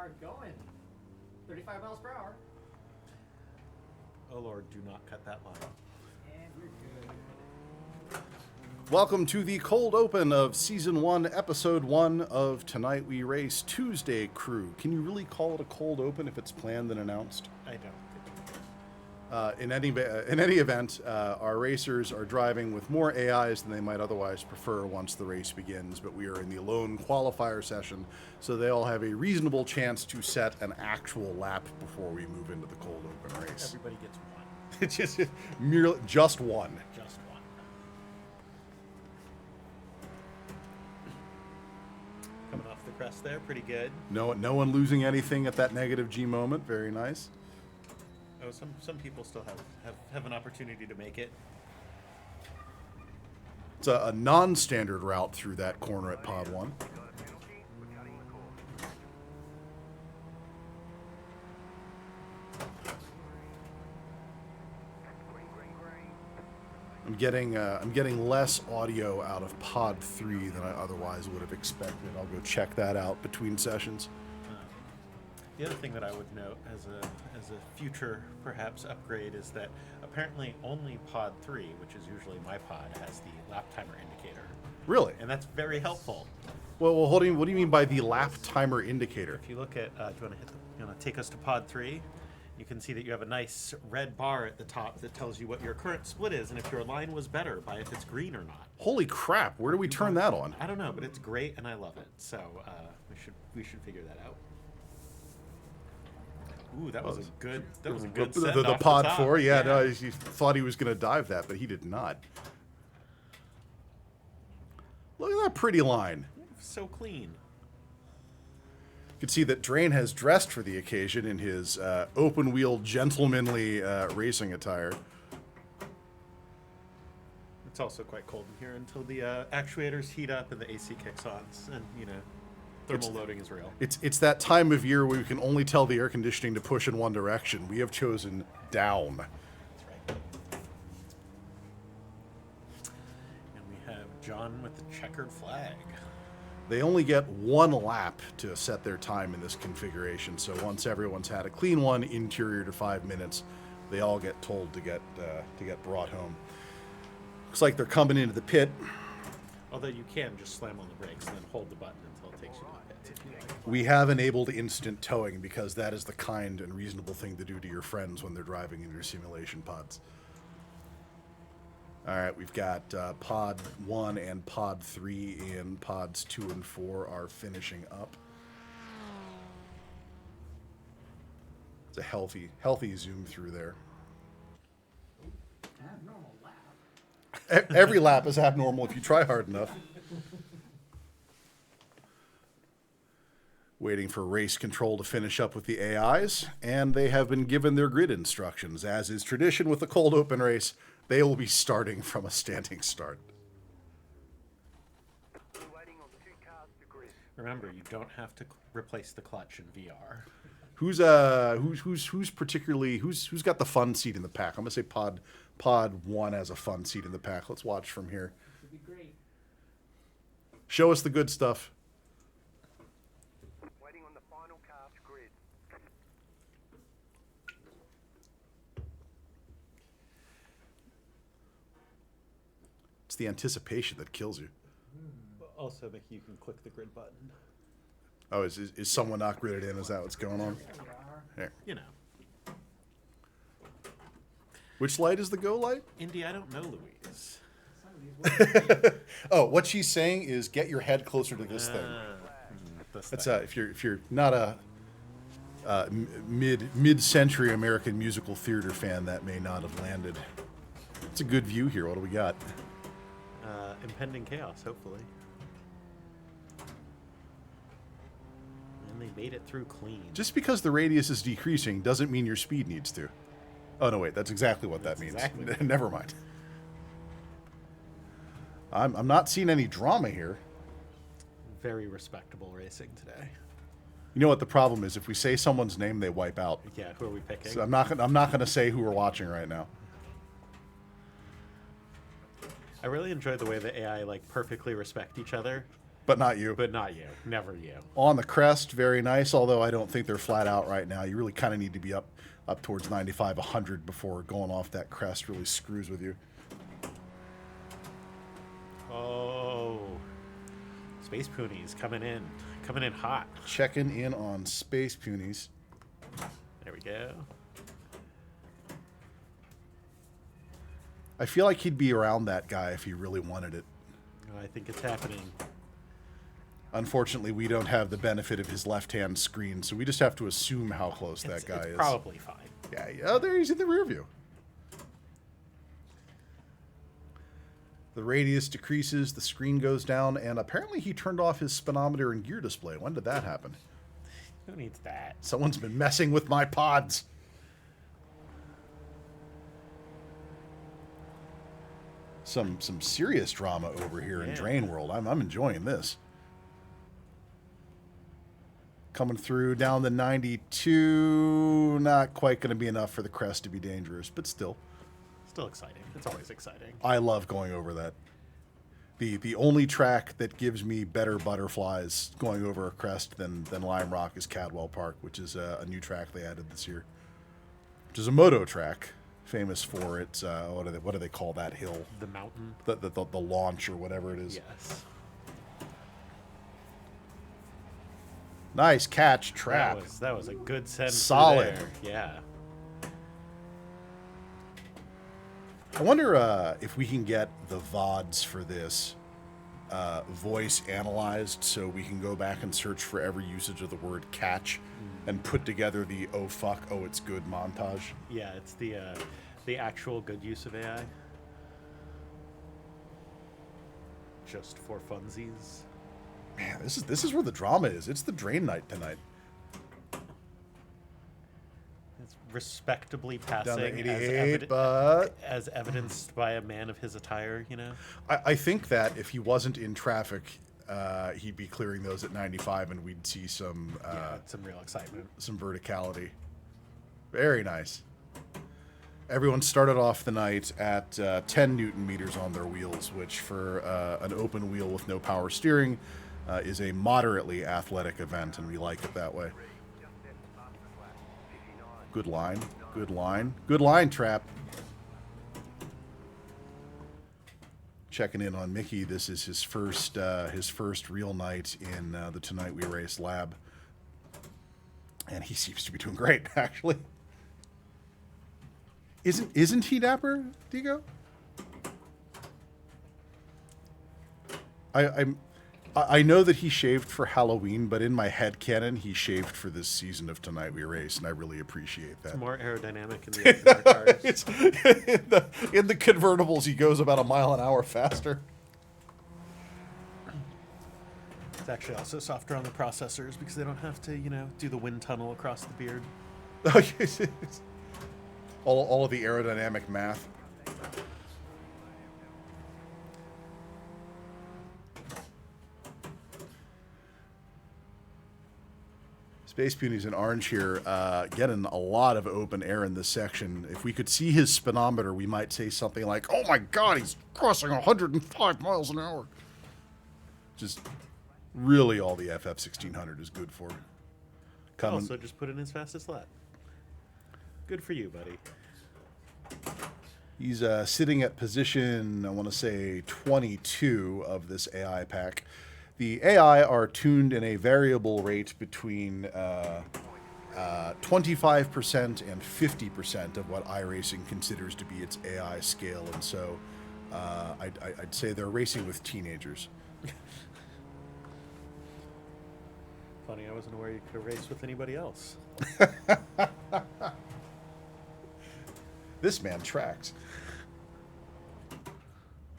are going 35 miles per hour. Oh Lord, do not cut that line. And we're good. Welcome to the cold open of Season 1, Episode 1 of Tonight We Race Tuesday Crew. Can you really call it a cold open if it's planned and announced? I don't. In any event, our racers are driving with more AIs than they might otherwise prefer once the race begins, but we are in the lone qualifier session, so they all have a reasonable chance to set an actual lap before we move into the cold open race. Everybody gets one. It's just merely just one. Just one. Coming off the crest there, pretty good. No one losing anything at that negative G moment. Very nice. Oh, some people still have an opportunity to make it. It's a non-standard route through that corner at Pod 1. I'm getting less audio out of Pod 3 than I otherwise would have expected. I'll go check that out between sessions. The other thing that I would note as a future perhaps upgrade is that apparently only Pod 3, which is usually my pod, has the lap timer indicator. Really? And that's very helpful. Well, what do you mean by the lap timer indicator? If you look at, do you want to take us to Pod 3? You can see that you have a nice red bar at the top that tells you what your current split is and if your line was better by if it's green or not. Holy crap! Where do we turn that on? I don't know, but it's great and I love it. So we should figure that out. Ooh, that was a good set The off Pod top. 4, yeah. No, he thought he was going to dive that, but he did not. Look at that pretty line. So clean. You can see that Drain has dressed for the occasion in his open-wheel, gentlemanly racing attire. It's also quite cold in here until the actuators heat up and the AC kicks on, and thermal loading is real. It's that time of year where we can only tell the air conditioning to push in one direction. We have chosen down. That's right. And we have John with the checkered flag. They only get one lap to set their time in this configuration, so once everyone's had a clean one, interior to 5 minutes, they all get told to get brought home. Looks like they're coming into the pit. Although you can just slam on the brakes and then hold the button until it takes you to the pit if you like. We have enabled instant towing because that is the kind and reasonable thing to do to your friends when they're driving in your simulation pods. All right, we've got Pod 1 and Pod 3 in. Pods 2 and 4 are finishing up. It's a healthy zoom through there. Abnormal lap. Every lap is abnormal if you try hard enough. Waiting for race control to finish up with the AIs, and they have been given their grid instructions. As is tradition with the cold open race, they will be starting from a standing start. Remember, you don't have to replace the clutch in VR. Who's got the fun seat in the pack? I'm gonna say Pod 1 has a fun seat in the pack. Let's watch from here. Should be great. Show us the good stuff. Waiting on the final cast grid. It's the anticipation that kills you. Also, you can click the grid button. Oh, is someone not gridded in? Is that what's going on? There we are. Here. You know. Which light is the go light? Indy, I don't know, Louise. Some of these work. Oh, what she's saying is get your head closer to this thing. That's if you're not a mid-century American musical theater fan, that may not have landed. It's a good view here. What do we got? Impending chaos, hopefully. And they made it through clean. Just because the radius is decreasing doesn't mean your speed needs to. Oh, no, wait. That's exactly what that means. Exactly. Never mind. I'm not seeing any drama here. Very respectable racing today. You know what the problem is? If we say someone's name, they wipe out. Yeah, who are we picking? So I'm not going to say who we're watching right now. I really enjoy the way the AI perfectly respect each other. But not you. But not you. Never you. On the crest, very nice, although I don't think they're flat out right now. You really kind of need to be up towards 95, 100 before going off that crest really screws with you. Oh. Space Poonies coming in. Coming in hot. Checking in on Space Punies. There we go. I feel like he'd be around that guy if he really wanted it. Oh, I think it's happening. Unfortunately, we don't have the benefit of his left-hand screen, so we just have to assume how close that guy It's is. probably fine. Yeah, there he's in the rear view. The radius decreases, the screen goes down, and apparently he turned off his speedometer and gear display. When did that happen? Who needs that? Someone's been messing with my pods. Some serious drama over here in Yeah. Drain World. I'm enjoying this. Coming through down the 92. Not quite going to be enough for the crest to be dangerous, but still. Still exciting. It's always exciting. I love going over that. The only track that gives me better butterflies going over a crest than Lime Rock is Cadwell Park, which is a new track they added this year. Which is a moto track, famous for its what do they call that hill? The mountain. The launch or whatever it is. Yes. Nice catch, trap. That was a good send. through Solid. there. Yeah. I wonder if we can get the VODs for this voice analyzed so we can go back and search for every usage of the word catch and put together the oh fuck, oh it's good montage. Yeah, it's the actual good use of AI. Just for funsies. Man, this is where the drama is. It's the drain night tonight. It's respectably Down passing to as, 88, but as evidenced by a man of his attire, you know? I think that if he wasn't in traffic, he'd be clearing those at 95 and we'd see some Some real excitement. some verticality. Very nice. Everyone started off the night at 10 Newton meters on their wheels, which for an open wheel with no power steering is a moderately athletic event, and we like it that way. Good line. Good line. Good line, Trap. Checking in on Mickey. This is his first real night in the Tonight We Race lab. And he seems to be doing great, actually. Isn't he dapper, Digo? I know that he shaved for Halloween, but in my headcanon, he shaved for this season of Tonight We Race, and I really appreciate that. More aerodynamic in the SMR cars. It's in the convertibles, he goes about a mile an hour faster. It's actually also softer on the processors because they don't have to, do the wind tunnel across the beard. All of the aerodynamic math. Space Punies in orange here, getting a lot of open air in this section. If we could see his speedometer, we might say something like, oh my god, he's crossing 105 miles an hour. Just really all the FF1600 is good for. Coming. Also, just put in his fastest lap. Good for you, buddy. He's sitting at position, I want to say, 22 of this AI pack. The AI are tuned in a variable rate between 25% and 50% of what iRacing considers to be its AI scale, and so I'd say they're racing with teenagers. Funny, I wasn't aware you could have raced with anybody else. This man tracks.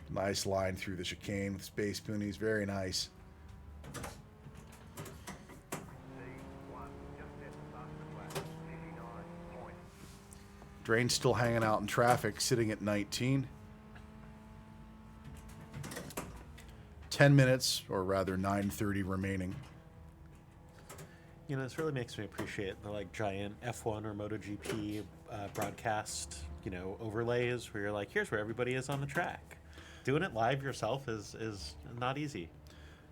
Nice line through the chicane with Space Punies, very nice. Drain's still hanging out in traffic, sitting at 19. 10 minutes, or rather 9:30 remaining. This really makes me appreciate the giant F1 or MotoGP broadcast, overlays where you're like, here's where everybody is on the track. Doing it live yourself is not easy.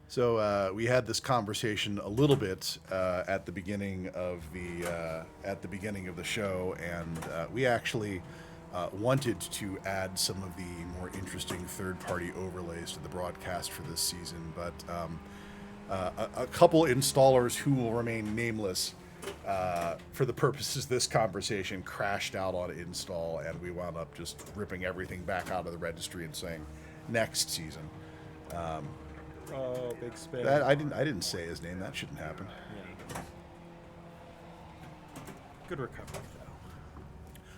So we had this conversation a little bit at the beginning of the show, and we actually wanted to add some of the more interesting third-party overlays to the broadcast for this season, but a couple installers who will remain nameless for the purposes of this conversation crashed out on install, and we wound up just ripping everything back out of the registry and saying next season. Oh, big spin. That I didn't say his name. That shouldn't happen. Yeah. Good recovery, though.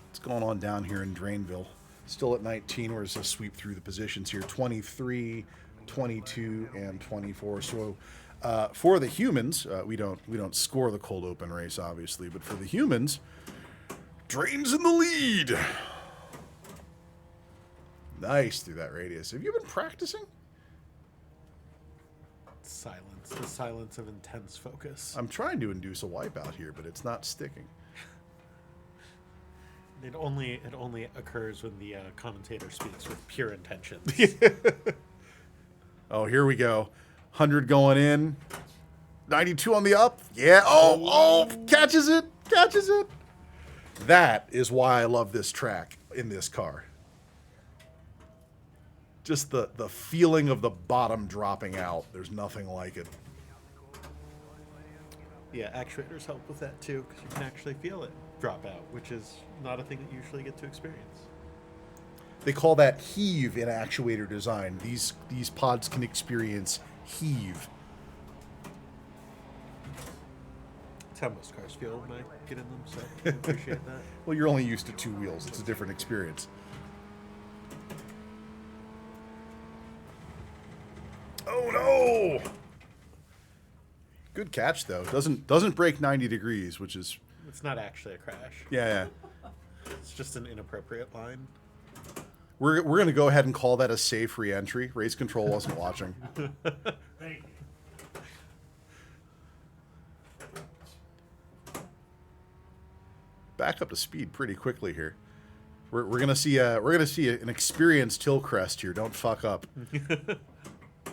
What's going on down here in Drainville? Still at 19. We're just sweep through the positions here. 23, 22, and 24. So for the humans, we don't score the cold open race, obviously, but for the humans, Drain's in the lead. Nice through that radius. Have you been practicing? Silence. The silence of intense focus. I'm trying to induce a wipeout here, but it's not sticking. It only occurs when the commentator speaks with pure intentions. Oh, here we go. 100 going in. 92 on the up. Yeah. Oh, catches it. Catches it. That is why I love this track in this car. Just the feeling of the bottom dropping out. There's nothing like it. Yeah, actuators help with that too, because you can actually feel it drop out, which is not a thing that you usually get to experience. They call that heave in actuator design. These pods can experience heave. That's how most cars feel when I get in them, so I appreciate that. Well, you're only used to two wheels. It's a different experience. Oh no! Good catch though. Doesn't break 90 degrees, which is It's not actually a crash. yeah. It's just an inappropriate line. We're gonna go ahead and call that a safe re-entry. Race control wasn't watching. Thank you. Back up to speed pretty quickly here. We're gonna see an experienced Hillcrest here. Don't fuck up.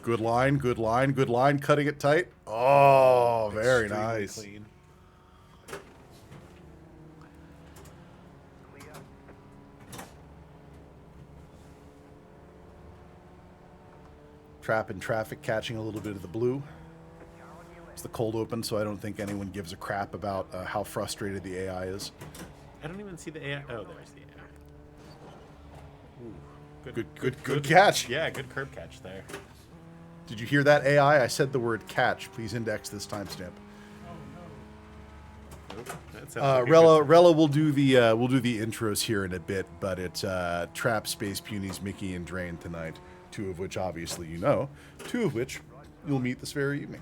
Good line, good line, good line. Cutting it tight. Oh, very Extremely nice. clean. Trap in traffic, catching a little bit of the blue. It's the cold open, so I don't think anyone gives a crap about how frustrated the AI is. I don't even see the AI. Oh, there's the AI. Ooh, Good catch. Yeah, good curb catch there. Did you hear that, AI? I said the word catch. Please index this timestamp. Nope, that sounds like a good- Rella will do the intros here in a bit, but it's Trap, Space Punies, Mickey, and Drain tonight. Two of which obviously you know. Two of which you'll meet this very evening.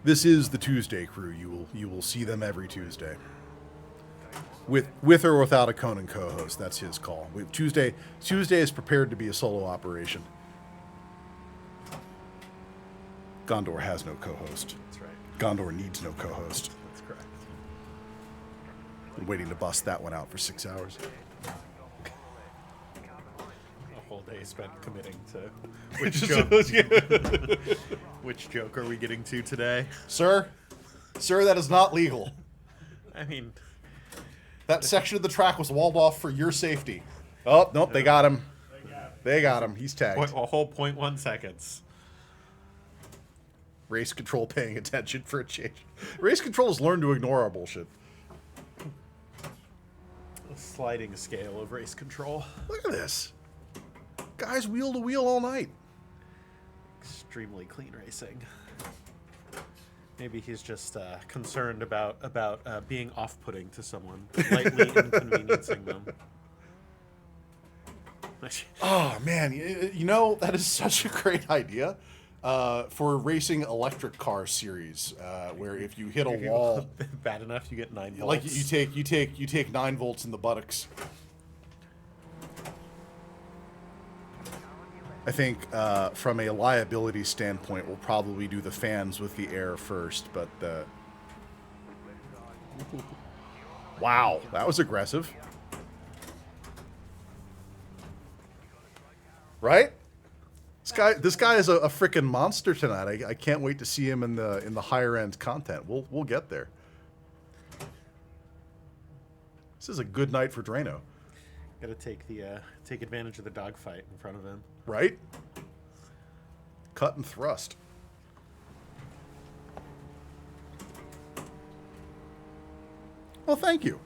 This is the Tuesday crew. You will see them every Tuesday. With or without a Conan co-host, that's his call. Tuesday is prepared to be a solo operation. Gondor has no co-host. That's right. Gondor needs no co-host. That's correct. Been waiting to bust that one out for 6 hours. A whole day spent committing to Sir, which joke are we getting to today? sir, that is not legal. I mean, That section of the track was walled off for your safety. Oh, nope, they got him. They got him. He's tagged. a whole 0.1 seconds. Race control paying attention for a change. Race control has learned to ignore our bullshit. A sliding scale of race control. Look at this. Guys wheel to wheel all night. Extremely clean racing. Maybe he's just concerned about being off-putting to someone, lightly inconveniencing them. Oh, man. You know, that is such a great idea for a racing electric car series where if you hit a wall, Bad enough, you get 9 volts. like you take 9 volts in the buttocks. I think from a liability standpoint, we'll probably do the fans with the air first, but wow, that was aggressive. Right? This guy is a freaking monster tonight. I can't wait to see him in the higher end content. We'll get there. This is a good night for Drano, Got to take advantage of the dogfight in front of him. right? Cut and thrust. Well, thank you.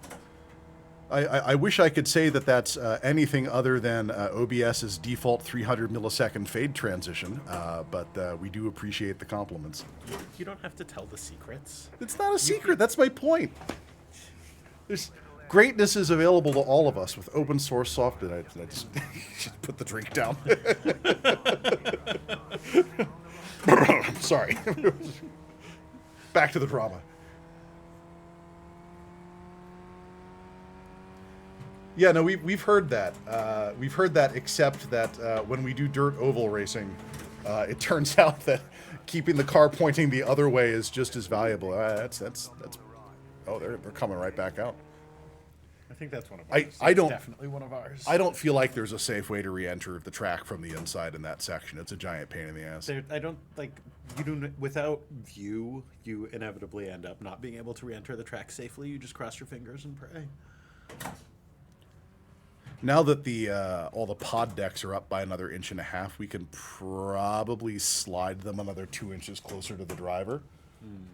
I wish I could say that that's anything other than OBS's default 300 millisecond fade transition, but we do appreciate the compliments. You don't have to tell the secrets. It's not a secret. That's my point. Greatness is available to all of us with open source software. I just put the drink down. Sorry. Back to the drama. Yeah, no, we've heard that. We've heard that, except that when we do dirt oval racing, it turns out that keeping the car pointing the other way is just as valuable. That's. Oh, they're coming right back out. I think that's one of ours. I don't. Definitely one of ours. I don't feel like there's a safe way to re-enter the track from the inside in that section. It's a giant pain in the ass. I don't like you do without view. You inevitably end up not being able to re-enter the track safely. You just cross your fingers and pray. Now that the all the pod decks are up by another 1.5 inches, we can probably slide them another 2 inches closer to the driver,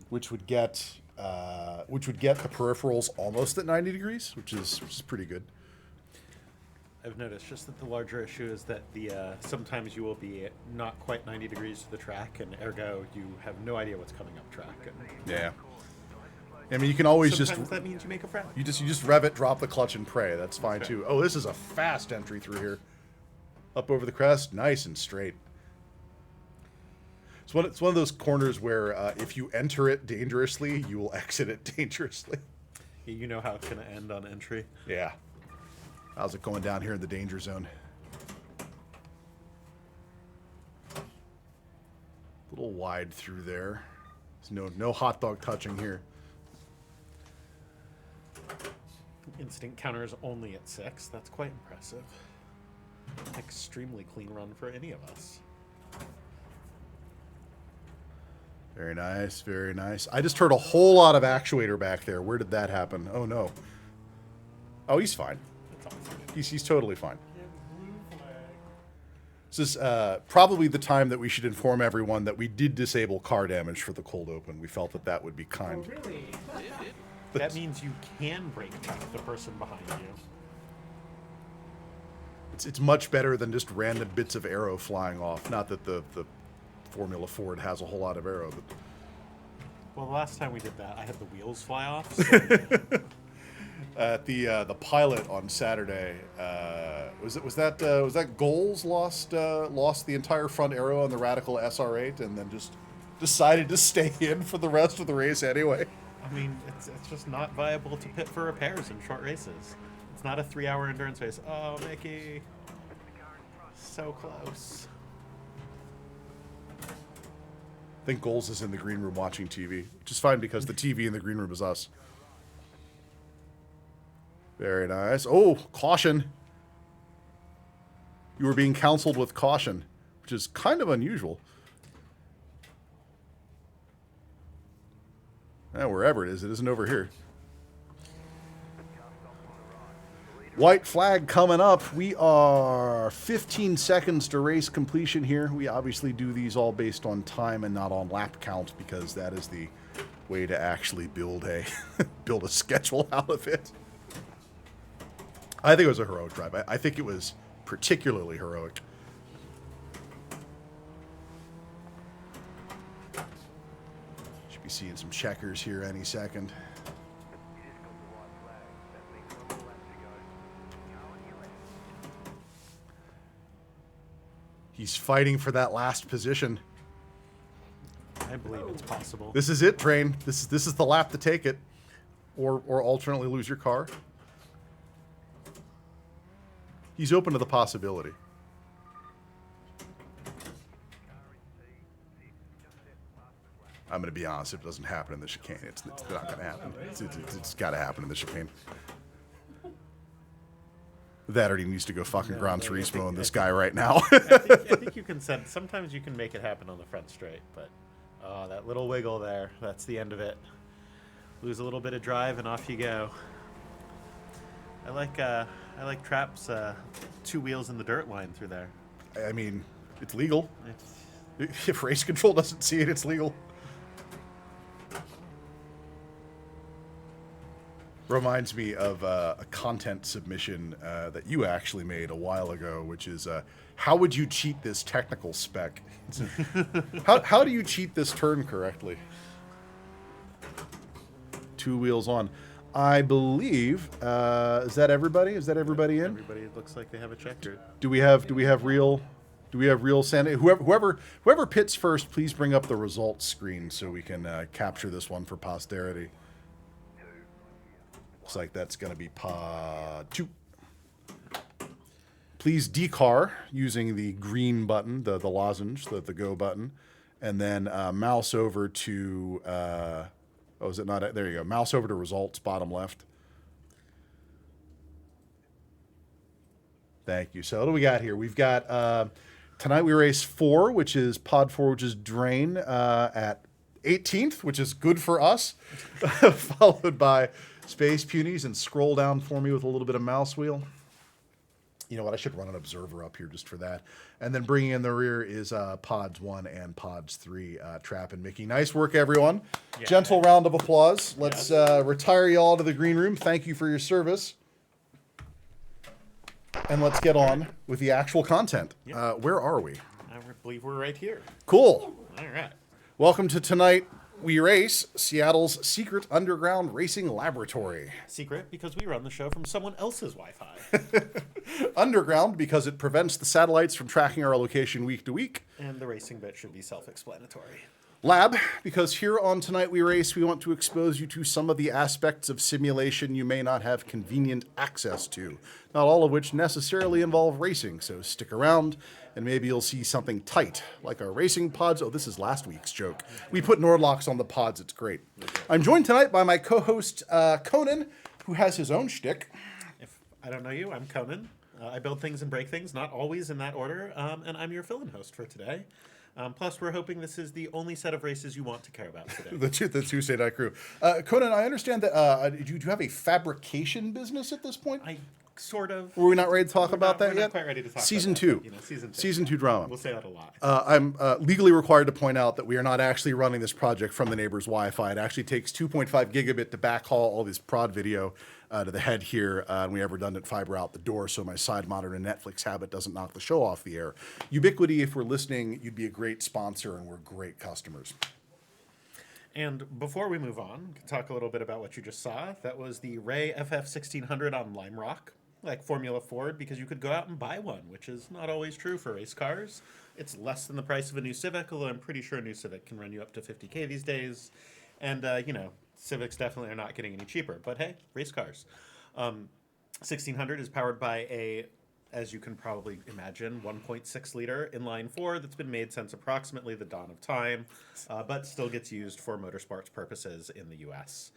which would get the peripherals almost at 90 degrees, which is pretty good. I've noticed just that the larger issue is that the sometimes you will be not quite 90 degrees to the track, and ergo you have no idea what's coming up track. And Yeah. I mean, you can always sometimes that means you make a frown. you just rev it, drop the clutch, and pray. That's fine too. Oh, this is a fast entry through here. Up over the crest, nice and straight. It's one of those corners where if you enter it dangerously, you will exit it dangerously. You know how it's going to end on entry. Yeah. How's it going down here in the danger zone? A little wide through there. There's no hot dog touching here. Instinct counter is only at 6. That's quite impressive. Extremely clean run for any of us. Very nice, very nice. I just heard a whole lot of actuator back there. Where did that happen? Oh, no. Oh, he's fine. That's awesome. He's totally fine. This is probably the time that we should inform everyone that we did disable car damage for the cold open. We felt that that would be Oh, kind. really? That means you can brake check the person behind you. It's much better than just random bits of arrow flying off. Not that the Formula Ford has a whole lot of arrow, but Well, the last time we did that, I had the wheels fly off. So at the pilot on Saturday, was that Goals lost the entire front arrow on the Radical SR8 and then just decided to stay in for the rest of the race anyway. I mean, it's just not viable to pit for repairs in short races. It's not a 3-hour endurance race. Oh, Mickey. So close. I think Goals is in the green room watching TV, which is fine because the TV in the green room is us. Very nice. Oh, caution. You were being counseled with caution, which is kind of unusual. Wherever it isn't over here. White flag coming up. We are 15 seconds to race completion here. We obviously do these all based on time and not on lap count because that is the way to actually build a build a schedule out of it. I think it was a heroic drive. I think it was particularly heroic. Should be seeing some checkers here any second. He's fighting for that last position. I believe it's possible. This is it, Train. This is the lap to take it, or alternately lose your car. He's open to the possibility. I'm going to be honest. If it doesn't happen in the chicane, it's not going to happen. It's got to happen in the chicane. That or he needs to go fucking Gran I Turismo think- on this guy right now. I think you can send. Sometimes you can make it happen on the front straight, but that little wiggle there, that's the end of it. Lose a little bit of drive and off you go. I like Trap's 2 wheels in the dirt line through there. I mean, it's legal. It's, If race control doesn't see it, it's legal. Reminds me of a content submission that you actually made a while ago, which is how would you cheat this technical spec? How do you cheat this turn correctly? 2 wheels on. I believe is that everybody? Is that everybody in? everybody looks like they have a checkered. Do we have real sanity? Whoever pits first, please bring up the results screen so we can capture this one for posterity. Looks like that's going to be pod 2. Please decar using the green button, the lozenge, the go button, and then mouse over to. Oh, is it not? There you go. Mouse over to results, bottom left. Thank you. So what do we got here? We've got tonight we race 4, which is pod 4, which is drain at 18th, which is good for us, followed by Space Punies, and scroll down for me with a little bit of mouse wheel. You know what? I should run an observer up here just for that. And then bringing in the rear is pods 1 and pods 3, Trap and Mickey. Nice work, everyone. Yeah. Gentle round of applause. Let's retire you all to the green room. Thank you for your service. And let's get on with the actual content. Yeah. Where are we? I believe we're right here. Cool. All right. Welcome to Tonight We Race, Seattle's secret underground racing laboratory. Secret because we run the show from someone else's Wi-Fi. Underground because it prevents the satellites from tracking our location week to week. And the racing bit should be self-explanatory. Lab, because here on Tonight We Race, we want to expose you to some of the aspects of simulation you may not have convenient access to, not all of which necessarily involve racing, so stick around, and maybe you'll see something tight, like our racing pods. Oh, this is last week's joke. We put Nordlocks on the pods, it's great. I'm joined tonight by my co-host, Conan, who has his own shtick. If I don't know you, I'm Conan. I build things and break things, not always in that order, and I'm your fill-in host for today. Plus, we're hoping this is the only set of races you want to care about today. the Tuesday Night Crew. Conan, I understand that do you have a fabrication business at this point? I sort of. Were we not ready to talk about that we're yet? Not quite ready to talk Season about 2. that, you know, season 2. Season 2 drama. We'll say that a lot. I'm legally required to point out that we are not actually running this project from the neighbor's Wi-Fi. It actually takes 2.5 gigabit to backhaul all this prod video to the head here, and we have redundant fiber out the door, so my side monitor and Netflix habit doesn't knock the show off the air. Ubiquity, if we're listening, you'd be a great sponsor, and we're great customers. And before we move on, we can talk a little bit about what you just saw. That was the Ray FF1600 on Lime Rock, like Formula Ford, because you could go out and buy one, which is not always true for race cars. It's less than the price of a new Civic, although I'm pretty sure a new Civic can run you up to $50K these days. And, Civics definitely are not getting any cheaper. But hey, race cars. 1600 is powered by a, as you can probably imagine, 1.6 liter inline 4 that's been made since approximately the dawn of time, but still gets used for motorsports purposes in the US.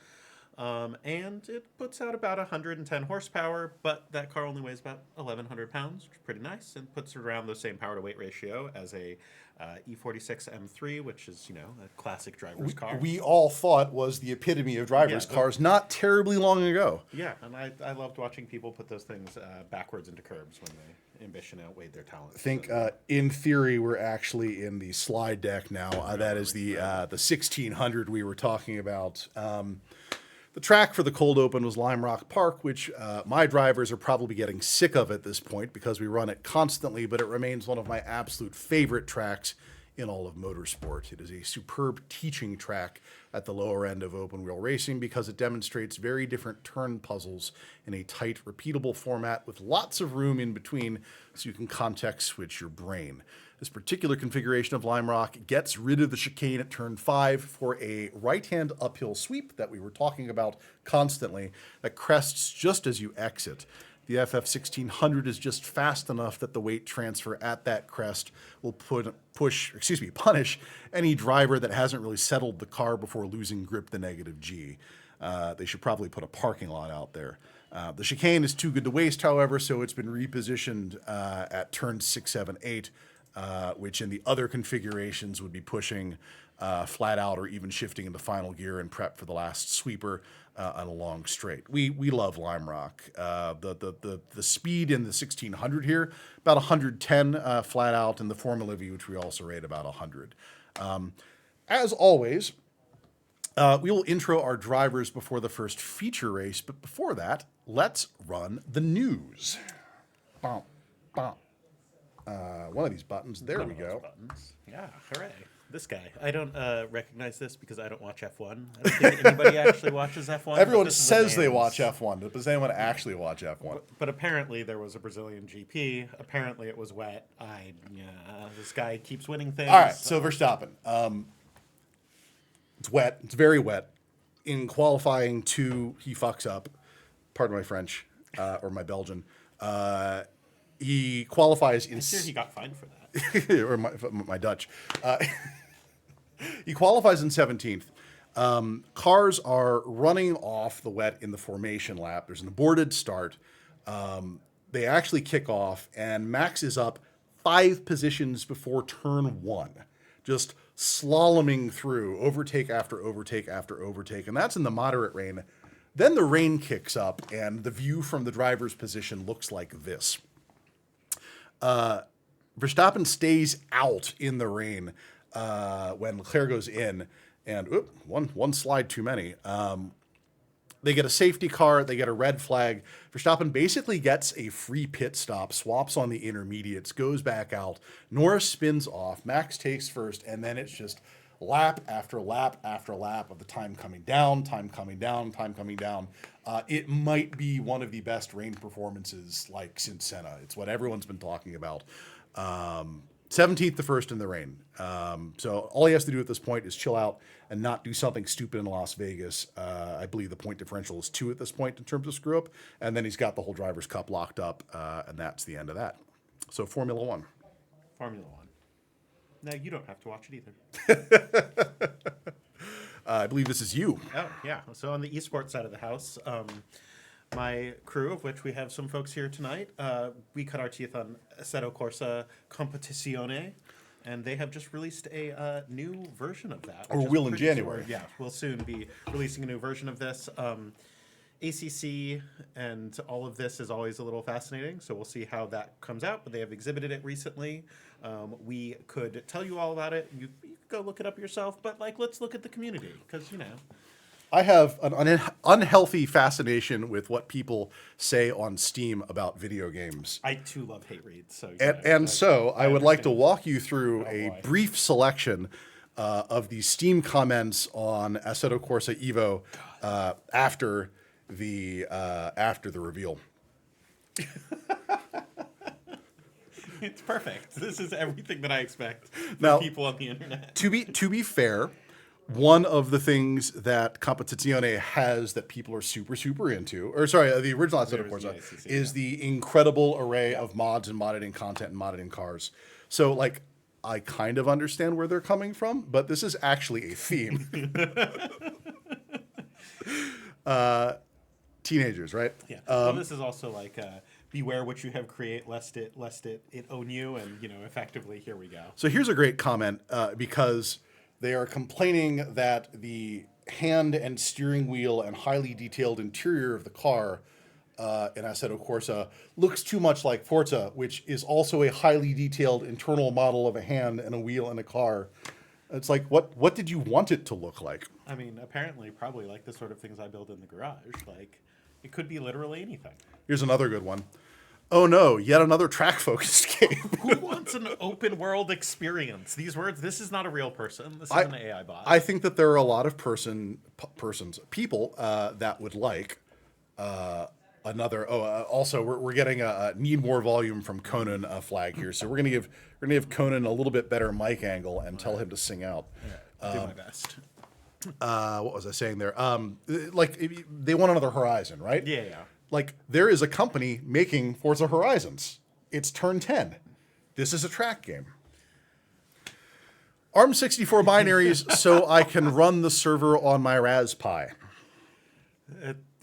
And it puts out about 110 horsepower, but that car only weighs about 1,100 pounds, which is pretty nice, and puts it around the same power to weight ratio as a E46 M3, which is, a classic driver's car. We all thought was the epitome of drivers' Yeah, cars not terribly long ago. Yeah, and I loved watching people put those things backwards into curbs when they ambition outweighed their talent. I think, in theory, we're actually in the slide deck now. That is the 1600 we were talking about. The track for the cold open was Lime Rock Park, which my drivers are probably getting sick of at this point because we run it constantly, but it remains one of my absolute favorite tracks in all of motorsport. It is a superb teaching track at the lower end of open wheel racing because it demonstrates very different turn puzzles in a tight, repeatable format with lots of room in between so you can context switch your brain. This particular configuration of Lime Rock gets rid of the chicane at turn 5 for a right-hand uphill sweep that we were talking about constantly that crests just as you exit. The FF1600 is just fast enough that the weight transfer at that crest will punish any driver that hasn't really settled the car before losing grip the negative G. They should probably put a parking lot out there. The chicane is too good to waste, however, so it's been repositioned at turn 6, 7, 8, which in the other configurations would be pushing flat out or even shifting into final gear and prep for the last sweeper on a long straight. We love Lime Rock. The speed in the 1600 here, about 110 flat out, and the Formula V, which we also rate about 100. As always, we will intro our drivers before the first feature race, but before that, let's run the news. Bum, bum. One of these buttons. There we go. Buttons. Yeah, hooray. This guy. I don't recognize this because I don't watch F1. I don't think anybody actually watches F1. Everyone This is a says they man's- watch F1, but does anyone actually watch F1? But apparently there was a Brazilian GP. Apparently it was wet. This guy keeps winning things. All right, so Verstappen. It's wet. It's very wet. In qualifying 2, he fucks up. Pardon my French or my Belgian. He qualifies in... I'm sure he got fined for that. or my Dutch. He qualifies in 17th. Cars are running off the wet in the formation lap. There's an aborted start. They actually kick off, and Max is up 5 positions before turn 1. Just slaloming through overtake after overtake after overtake, and that's in the moderate rain. Then the rain kicks up, and the view from the driver's position looks like this. Verstappen stays out in the rain when Leclerc goes in, and one slide too many. They get a safety car, they get a red flag. Verstappen basically gets a free pit stop, swaps on the intermediates, goes back out. Norris spins off, Max takes first, and then it's just lap after lap after lap of the time coming down, time coming down, time coming down. It might be one of the best rain performances like since Senna. It's what everyone's been talking about. 17th, the first in the rain. So all he has to do at this point is chill out and not do something stupid in Las Vegas. I believe the point differential is 2 at this point in terms of screw up. And then he's got the whole Drivers' Cup locked up, and that's the end of that. So Formula One. Formula One. No, you don't have to watch it either. I believe this is you. Oh, yeah. So on the esports side of the house, my crew, of which we have some folks here tonight, we cut our teeth on Assetto Corsa Competizione, and they have just released a new version of that. Or which is will in pretty January. similar. Yeah, we'll soon be releasing a new version of this. ACC and all of this is always a little fascinating, so we'll see how that comes out, but they have exhibited it recently. We could tell you all about it. You could go look it up yourself, but let's look at the community, because, I have an unhealthy fascination with what people say on Steam about video games. I too love hate reads. So So I would like to understand. walk you through Oh, a boy. brief selection of the Steam comments on Assetto Corsa Evo after the reveal. It's perfect. This is everything that I expect from Now- people on the internet. To be fair, one of the things that Competizione has that people are super into, or sorry, the original Assetto There's the Corsa, ICC, is the incredible array of mods and modded in content and modded in cars. So I kind of understand where they're coming from, but this is actually a theme. Teenagers, right? Yeah. Well, this is also beware what you have create, lest it own you, and effectively here we go. So here's a great comment because they are complaining that the hand and steering wheel and highly detailed interior of the car in Assetto Corsa looks too much like Forza, which is also a highly detailed internal model of a hand and a wheel and a car. It's like, what did you want it to look like? I mean, apparently, probably like the sort of things I build in the garage. It could be literally anything. Here's another good one. Oh no, yet another track-focused game. Who wants an open world experience? These words, this is not a real person. This is an AI bot. I think that there are a lot of people that would like another. Also, we're getting a need more volume from Conan flag here, so we're gonna give Conan a little bit better mic angle and tell him to sing out. do my best. What was I saying there? They want another Horizon, right? Yeah. There is a company making Forza Horizons. It's turn 10. This is a track game. ARM64 binaries so I can run the server on my Raspberry Pi.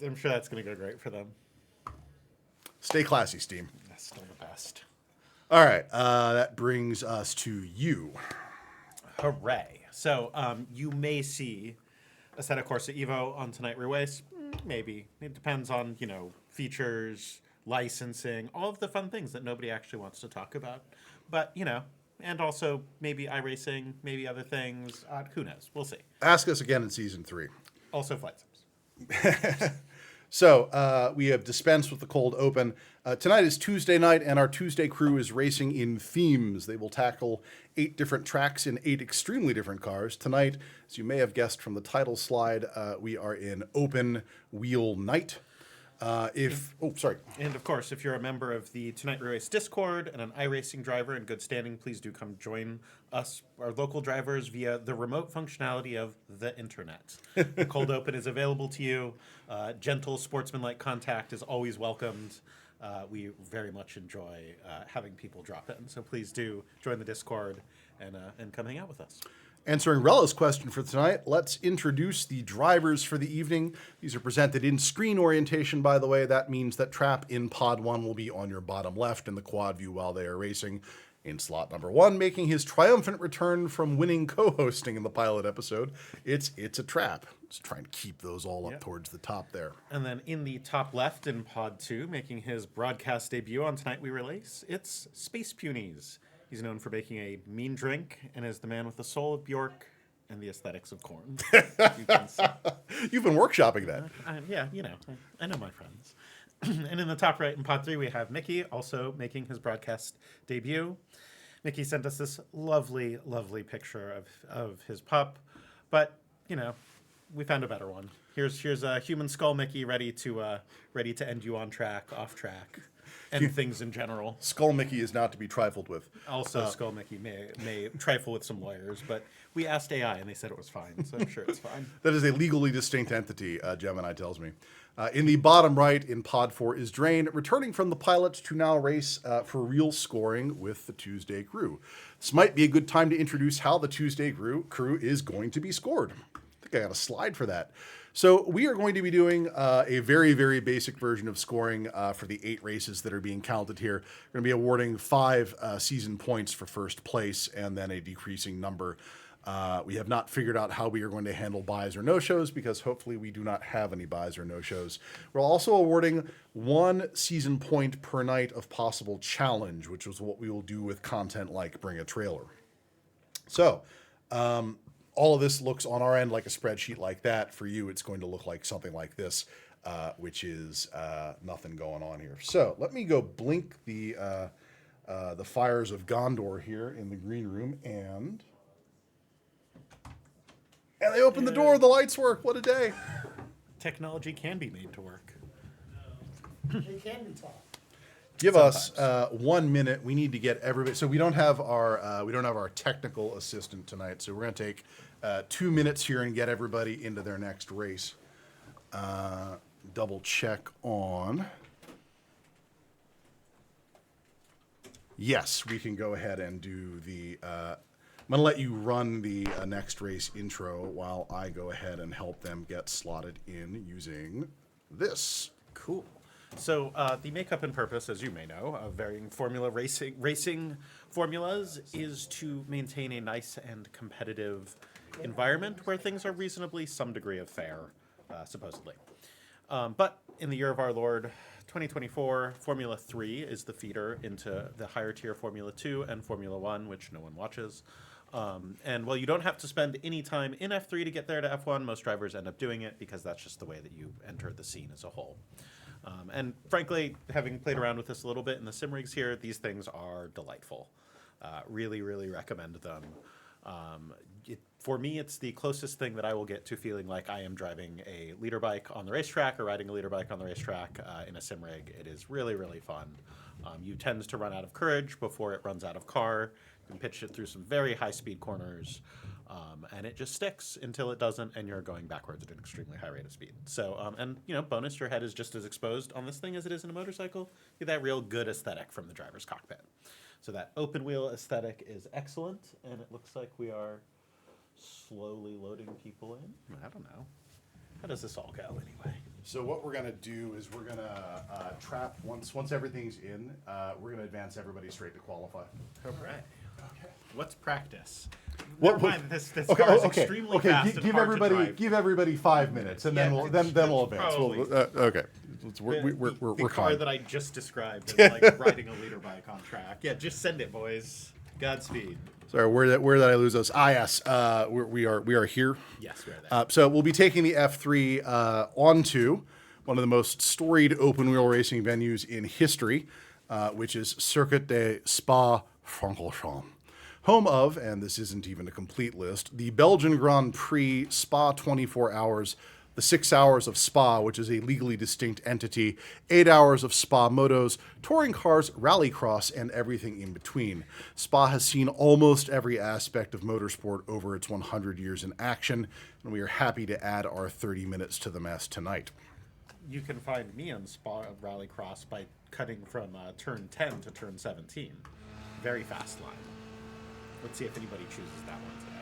I'm sure that's going to go great for them. Stay classy, Steam. That's still the best. All right, that brings us to you. Hooray. So you may see Assetto Corsa Evo on Tonight Race. Maybe. It depends on, features, licensing, all of the fun things that nobody actually wants to talk about. But, and also maybe iRacing, maybe other things. Who knows? We'll see. Ask us again in season 3. Also flight sims. So we have dispensed with the cold open. Tonight is Tuesday night, and our Tuesday crew is racing in themes. They will tackle 8 different tracks in 8 extremely different cars. Tonight, as you may have guessed from the title slide, we are in open wheel night. And of course, if you're a member of the Tonight Race Discord and an iRacing driver in good standing, please do come join us, our local drivers, via the remote functionality of the internet. The cold open is available to you. Gentle, sportsmanlike contact is always welcomed. We very much enjoy having people drop in. So please do join the Discord and come hang out with us. Answering Rella's question for tonight, let's introduce the drivers for the evening. These are presented in screen orientation, by the way. That means that Trap in Pod 1 will be on your bottom left in the quad view while they are racing. In slot number 1, making his triumphant return from winning co-hosting in the pilot episode, it's a Trap. Let's try and keep those all up towards the top there. And then in the top left in Pod 2, making his broadcast debut on Tonight We Release, it's Space Punies. He's known for making a mean drink and is the man with the soul of Bjork and the aesthetics of corn. You can see. You've been workshopping that. Yeah, I know my friends. And in the top right in Pod 3, we have Mickey, also making his broadcast debut. Mickey sent us this lovely, lovely picture of his pup. But, we found a better one. Here's a human skull Mickey ready to end you on track, off track, and things in general. Skull Mickey is not to be trifled with. Also, Skull Mickey may trifle with some lawyers, but we asked AI and they said it was fine, so I'm sure it's fine. That is a legally distinct entity, Gemini tells me. In the bottom right, in Pod 4, is Drain, returning from the pilot to now race for real scoring with the Tuesday crew. This might be a good time to introduce how the Tuesday crew is going to be scored. I think I got a slide for that. So we are going to be doing a very, very basic version of scoring for the 8 races that are being counted here. We're going to be awarding 5 season points for first place and then a decreasing number. We have not figured out how we are going to handle buys or no-shows because hopefully we do not have any buys or no-shows. We're also awarding 1 season point per night of possible challenge, which is what we will do with content like Bring a Trailer. So, all of this looks on our end like a spreadsheet like that. For you, it's going to look like something like this, which is nothing going on here. So let me go blink the fires of Gondor here in the green room, and they open the door. The lights work. What a day! Technology can be made to work. It can be taught. Give us 1 minute. We need to get everybody. So we don't have our technical assistant tonight. So we're going to take 2 minutes here and get everybody into their next race. Double check on. Yes, we can go ahead and do the. I'm going to let you run the next race intro while I go ahead and help them get slotted in using this. Cool. So the makeup and purpose, as you may know, of varying formula racing formulas is to maintain a nice and competitive environment where things are reasonably some degree of fair, supposedly. But in the year of our Lord, 2024, Formula 3 is the feeder into the higher tier Formula 2 and Formula 1, which no one watches. And while you don't have to spend any time in F3 to get there to F1, most drivers end up doing it because that's just the way that you enter the scene as a whole. And frankly, having played around with this a little bit in the sim rigs here, these things are delightful. Really, really recommend them. For me, it's the closest thing that I will get to feeling like I am driving a leader bike on the racetrack or riding a leader bike on the racetrack in a sim rig. It is really, really fun. You tend to run out of courage before it runs out of car. You can pitch it through some very high-speed corners. And it just sticks until it doesn't, and you're going backwards at an extremely high rate of speed. So, bonus, your head is just as exposed on this thing as it is in a motorcycle. You get that real good aesthetic from the driver's cockpit. So that open wheel aesthetic is excellent, and it looks like we are slowly loading people in. I don't know. How does this all go anyway? So what we're gonna do is we're gonna trap once everything's in. We're gonna advance everybody straight to qualify. All right. What's practice? What- Never mind, this Okay, car is okay, extremely okay. fast and Give hard everybody to drive. give everybody 5 minutes, and then Yeah, we'll then we'll it's advance. probably- Okay. The We're car fine. that I just described is like riding a leader bike on track. Yeah, just send it, boys. Godspeed. Sorry, where did I lose us? Ah, yes. We are here. Yes, we're there. So we'll be taking the F3 onto one of the most storied open wheel racing venues in history, which is Circuit de Spa-Francorchamps. Home of, and this isn't even a complete list, the Belgian Grand Prix Spa 24 Hours, the 6 hours of Spa, which is a legally distinct entity, 8 hours of Spa Motos, touring cars, rallycross, and everything in between. Spa has seen almost every aspect of motorsport over its 100 years in action, and we are happy to add our 30 minutes to the mess tonight. You can find me on Spa Rallycross by cutting from turn 10 to turn 17. Very fast line. Let's see if anybody chooses that one today.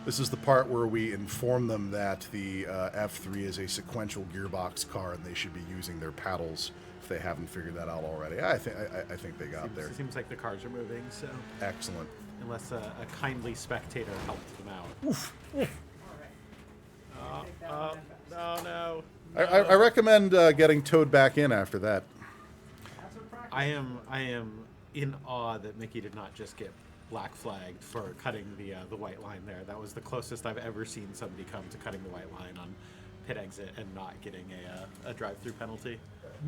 This is the part where we inform them that the F3 is a sequential gearbox car and they should be using their paddles if they haven't figured that out already. I think they got there. It seems like the cars are moving, so Excellent. unless a kindly spectator helped them out. Oof. No. I recommend getting towed back in after that. I am in awe that Mickey did not just get black flagged for cutting the white line there. That was the closest I've ever seen somebody come to cutting the white line on pit exit and not getting a drive-through penalty.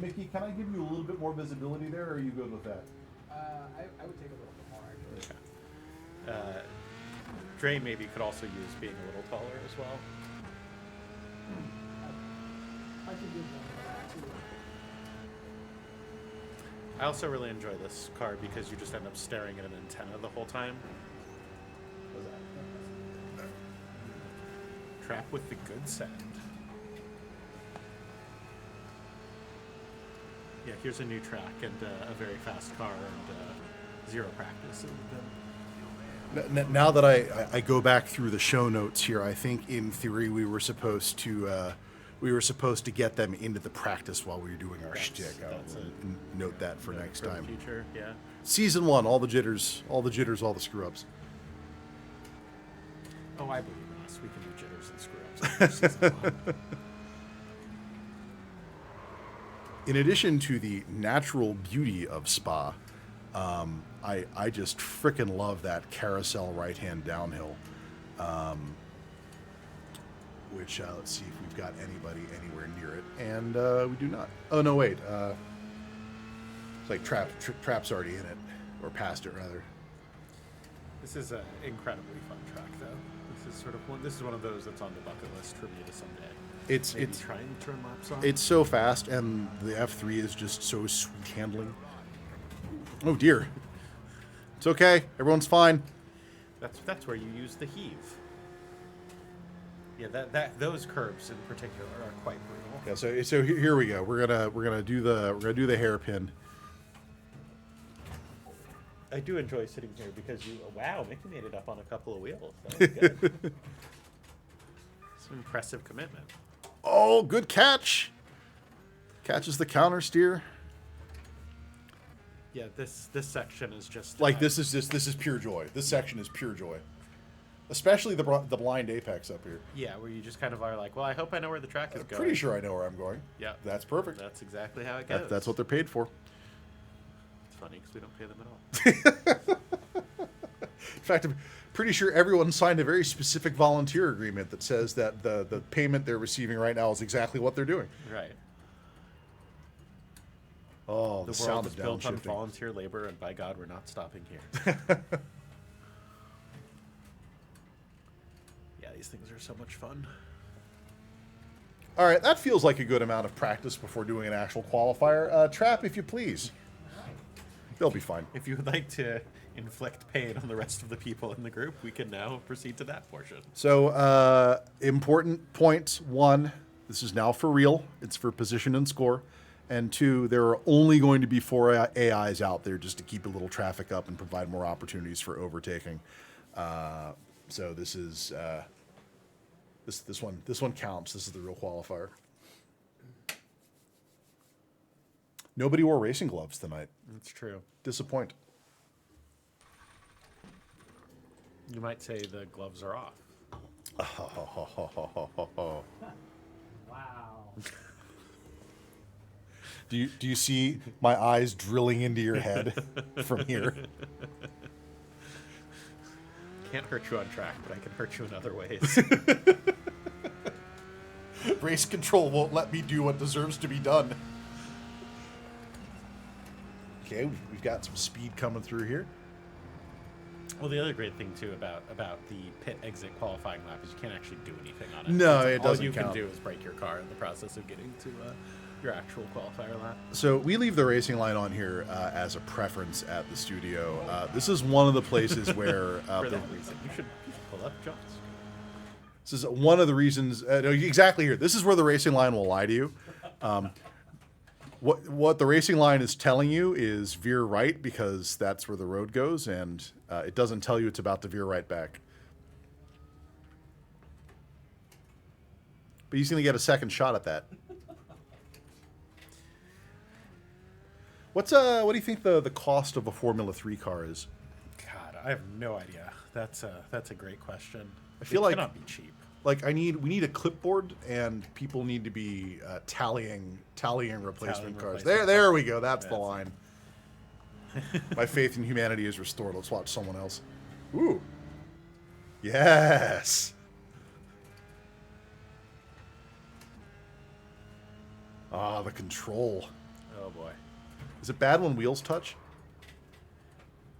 Mickey, can I give you a little bit more visibility there, or are you good with that? I would take a little bit more, actually. Dre maybe could also use being a little taller as well. I could give one of that, too. I also really enjoy this car because you just end up staring at an antenna the whole time. Trap with the good send. Yeah, here's a new track and a very fast car and zero practice. Now that I go back through the show notes here, I think in theory we were supposed to get them into the practice while we were doing our shtick. that's I'll note that for next For the time. future, yeah. Season 1, all the jitters, all the screw ups. Oh, I believe in us. We can do jitters and screw-ups. Season one. In addition to the natural beauty of Spa, I just frickin' love that carousel right-hand downhill. Which, let's see if we've got anybody anywhere near it. And we do not. Oh, no, wait. It's like Trap's already in it. Or past it, rather. This is an incredibly fun track, though. This is one of those that's on the bucket list for me to someday. Maybe It's try and turn laps on. It's so fast, and the F3 is just so sweet handling. Oh, dear. It's okay. Everyone's fine. That's where you use the heave. Yeah, those curves in particular are quite brutal. Yeah, so here we go. We're gonna do the hairpin. I do enjoy sitting here because wow, Mickey made it up on a couple of wheels. That was good. Some impressive commitment. Oh, good catch. Catches the counter steer. Yeah, this section is just Like this is pure joy. This section is pure joy. Especially the blind apex up here. Yeah, where you just kind of are like, well, I hope I know where the track is going. Pretty sure I know where I'm going. Yeah, That's perfect. that's exactly how it goes. That's what they're paid for. It's funny because we don't pay them at all. In fact, I'm pretty sure everyone signed a very specific volunteer agreement that says that the payment they're receiving right now is exactly what they're doing. Right. Oh, the The sound world of is built on downshifting. volunteer labor, and by God, we're not stopping here. Yeah, these things are so much fun. All right, that feels like a good amount of practice before doing an actual qualifier. Trap, if you please. They'll be fine. If you would like to inflict pain on the rest of the people in the group, we can now proceed to that portion. So, important points. 1, this is now for real. It's for position and score. And 2, there are only going to be 4 AIs out there just to keep a little traffic up and provide more opportunities for overtaking. So this is This one counts. This is the real qualifier. Nobody wore racing gloves tonight. That's true. Disappoint. You might say the gloves are off. Wow. Do you see my eyes drilling into your head from here? Can't hurt you on track, but I can hurt you in other ways. Race control won't let me do what deserves to be done. Okay, we've got some speed coming through here. Well, the other great thing too about the pit exit qualifying lap is you can't actually do anything on it. No, it doesn't All you count. can do is break your car in the process of getting to your actual qualifier lap. So we leave the racing line on here as a preference at the studio. This is one of the places where For that reason, you should pull up John's. this is one of the reasons. No, exactly here. This is where the racing line will lie to you. What the racing line is telling you is veer right because that's where the road goes, and it doesn't tell you it's about to veer right back. But he's going to get a second shot at that. What do you think the cost of a Formula 3 car is? God, I have no idea. That's a great question. I feel it like- cannot be cheap. Like we need a clipboard, and people need to be tallying replacement cars. replacement There cars. we go. That's the That's line. My faith in humanity is restored. Let's watch someone else. Ooh. Yes. Ah, the control. Oh boy. Is it bad when wheels touch?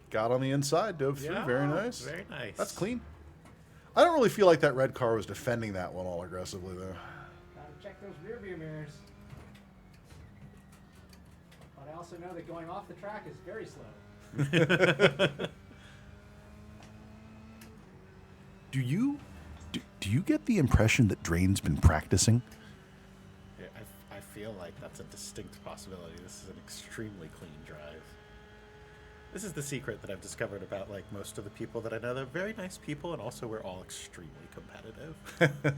Got on the inside, dove through. Very nice. Very nice. That's clean. I don't really feel like that red car was defending that one all aggressively, though. Gotta check those rear view mirrors. But I also know that going off the track is very slow. Do you get the impression that Drain's been practicing? Yeah, I feel like that's a distinct possibility. This is an extremely clean drive. This is the secret that I've discovered about like most of the people that I know. They're very nice people, and also we're all extremely competitive. There's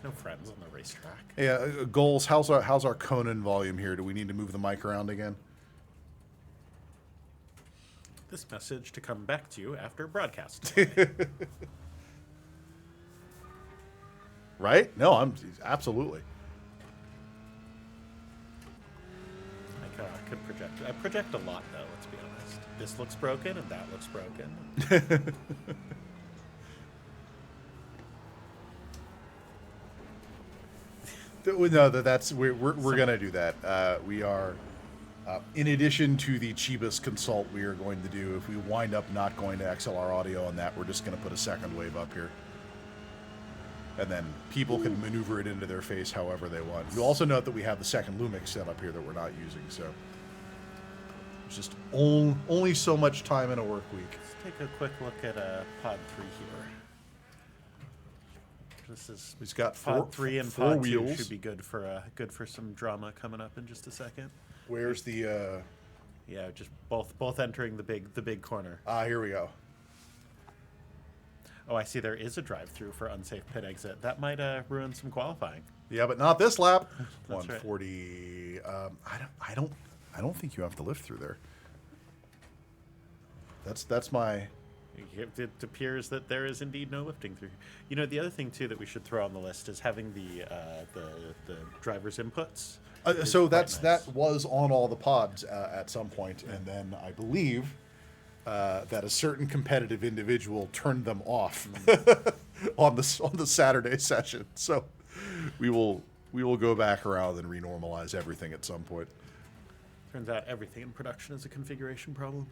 no friends on the racetrack. Yeah, goals. How's our Conan volume here? Do we need to move the mic around again? This message to come back to you after broadcast. Right? No, I'm absolutely. I could project. I project a lot, though. Let's be honest. This looks broken, and that looks broken. No, we're gonna do that. We are, in addition to the Chibas consult we are going to do. If we wind up not going to XLR audio on that, we're just gonna put a second wave up here, and then people can maneuver it into their face however they want. You also note that we have the second Lumix set up here that we're not using, so there's just only so much time in a work week. Let's take a quick look at Pod 3 here. This is He's got Pod 3 and four Pod 2 wheels. should be good for some drama coming up in just a second. Where's the? Yeah, just both entering the big corner. Here we go. Oh, I see. There is a drive-through for unsafe pit exit. That might ruin some qualifying. Yeah, but not this lap. That's right. 140. I don't think you have to lift through there. That's my. It appears that there is indeed no lifting through. You know, the other thing too that we should throw on the list is having the driver's inputs. is So quite that nice. was on all the pods at some point, and then I believe that a certain competitive individual turned them off on the Saturday session. So we will go back around and renormalize everything at some point. Turns out everything in production is a configuration problem.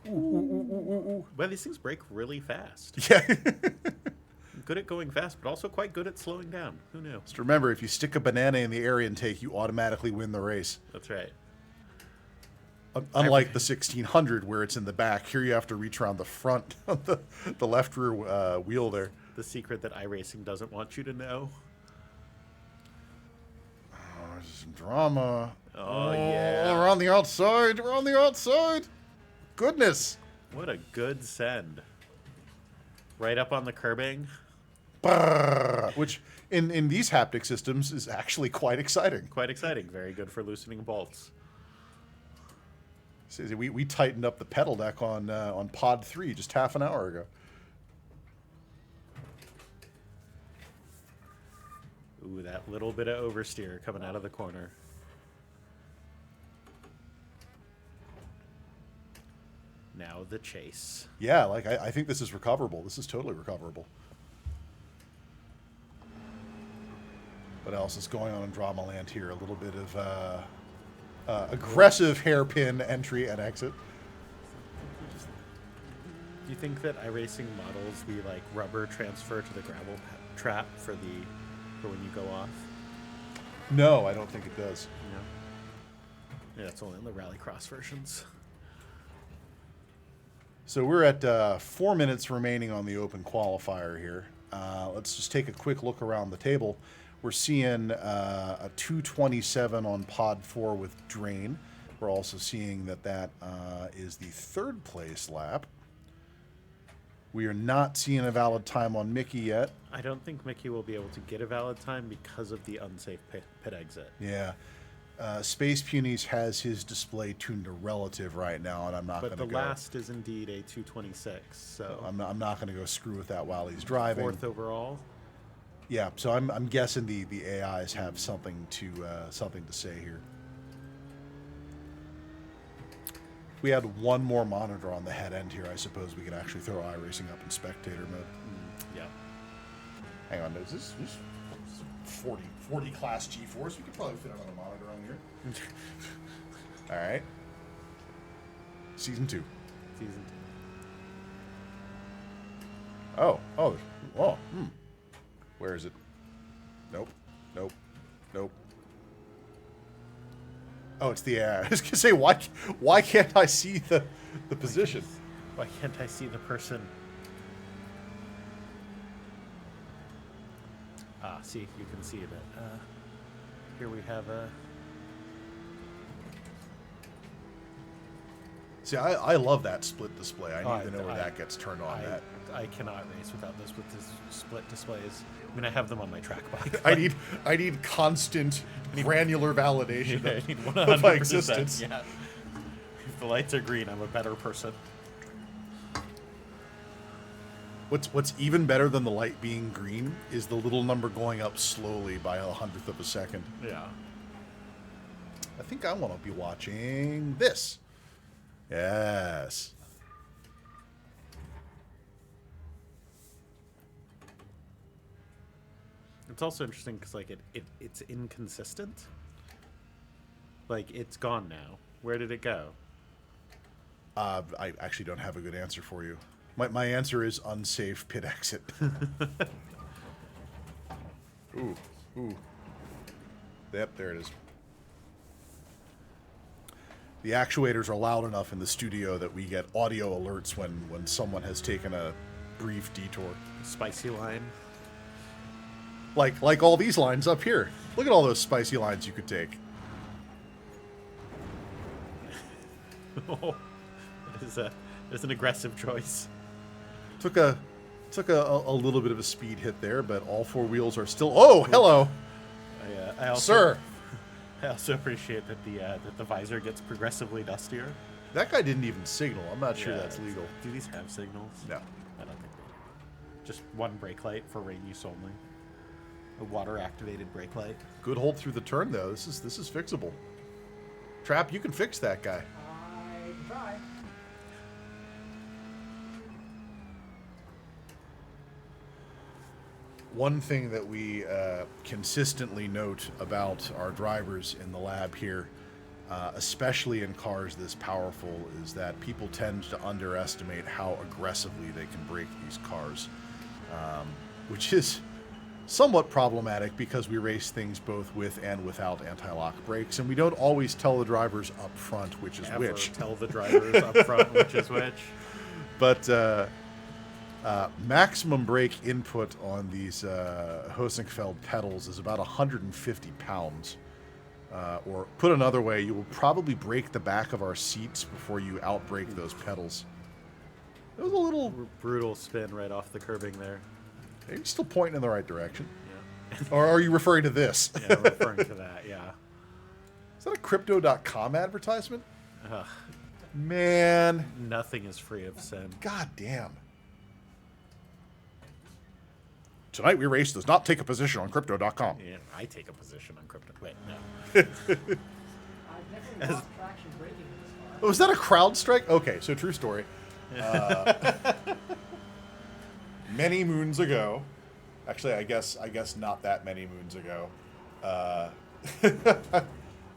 Well, these things break really fast. Yeah. Good at going fast, but also quite good at slowing down. Who knew? Just remember, if you stick a banana in the air intake, you automatically win the race. That's right. Unlike the 1600, where it's in the back, here you have to reach around the front, the left rear wheel there. The secret that iRacing doesn't want you to know. Oh, there's some drama. Oh, yeah. All we're on the outside. We're on the outside. Goodness. What a good send. Right up on the curbing. Brrr. Which, in these haptic systems, is actually quite exciting. Quite exciting. Very good for loosening bolts. See, we tightened up the pedal deck on Pod 3 just half an hour ago. Ooh, that little bit of oversteer coming out of the corner. Now the chase. Yeah, like I think this is recoverable. This is totally recoverable. What else is going on in Drama Land here? A little bit of aggressive hairpin entry and exit. Do you think that iRacing models the like rubber transfer to the gravel trap for when you go off? No, I don't think it does. No. Yeah, it's only in the rallycross versions. So we're at 4 minutes remaining on the open qualifier here. Let's just take a quick look around the table. We're seeing a 2:27 on Pod 4 with Drain. We're also seeing that is the third place lap. We are not seeing a valid time on Mickey yet. I don't think Mickey will be able to get a valid time because of the unsafe pit exit. Yeah. Space Punies has his display tuned to relative right now, and I'm not going to go. But the last is indeed a 2:26, so I'm not going to go screw with that while he's driving. fourth overall. Yeah, so I'm guessing the AIs have something to say here. If we had one more monitor on the head end here, I suppose we could actually throw iRacing up in spectator mode. Yeah. Hang on, is this 40 class G-force? We could probably fit another monitor on here. All right. Season 2. Season 2. Oh. Where is it? Nope. Oh, it's the I was gonna say, why can't I see the position? Why can't I see the person? See, you can see it. Here we have a... See, I love that split display. I need to know where that gets turned on. I cannot race without this with this split displays. I mean, I have them on my track bike. I need constant granular validation Yeah, I need of my 100%, existence. Yeah. If the lights are green, I'm a better person. What's even better than the light being green is the little number going up slowly by 1/100 of a second. Yeah. I think I want to be watching this. Yes. It's also interesting because like it's inconsistent. Like it's gone now. Where did it go? I actually don't have a good answer for you. My answer is unsafe pit exit. Ooh. Yep, there it is. The actuators are loud enough in the studio that we get audio alerts when someone has taken a brief detour. Spicy line. Like all these lines up here. Look at all those spicy lines you could take. Oh, it's an aggressive choice. Took a little bit of a speed hit there, but all four wheels are still. Oh, hello, I also, sir. I also appreciate that the visor gets progressively dustier. That guy didn't even signal. I'm not sure Yeah, that's legal. Do these have signals? No. I don't think they do. Just one brake light for rain use only. A water-activated brake light. Good hold through the turn though. This is fixable. Trap, you can fix that guy. I can try. One thing that we consistently note about our drivers in the lab here, especially in cars this powerful, is that people tend to underestimate how aggressively they can brake these cars, which is somewhat problematic because we race things both with and without anti-lock brakes, and we don't always tell the drivers up front which is Ever which. tell the drivers up front which is which. But maximum brake input on these Hosenfeld pedals is about 150 pounds. Or put another way, you will probably break the back of our seats before you outbrake those pedals. It was a little... Brutal spin right off the curbing there. Are you still pointing in the right direction? Yeah. Or are you referring to this? Yeah, I'm referring to that, yeah. Is that a Crypto.com advertisement? Ugh, Man. nothing is free of sin. God damn. Tonight we race does not take a position on Crypto.com. Yeah, I take a position on crypto. Wait, no. I've definitely lost traction braking in this car. Oh, was that a crowd strike? Okay, so true story. Many moons ago, actually, I guess not that many moons ago,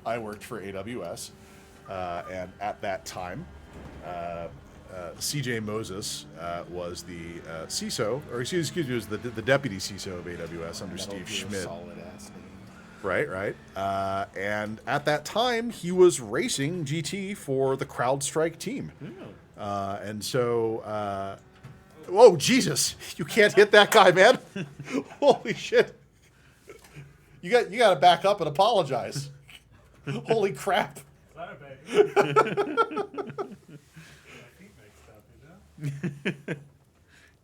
I worked for AWS, and at that time, CJ Moses was the CISO, or excuse me, was the deputy CISO of AWS under Metal Steve Gear Schmidt. Solid ass name. Right. And at that time, he was racing GT for the CrowdStrike team. And so, whoa, Jesus! You can't hit that guy, man! Holy shit! You got to back up and apologize. Holy crap!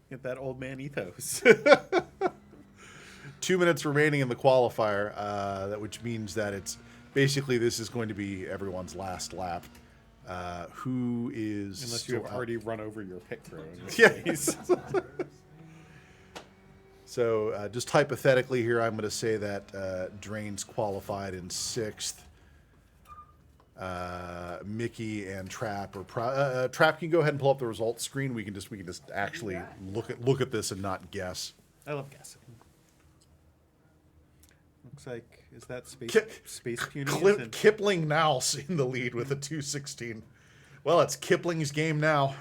Get that old man ethos. 2 minutes remaining in the qualifier, which means that it's basically this is going to be everyone's last lap. Who is Unless you have still out? already run over your pit crew in this Yeah. case. So just hypothetically here, I'm going to say that Drain's qualified in 6th. Mickey and Trap or Trap can go ahead and pull up the results screen. We can just actually look at this and not guess. I love guessing. Looks like, is that Space Punies? Kipling now in the lead with a 2:16. Well, it's Kipling's game now.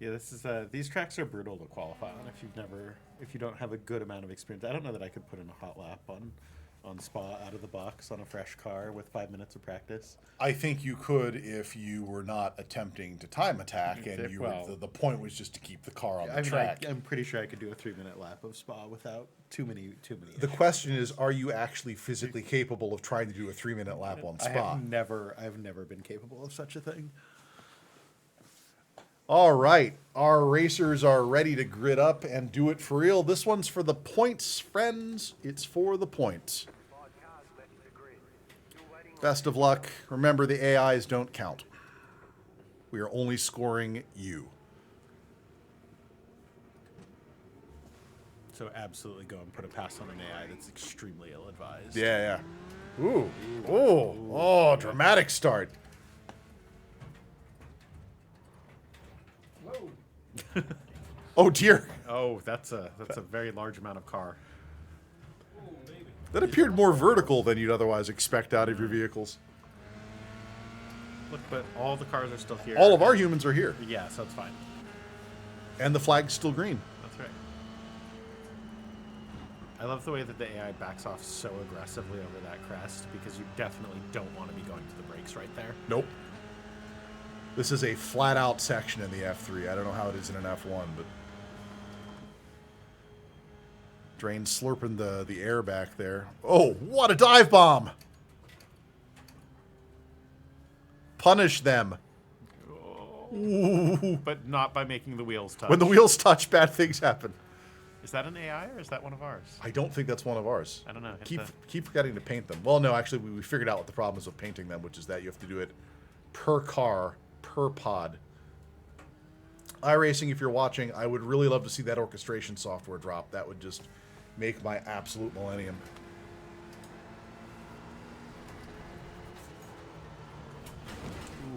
Yeah, this is these tracks are brutal to qualify on if you don't have a good amount of experience. I don't know that I could put in a hot lap on Spa out of the box on a fresh car with 5 minutes of practice. I think you could if you were not attempting to time attack, and the point was just to keep the car on the track. I'm pretty sure I could do a 3-minute lap of Spa without too many. The question is, are you actually physically capable of trying to do a 3-minute lap on Spa? I've never been capable of such a thing. All right, our racers are ready to grid up and do it for real. This one's for the points, friends. It's for the points. 5 cars left to grid. Still waiting on Best of luck. Remember, the AIs don't count. We are only scoring you. So absolutely go and put a pass on an AI that's extremely ill-advised. Yeah. Ooh. Oh, dramatic start. Whoa. Oh, dear. Oh, that's a very large amount of car. That appeared more vertical than you'd otherwise expect out of your vehicles. Look, but all the cars are still here. All of our humans are here, Yeah, so it's fine. and the flag's still green. That's right. I love the way that the AI backs off so aggressively over that crest because you definitely don't want to be going to the brakes right there. Nope. This is a flat-out section in the F3. I don't know how it is in an F1, but... Drain slurping the air back there. Oh, what a dive bomb! Punish them. Ooh. But not by making the wheels touch. When the wheels touch, bad things happen. Is that an AI or is that one of ours? I don't think that's one of ours. I don't know. Keep forgetting to paint them. Well, no, actually, we figured out what the problem is with painting them, which is that you have to do it per car, per pod. iRacing, if you're watching, I would really love to see that orchestration software drop. That would just make my absolute millennium.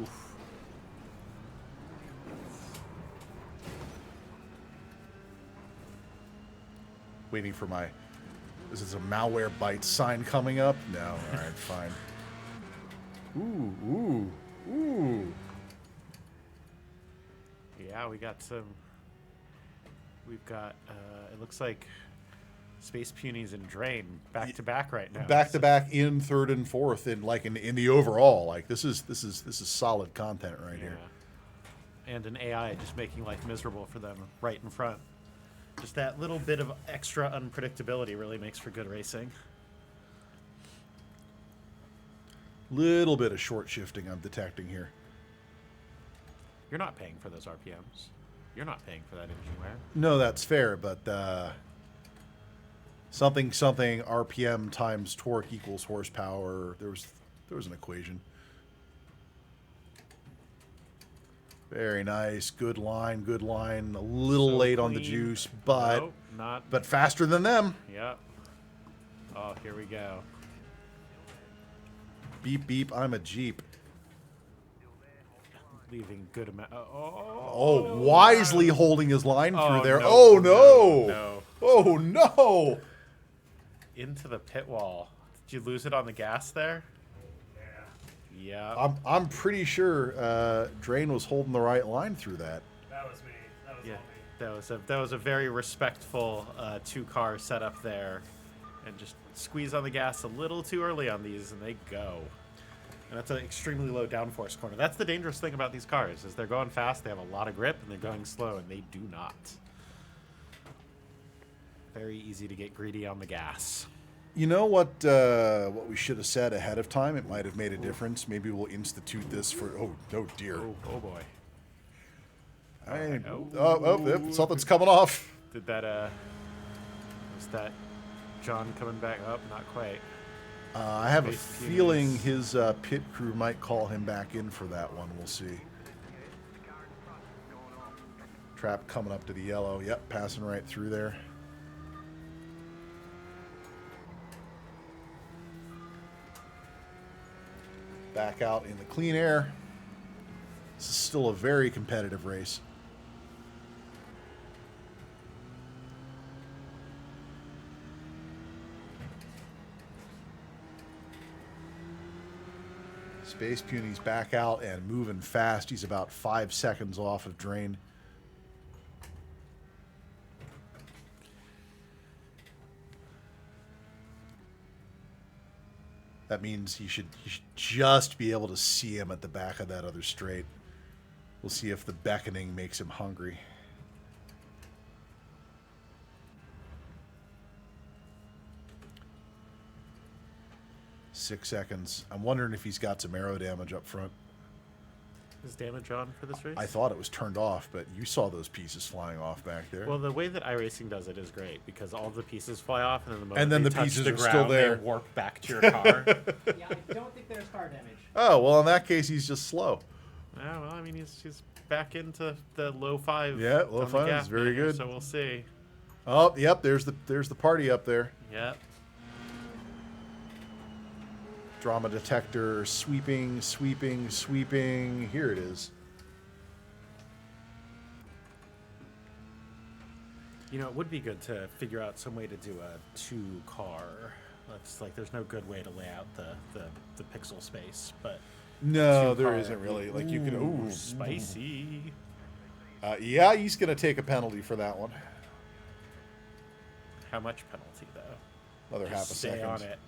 Oof. Waiting for my... Is this a malware byte sign coming up? No. All right, fine. Ooh. Yeah, we got some... We've got, it looks like Space Punies and Drain back-to-back right now. Back-to-back in 3rd and 4th in the overall. Like, this is solid content right here. And an AI just making life miserable for them right in front. Just that little bit of extra unpredictability really makes for good racing. Little bit of short shifting I'm detecting here. You're not paying for those RPMs. You're not paying for that engine wear. No, that's fair, but something RPM times torque equals horsepower. There was an equation. Very nice, good line, good line. A little So late on the clean. juice, but Nope, not. but faster than them. Yep. Oh, here we go. Beep beep. I'm a Jeep. Leaving good amount. Oh, wisely holding his line through there. no, Oh no. no. Oh no. Into the pit wall. Did you lose it on the gas there? Yeah. I'm pretty sure Drain was holding the right line through that. That was me. That was Yeah. all me. That was a very respectful two-car setup there, and just squeeze on the gas a little too early on these, and they go. And that's an extremely low downforce corner. That's the dangerous thing about these cars, is they're going fast, they have a lot of grip, and they're going slow, and they do not. Very easy to get greedy on the gas. You know what we should have said ahead of time? It might have made a difference. Maybe we'll institute this for. Oh dear. Oh boy. Something's coming off. Did that, was that John coming back up? Not quite. I have a Space feeling Peonies. his pit crew might call him back in for that one. We'll see. Trap coming up to the yellow. Yep, passing right through there. Back out in the clean air. This is still a very competitive race. Space Puny's back out and moving fast. He's about 5 seconds off of Drain. That means you should just be able to see him at the back of that other straight. We'll see if the beckoning makes him hungry. Six seconds. I'm wondering if he's got some aero damage up front. Is damage on for this race? I thought it was turned off, but you saw those pieces flying off back there. Well, the way that iRacing does it is great, because all the pieces fly off, and then the moment And then they the touch pieces the are ground, still there. they warp back to your car. Yeah, I don't think there's car damage. Oh, well, in that case, he's just slow. Yeah, well, I mean, he's back into the low five. Yeah, low on the five is gap very meter, good. So we'll see. Oh, yep, there's the party up there. Yep. Drama detector sweeping, sweeping, sweeping. Here it is. You know, it would be good to figure out some way to do a two-car. It's like there's no good way to lay out the pixel space, but No, there two-car- isn't really. Like you can. Ooh, spicy. yeah, he's gonna take a penalty for that one. How much penalty though? Another half a Stay second. on it.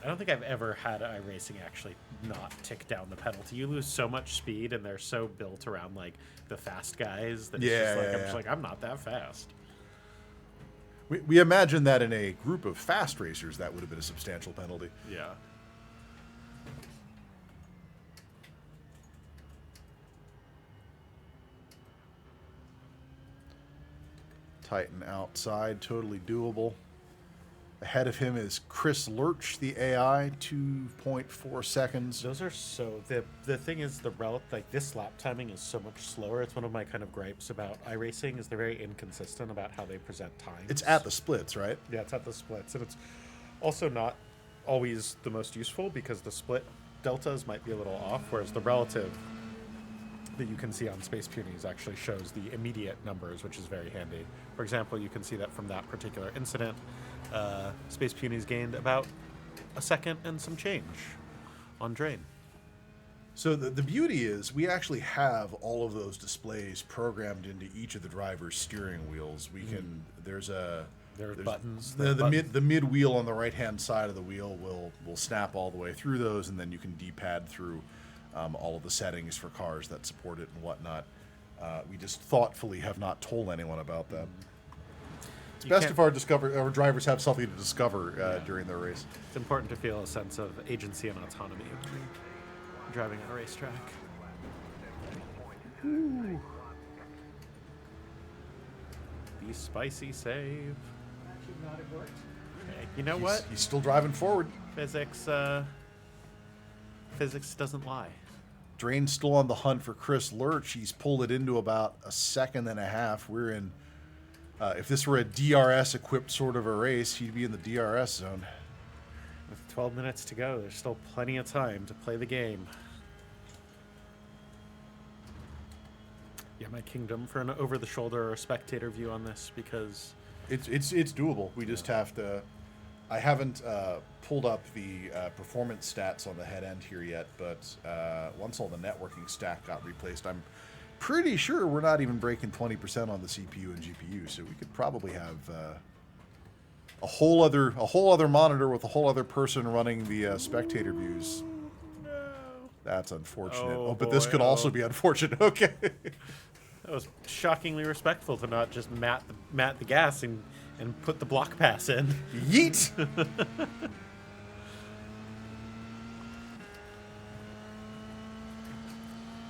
I don't think I've ever had iRacing actually not tick down the penalty. You lose so much speed, and they're so built around like the fast guys that it's just like, I'm just like, I'm not that fast. We imagine that in a group of fast racers, that would have been a substantial penalty. Yeah. Titan outside, totally doable. Ahead of him is Chris Lurch, the AI, 2.4 seconds. Those are so the thing is like this lap timing is so much slower. It's one of my kind of gripes about iRacing is they're very inconsistent about how they present times. It's at the splits, right? Yeah, it's at the splits, and it's also not always the most useful because the split deltas might be a little off, whereas the relative that you can see on Space Punies actually shows the immediate numbers, which is very handy. For example, you can see that from that particular incident, Space Punies gained about a second and some change on Drain. So the beauty is we actually have all of those displays programmed into each of the driver's steering wheels. We can there's buttons. The mid wheel on the right hand side of the wheel will snap all the way through those, and then you can D-pad through all of the settings for cars that support it and whatnot. We just thoughtfully have not told anyone about that. It's You best can't- if our drivers have something to discover during their race. It's important to feel a sense of agency and autonomy when you're driving on a racetrack. The spicy save. That should not have worked. Okay, you know what? He's still driving forward. Physics doesn't lie. Drain's still on the hunt for Chris Lurch. He's pulled it into about a second and a half. We're in. If this were a DRS-equipped sort of a race, he'd be in the DRS zone. With 12 minutes to go, there's still plenty of time to play the game. Yeah, my kingdom for an over-the-shoulder or spectator view on this because It's doable. We just have to. I haven't pulled up the performance stats on the head end here yet, but once all the networking stack got replaced, I'm pretty sure we're not even breaking 20% on the CPU and GPU. So we could probably have a whole other monitor with a whole other person running the spectator views. That's unfortunate. Oh, But this boy, could also be unfortunate. Okay. that was shockingly respectful to not just mat the gas and put the block pass in. Yeet.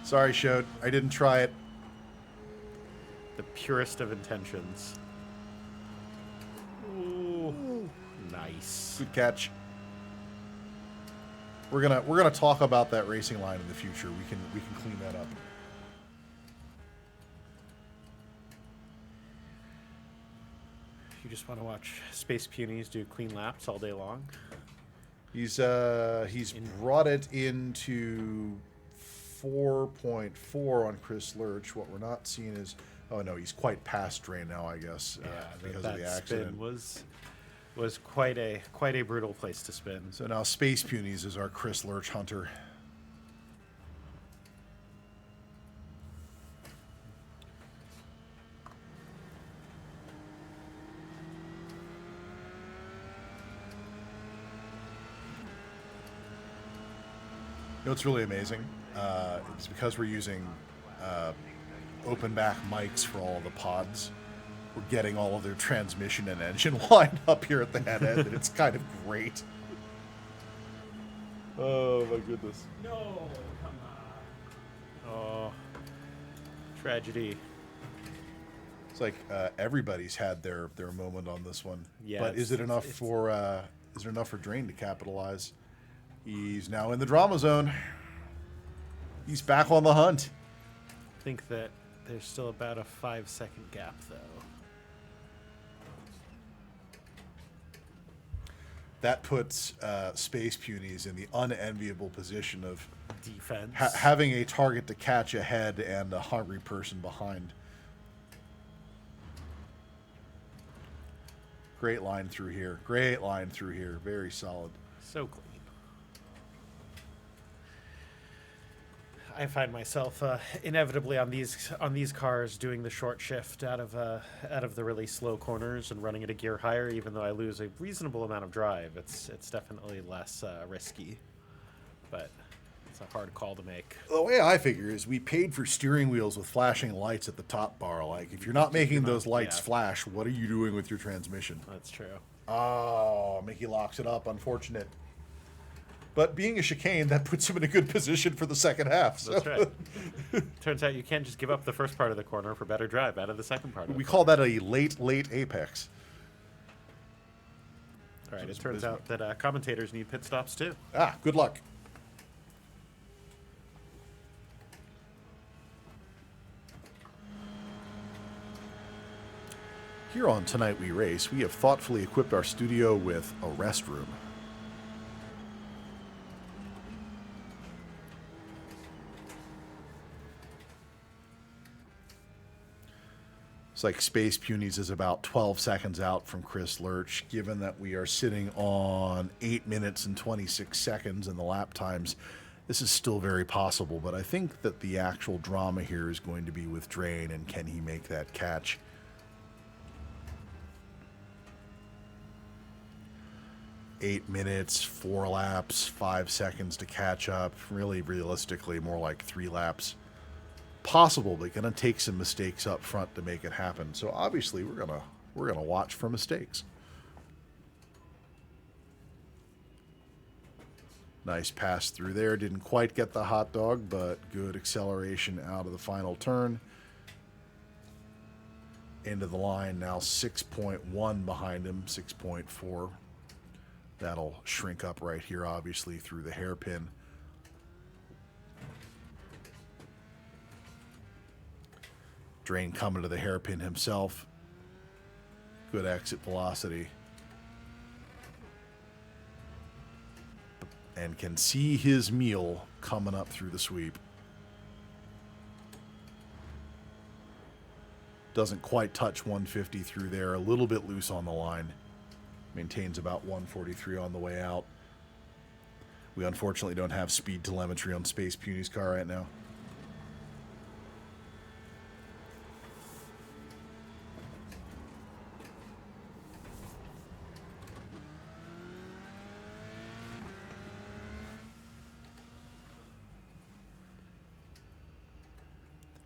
Sorry, Shode. I didn't try it. The purest of intentions. Ooh, nice. Good catch. We're gonna talk about that racing line in the future. We can clean that up. You just want to watch Space Punies do clean laps all day long. He's brought it into 4.4 on Chris Lurch. What we're not seeing is, oh no, he's quite past Drain now, I guess, because of the accident. Spin was quite a brutal place to spin. So now Space Punies is our Chris Lurch hunter. You know what's really amazing? It's because we're using open back mics for all the pods. We're getting all of their transmission and engine lined up here at the head end, and it's kind of great. Oh my goodness. No, come on. Oh, tragedy. It's like everybody's had their moment on this one. Yeah, but is it it's- enough for Drain to capitalize? He's now in the drama zone. He's back on the hunt. I think that there's still about a 5-second gap, though. That puts Space Punies in the unenviable position of Defense. having a target to catch ahead and a hungry person behind. Great line through here. Great line through here. Very solid. So clean. I find myself inevitably on these cars doing the short shift out of the really slow corners and running it a gear higher, even though I lose a reasonable amount of drive. It's definitely less risky, but it's a hard call to make. The way I figure is we paid for steering wheels with flashing lights at the top bar. Like, if you're not making those lights yeah. flash, what are you doing with your transmission? That's true. Oh, Mickey locks it up. Unfortunate. But being a chicane, that puts him in a good position for the second half. So. That's right. Turns out you can't just give up the first part of the corner for better drive out of the second part of We the call that a late apex. All right, it turns out that commentators need pit stops too. Ah, good luck. Here on Tonight We Race, we have thoughtfully equipped our studio with a restroom. It's like Space Punies is about 12 seconds out from Chris Lurch. Given that we are sitting on 8 minutes and 26 seconds in the lap times, this is still very possible, but I think that the actual drama here is going to be with Drain, and can he make that catch? Eight minutes, 4 laps, 5 seconds to catch up. Really, realistically, more like 3 laps. possible, but going to take some mistakes up front to make it happen. So obviously, we're gonna watch for mistakes. Nice pass through there. Didn't quite get the hot dog, but good acceleration out of the final turn. Into the line now, 6.1 behind him, 6.4. That'll shrink up right here, obviously, through the hairpin. Drain coming to the hairpin himself. Good exit velocity. And can see his meal coming up through the sweep. Doesn't quite touch 150 through there. A little bit loose on the line. Maintains about 143 on the way out. We unfortunately don't have speed telemetry on Space Puny's car right now.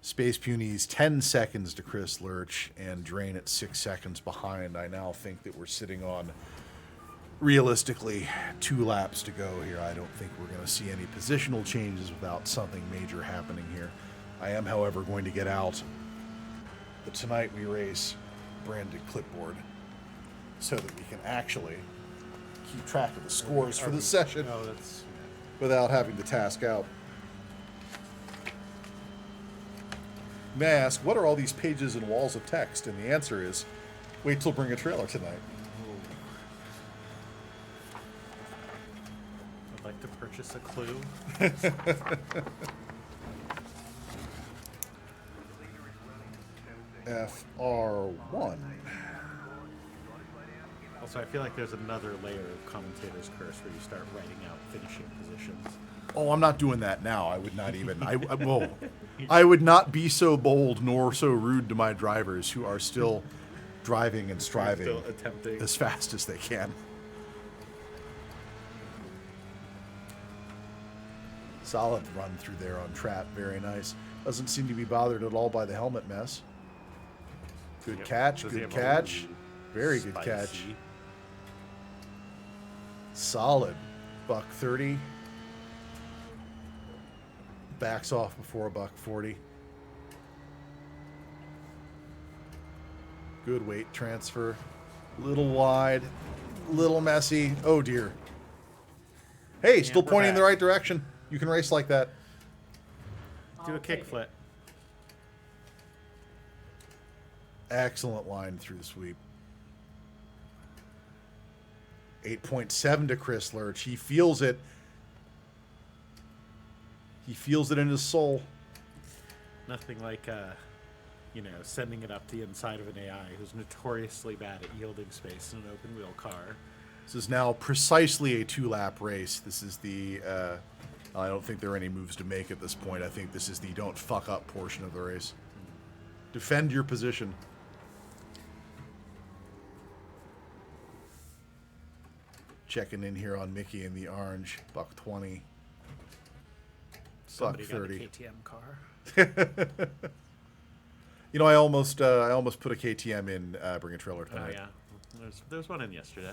Space Puny's 10 seconds to Chris Lurch and Drain at 6 seconds behind. I now think that we're sitting on, realistically, 2 laps to go here. I don't think we're going to see any positional changes without something major happening here. I am, however, going to get out the Tonight We Race branded clipboard so that we can actually keep track of the scores for the session without having to task out. May I ask, what are all these pages and walls of text? And the answer is, wait till Bring a Trailer tonight. I'd like to purchase a clue. FR1. Also, I feel like there's another layer of commentator's curse where you start writing out finishing positions. Oh, I'm not doing that now. I would not even. I would not be so bold nor so rude to my drivers who are still driving and striving Still attempting. as fast as they can. Solid run through there on trap. Very nice. Doesn't seem to be bothered at all by the helmet mess. Good Yep. catch. Does he Good have a catch. little Very good spicy? catch. Solid. Buck 30. Backs off before a buck 40. Good weight transfer. Little wide. Little messy. Oh dear. Hey, still we're pointing in the back. right direction. You can race like that. Do a I'll take kickflip. it. Excellent line through the sweep. 8.7 to Chris Lurch. He feels it. He feels it in his soul. Nothing like, sending it up the inside of an AI who's notoriously bad at yielding space in an open wheel car. This is now precisely a 2-lap race. This is the, I don't think there are any moves to make at this point. I think this is the don't fuck up portion of the race. Defend your position. Checking in here on Mickey in the orange. Buck 20. Buck Somebody got a 30. KTM car. You know, I almost put a KTM in Bring a Trailer Oh, tonight. yeah. There's one in yesterday.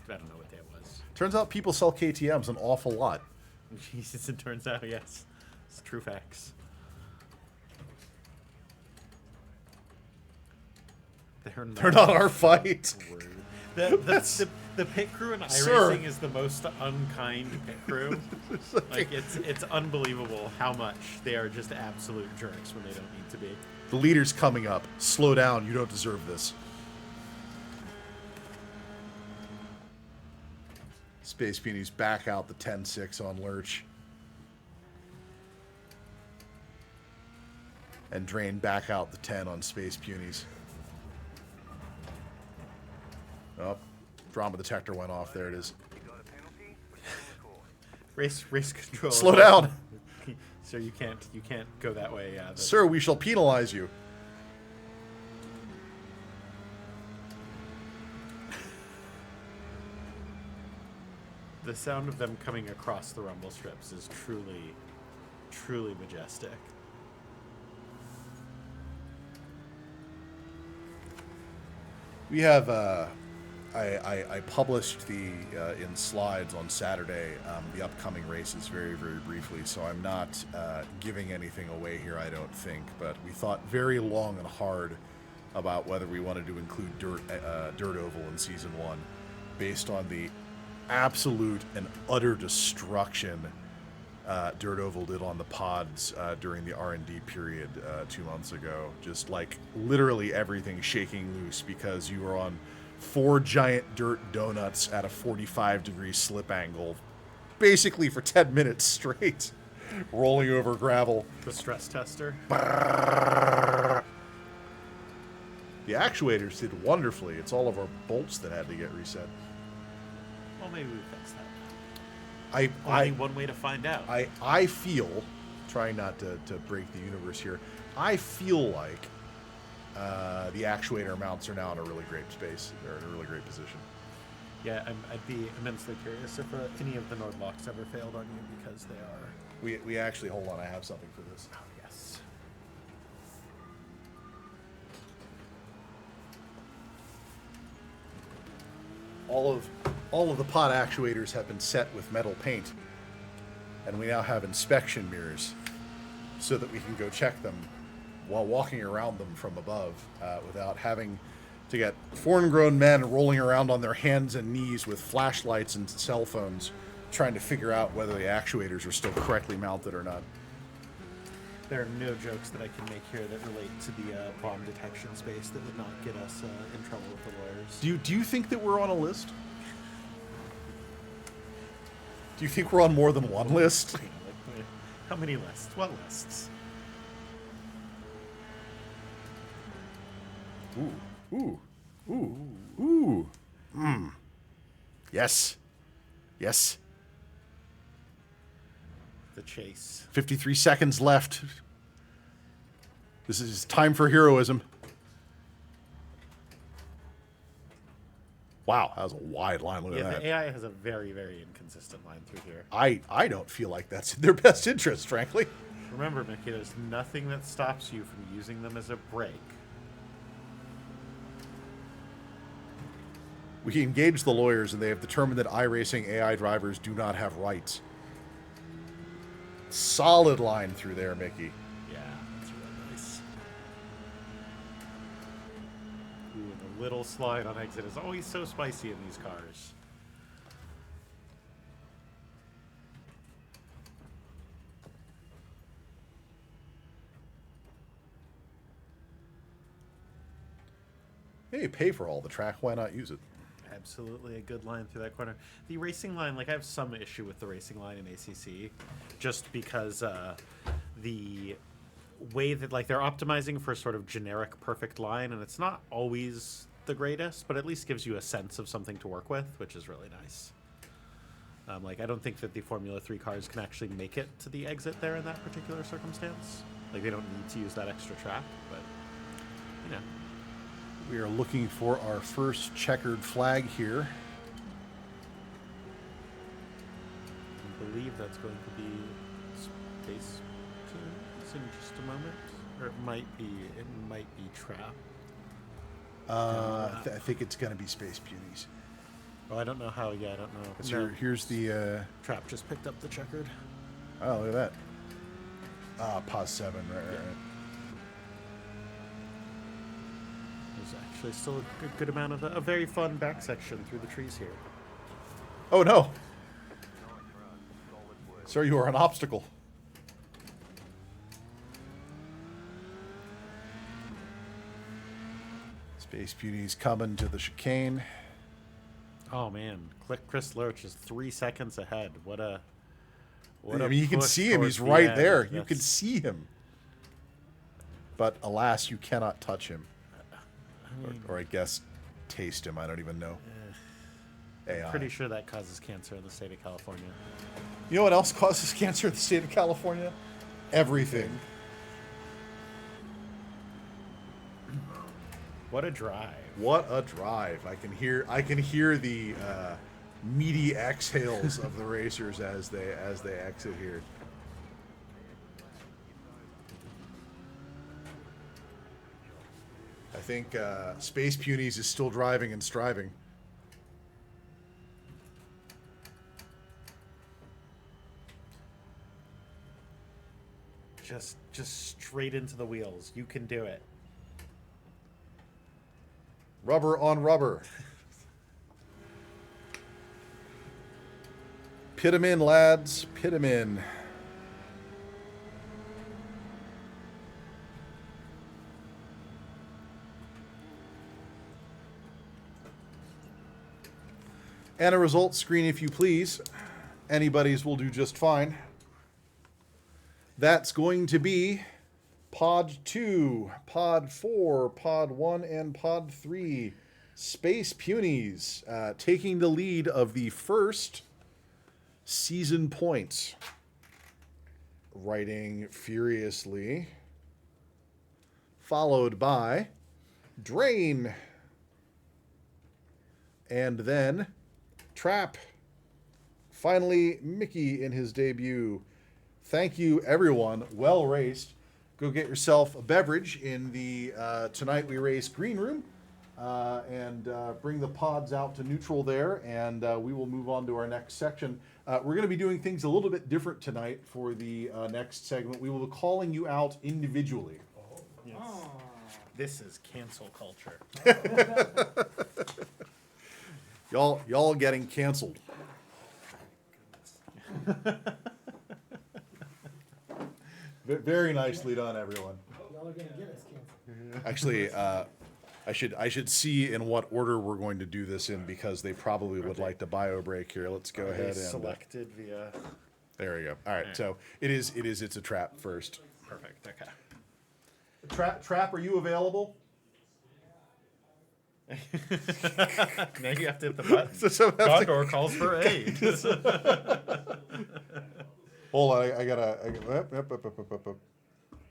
I don't know what day it was. Turns out people sell KTMs an awful lot. Jesus, it turns out, yes. It's true facts. They're Not our fight. Word. The pit crew in Sir. iRacing is the most unkind pit crew. Like it's unbelievable how much they are just absolute jerks when they don't need to be. The leader's coming up. Slow down. You don't deserve this. Space Beanie's back out the 10-6 on Lurch. And Drain back out the 10 on Space Punies. Oh, drama detector went off. There it is. You got a penalty? Race control. Slow down. Sir, you can't go that way. Yeah, Sir, we shall penalize you. The sound of them coming across the rumble strips is truly, truly majestic. We have. I published the in slides on Saturday the upcoming races very briefly, so I'm not giving anything away here. I don't think, but we thought very long and hard about whether we wanted to include Dirt Oval in season 1, based on the absolute and utter destruction Dirt Oval did on the pods during the R&D period 2 months ago. Just like literally everything shaking loose because you were on 4 giant dirt donuts at a 45-degree slip angle, basically for 10 minutes straight, rolling over gravel. The stress tester. The actuators did wonderfully. It's all of our bolts that had to get reset. Well, maybe we fix that. I Only one way to find out. I feel, trying not to break the universe here, I feel like the actuator mounts are now in a really great space. They're in a really great position. Yeah, I'd be immensely curious if any of the Nord locks ever failed on you, because they are... We actually, hold on, I have something for this. Oh, yes. All of the pod actuators have been set with metal paint, and we now have inspection mirrors so that we can go check them while walking around them from above without having to get foreign-grown men rolling around on their hands and knees with flashlights and cell phones trying to figure out whether the actuators are still correctly mounted or not. There are no jokes that I can make here that relate to the bomb detection space that would not get us in trouble with the lawyers. Do you think that we're on a list? Do you think we're on more than one list? How many lists? What lists? Ooh. Yes. The chase. 53 seconds left. This is time for heroism. Wow, that was a wide line. Look at Yeah, that. the AI has a very inconsistent line through here. I don't feel like that's in their best interest, frankly. Remember, Mickey, there's nothing that stops you from using them as a brake. We engaged the lawyers, and they have determined that iRacing AI drivers do not have rights. Solid line through there, Mickey. Yeah, that's really nice. Ooh, and the little slide on exit is always so spicy in these cars. Hey, pay for all the track. Why not use it? Absolutely a good line through that corner. The racing line, like, I have some issue with the racing line in ACC, just because the way that, like, they're optimizing for sort of generic perfect line, and it's not always the greatest, but at least gives you a sense of something to work with, which is really nice. Like, I don't think that the Formula 3 cars can actually make it to the exit there in that particular circumstance. Like, they don't need to use that extra track, but, you know. We are looking for our first checkered flag here. I believe that's going to be space tunes in just a moment, or it might be trap. I think it's going to be Space Beauties. Oh, I don't know how. Yeah, I don't know. So here's the. Trap just picked up the checkered. Oh, look at that. Pause 7. Right. There's actually still a good amount of a very fun back section through the trees here. Oh no, sir, you are an obstacle. Space Beauty's coming to the chicane. Oh man, Chris Loach is 3 seconds ahead. What a I mean, you can push see him. towards He's the right end. there. You That's- can see him. But alas, you cannot touch him. Or I guess taste him. I don't even know. AI. Pretty sure that causes cancer in the state of California. You know what else causes cancer in the state of California? Everything. What a drive. What a drive! I can hear the meaty exhales of the racers as they exit here. think Space Punies is still driving and striving. Just straight into the wheels. You can do it. Rubber on rubber. Pit 'em in, lads. Pit 'em in. And a results screen, if you please. Anybody's will do just fine. That's going to be Pod 2, Pod 4, Pod 1, and Pod 3. Space Punies taking the lead of the first season points. Riding furiously. Followed by Drain. And then Trap. Finally, Mickey in his debut. Thank you, everyone. Well raced. Go get yourself a beverage in the Tonight We Race green room and bring the pods out to neutral there, and we will move on to our next section. We're going to be doing things a little bit different tonight for the next segment. We will be calling you out individually. Yes. This is cancel culture. Y'all getting canceled. Very nicely done, everyone. Y'all are gonna get us canceled. Actually, I should see in what order we're going to do this in, because they probably would like to bio break here. Let's go ahead and Selected via. there we go. All right, so it's a trap first. Perfect. Okay. Trap, are you available? Now you have to hit the button. So Condor calls for aid. hold on, I gotta up.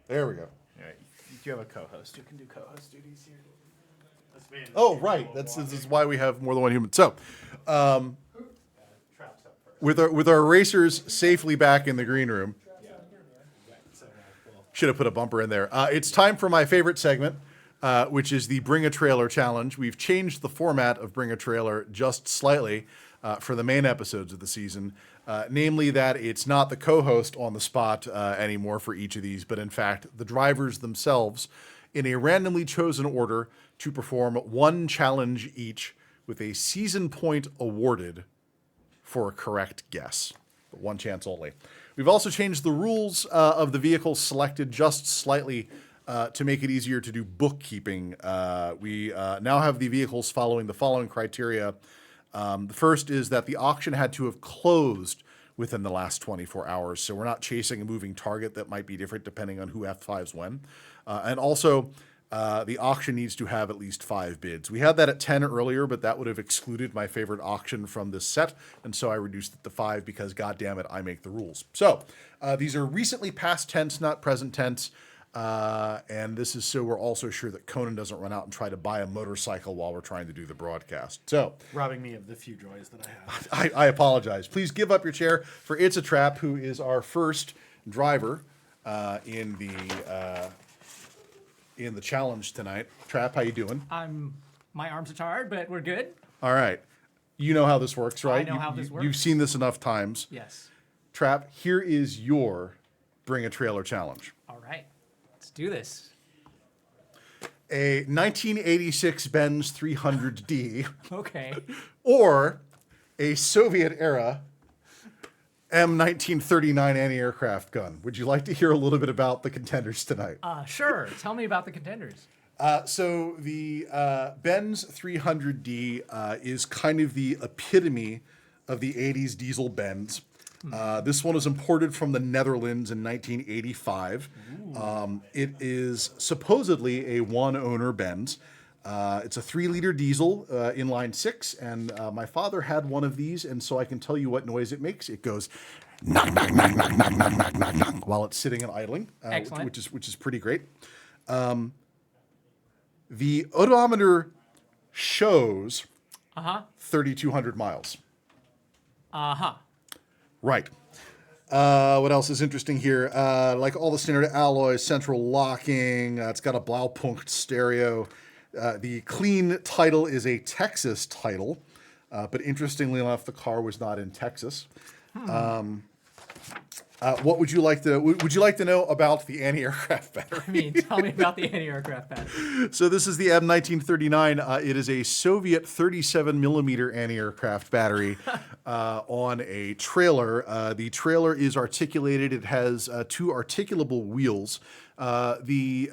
There we go. All right. You have a co-host who can do co-host duties here. Oh, right. This is why we have more than one human. So, Traps up first. with our racers safely back in the green room, should have put a bumper in there. It's time for my favorite segment, which is the Bring a Trailer Challenge. We've changed the format of Bring a Trailer just slightly for the main episodes of the season, namely that it's not the co-host on the spot anymore for each of these, but in fact the drivers themselves in a randomly chosen order to perform one challenge each with a season point awarded for a correct guess. But one chance only. We've also changed the rules of the vehicles selected just slightly to make it easier to do bookkeeping. We now have the vehicles following the following criteria. The first is that the auction had to have closed within the last 24 hours. So we're not chasing a moving target that might be different depending on who F5s when. And also, the auction needs to have at least 5 bids. We had that at 10 earlier, but that would have excluded my favorite auction from this set. And so I reduced it to 5 because, God damn it, I make the rules. So these are recently past tense, not present tense. And this is so we're also sure that Conan doesn't run out and try to buy a motorcycle while we're trying to do the broadcast. So, Robbing me of the few joys that I have. I apologize. Please give up your chair for It's a Trap, who is our first driver in the challenge tonight. Trap, how you doing? My arms are tired, but we're good. All right. You know how this works, right? I know how this works. You've seen this enough times. Yes. Trap, here is your Bring a Trailer challenge. All right. Let's do this. A 1986 Benz 300D Okay. or a Soviet-era M1939 anti-aircraft gun. Would you like to hear a little bit about the contenders tonight? Sure. Tell me about the contenders. So the Benz 300D is kind of the epitome of the 80s diesel Benz. This one was imported from the Netherlands in 1985. It is supposedly a one-owner Benz. It's a 3-liter diesel, inline 6, and my father had one of these, and so I can tell you what noise it makes. It goes knock, knock, knock, knock, knock, knock, knock, knock, knock, while it's sitting and idling, Excellent. which is pretty great. The odometer shows 3,200 miles. Right. What else is interesting here? Like all the standard alloys, central locking. It's got a Blaupunkt stereo. The clean title is a Texas title, but interestingly enough, the car was not in Texas. What would you like to know about the anti-aircraft battery? I mean, tell me about the anti-aircraft battery. So this is the M1939. It is a Soviet 37 millimeter anti-aircraft battery on a trailer. The trailer is articulated. It has two articulable wheels. The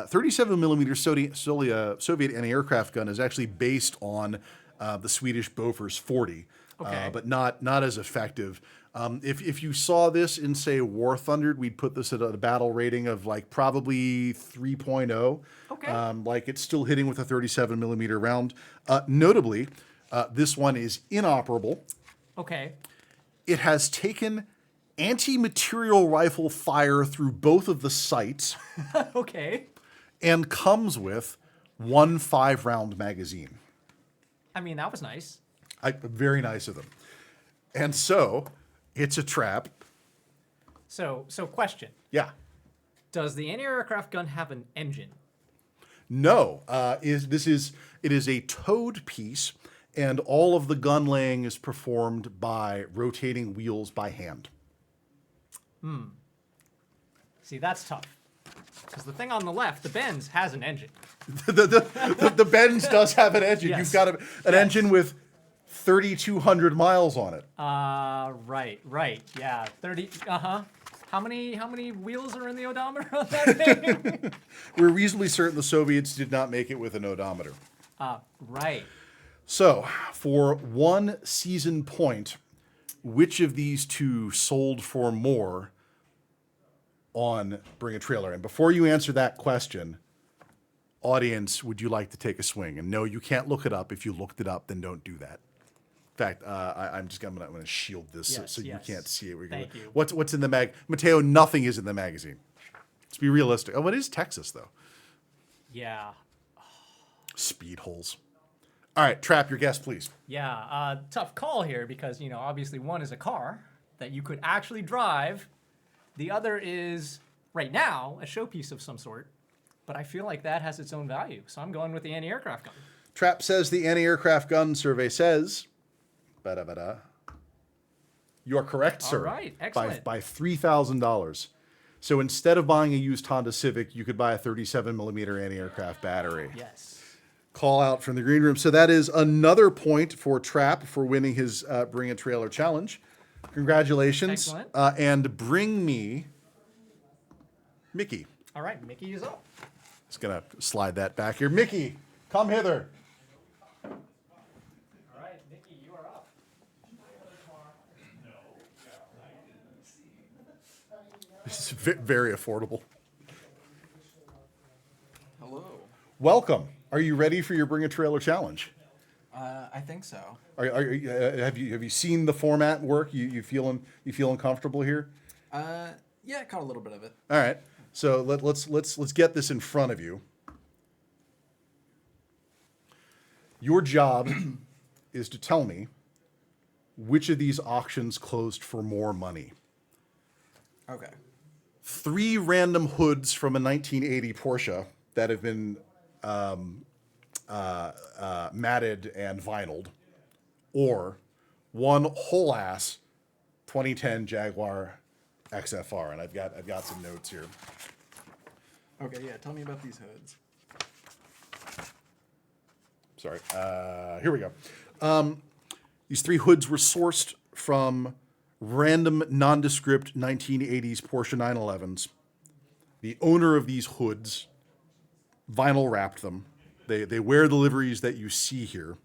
37 millimeter Soviet anti-aircraft gun is actually based on the Swedish Bofors 40, but not as effective. If you saw this in, say, War Thunder, we'd put this at a battle rating of like probably 3.0. Okay. Like it's still hitting with a 37 millimeter round. Notably, this one is inoperable. Okay. It has taken anti-material rifle fire through both of the sights Okay. and comes with one 5-round magazine. I mean, that was nice. Very nice of them. And so it's a trap. So question. Yeah. Does the anti-aircraft gun have an engine? No, it is a towed piece, and all of the gun laying is performed by rotating wheels by hand. See, that's tough. Because the thing on the left, the Benz, has an engine. The Benz does have an engine. Yes. You've got an engine with 3,200 miles on it. Right. Yeah, 30. How many wheels are in the odometer on that thing? We're reasonably certain the Soviets did not make it with an odometer. Right. So, for one season point, which of these two sold for more on Bring a Trailer? And before you answer that question, audience, would you like to take a swing? And no, you can't look it up. If you looked it up, then don't do that. In fact, I'm going to shield this so you can't see it. Thank you. What's in the mag? Mateo, nothing is in the magazine. Let's be realistic. Oh, it is Texas, though. Yeah. Speed holes. All right, Trap, your guess, please. Yeah. Tough call here because, obviously one is a car that you could actually drive. The other is, right now, a showpiece of some sort. But I feel like that has its own value. So I'm going with the anti-aircraft gun. Trap says the anti-aircraft gun survey says... Ba-da-ba-da. You are correct, sir. All right, excellent. By $3,000. So instead of buying a used Honda Civic, you could buy a 37 millimeter anti-aircraft battery. Yes. Call out from the green room. So that is another point for Trap for winning his Bring a Trailer challenge. Congratulations. Excellent. And bring me Mickey. All right, Mickey is up. Just going to slide that back here. Mickey, come hither. All right, Mickey, you are up. This is very affordable. Hello. Welcome. Are you ready for your Bring a Trailer challenge? I think so. Have you seen the format work? You feeling comfortable here? Yeah, I caught a little bit of it. All right. So let's get this in front of you. Your job is to tell me which of these auctions closed for more money. Okay. 3 random hoods from a 1980 Porsche that have been matted and vinyled, or one whole ass 2010 Jaguar XFR. And I've got some notes here. Okay, yeah, tell me about these hoods. Sorry. Here we go. These 3 hoods were sourced from random nondescript 1980s Porsche 911s. The owner of these hoods vinyl wrapped them. They wear the liveries that you see here.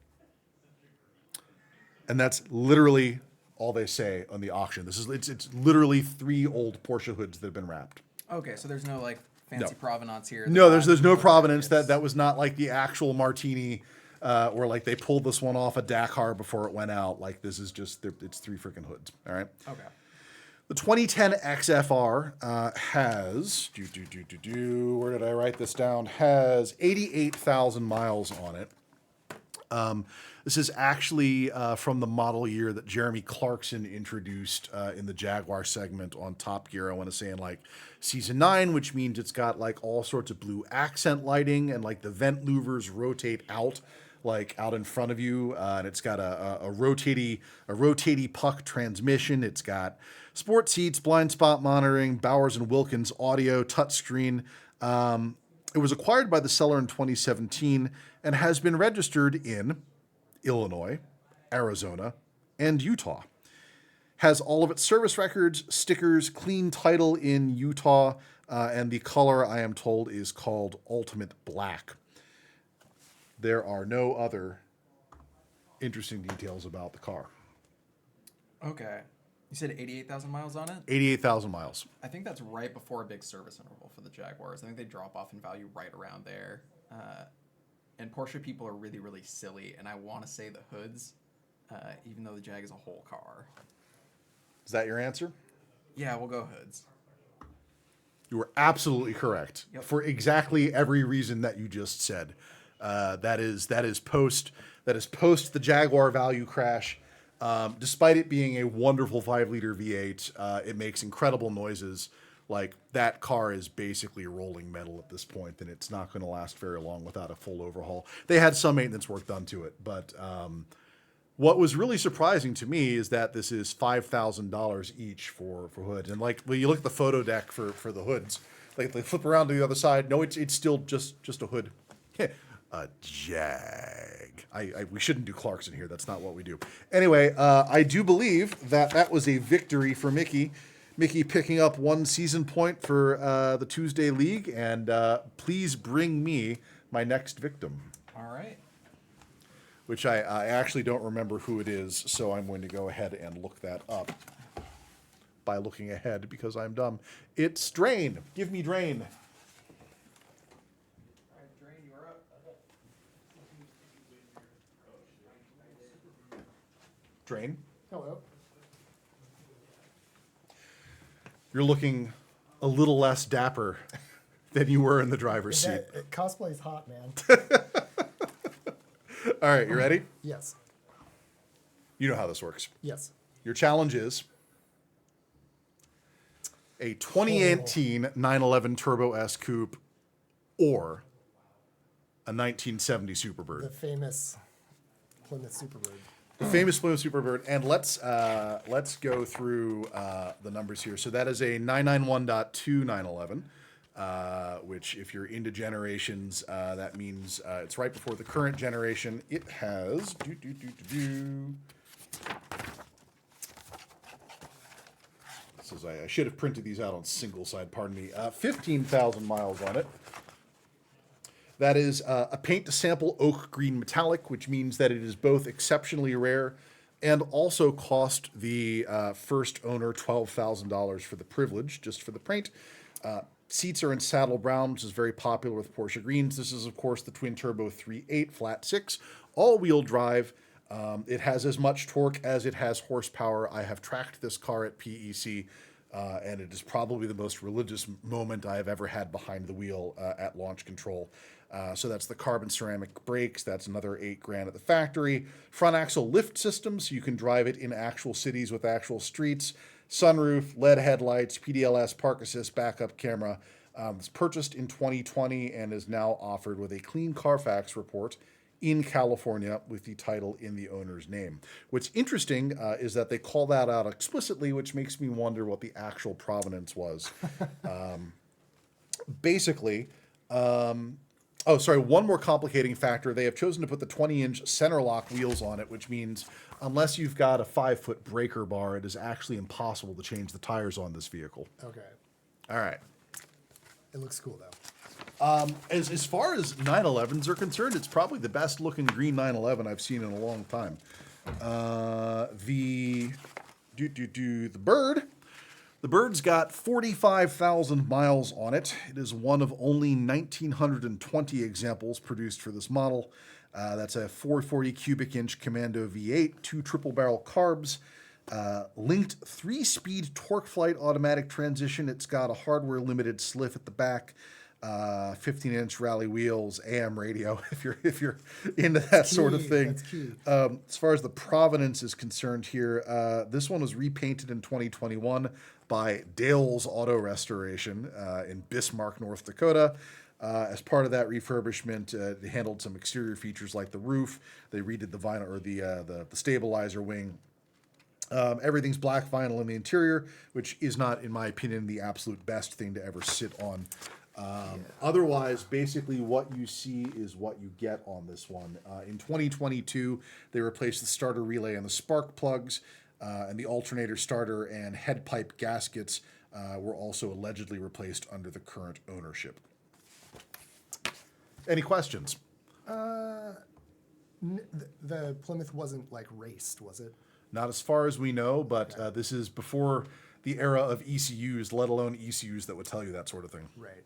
And that's literally all they say on the auction. It's literally 3 old Porsche hoods that have been wrapped. Okay, so there's no like fancy provenance here. No, there's no provenance. That was not like the actual Martini, or like they pulled this one off a Dakar before it went out. Like this is just it's 3 freaking hoods. All right. Okay. The 2010 XFR has where did I write this down? Has 88,000 miles on it. This is actually from the model year that Jeremy Clarkson introduced in the Jaguar segment on Top Gear. I want to say in like season 9, which means it's got like all sorts of blue accent lighting and like the vent louvers rotate out like out in front of you, and it's got a rotatey puck transmission. It's got sport seats, blind spot monitoring, Bowers and Wilkins audio, touchscreen. It was acquired by the seller in 2017 and has been registered in Illinois, Arizona, and Utah. Has all of its service records, stickers, clean title in Utah, and the color, I am told, is called Ultimate Black. There are no other interesting details about the car. Okay. You said 88,000 miles on it? 88,000 miles. I think that's right before a big service interval for the Jaguars. I think they drop off in value right around there. And Porsche people are really, really silly, and I want to say the hoods, even though the Jag is a whole car. Is that your answer? Yeah, we'll go hoods. You were absolutely correct. Yep. For exactly every reason that you just said. That is post the Jaguar value crash. Despite it being a wonderful 5-liter V8, it makes incredible noises. Like, that car is basically rolling metal at this point, and it's not going to last very long without a full overhaul. They had some maintenance work done to it, but what was really surprising to me is that this is $5,000 each for hoods. And like, when you look at the photo deck for the hoods, like they flip around to the other side. No, it's still just a hood. A Jag. We shouldn't do Clarkson here. That's not what we do. Anyway, I do believe that was a victory for Mickey. Mickey picking up 1 season point for the Tuesday League, and please bring me my next victim. All right. Which I actually don't remember who it is, so I'm going to go ahead and look that up by looking ahead because I'm dumb. It's Drain. Give me Drain. Drain. Hello. You're looking a little less dapper than you were in the driver's seat. Cosplay's hot, man. All right, you ready? Yes. You know how this works. Yes. Your challenge is a 2018 911 Turbo S Coupe or a 1970 Superbird. The famous Plymouth Superbird. The famous Plymouth Superbird, and let's go through the numbers here. So that is a 991.2 911, which, if you're into generations, that means it's right before the current generation. It has Says I should have printed these out on single side. Pardon me. 15,000 miles on it. That is a paint to sample oak green metallic, which means that it is both exceptionally rare and also cost the first owner $12,000 for the privilege, just for the paint. Seats are in saddle brown, which is very popular with Porsche greens. This is, of course, the twin turbo 3.8 flat 6, all-wheel drive. It has as much torque as it has horsepower. I have tracked this car at PEC. And it is probably the most religious moment I have ever had behind the wheel at launch control. So that's the carbon ceramic brakes. That's another $8,000 at the factory. Front axle lift system, so you can drive it in actual cities with actual streets. Sunroof, LED headlights, PDLS, park assist, backup camera. It's purchased in 2020 and is now offered with a clean Carfax report in California with the title in the owner's name. What's interesting is that they call that out explicitly, which makes me wonder what the actual provenance was. Basically, one more complicating factor. They have chosen to put the 20-inch center lock wheels on it, which means unless you've got a 5-foot breaker bar, it is actually impossible to change the tires on this vehicle. Okay. All right. It looks cool, though. As far as 911s are concerned, it's probably the best looking green 911 I've seen in a long time. The Bird's got 45,000 miles on it. It is one of only 1,920 examples produced for this model. That's a 440 cubic inch Commando V8, 2 triple barrel carbs, linked 3-speed torque flight automatic transmission. It's got a hardware limited sliff at the back. 15-inch rally wheels, AM radio, if you're into that sort of key. thing. That's key. As far as the provenance is concerned here, this one was repainted in 2021 by Dale's Auto Restoration in Bismarck, North Dakota. As part of that refurbishment, they handled some exterior features like the roof. They redid the vinyl or the stabilizer wing. Everything's black vinyl in the interior, which is not, in my opinion, the absolute best thing to ever sit on. Otherwise, basically what you see is what you get on this one. In 2022, they replaced the starter relay and the spark plugs, and the alternator starter and head pipe gaskets were also allegedly replaced under the current ownership. Any questions? The Plymouth wasn't like raced, was it? Not as far as we know, but this is before the era of ECUs, let alone ECUs that would tell you that sort of thing. Right.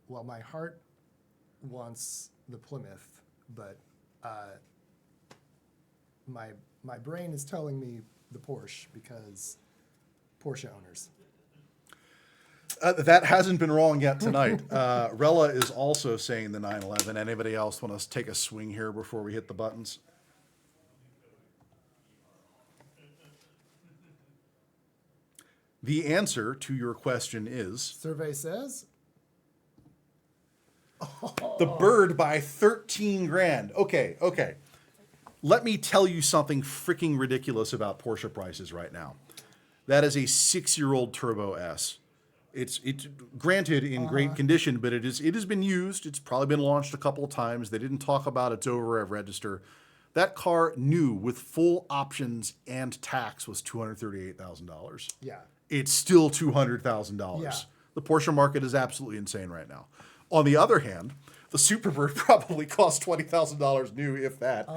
Well, my heart wants the Plymouth, but my brain is telling me the Porsche because Porsche owners. That hasn't been wrong yet tonight. Rella is also saying the 911. Anybody else want to take a swing here before we hit the buttons? The answer to your question is Survey says the Bird by 13 grand. Okay. Let me tell you something freaking ridiculous about Porsche prices right now. That is a 6-year-old Turbo S. It's granted in great condition, but it has been used. It's probably been launched a couple of times. They didn't talk about its over-rev register. That car, new with full options and tax, was $238,000. yeah. It's still $200,000. Yeah. The Porsche market is absolutely insane right now. On the other hand, the Superbird probably costs $20,000 new, if that,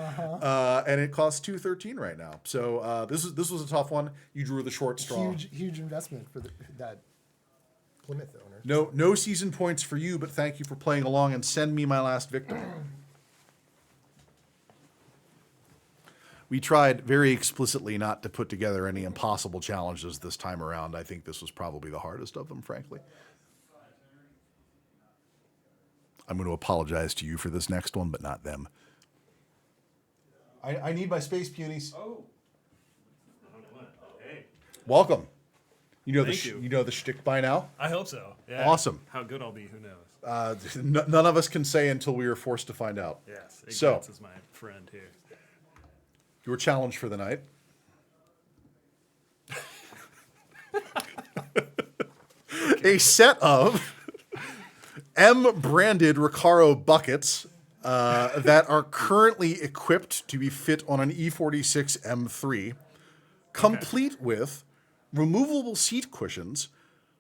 and it costs $213 right now. So this was a tough one. You drew the short straw. Huge investment for that Plymouth owner. No season points for you, but thank you for playing along and send me my last victim. We tried very explicitly not to put together any impossible challenges this time around. I think this was probably the hardest of them, frankly. I'm going to apologize to you for this next one, but not them. I need my space peonies. Oh. Hey. Welcome. You know Thank you. you know the shtick by now? I hope so. Yeah. Awesome. How good I'll be, who knows? None of us can say until we are forced to find out. Yes. So- Ignatz is my friend here. Your challenge for the night. A set of M-branded Recaro buckets that are currently equipped to be fit on an E46 M3, complete with removable seat cushions,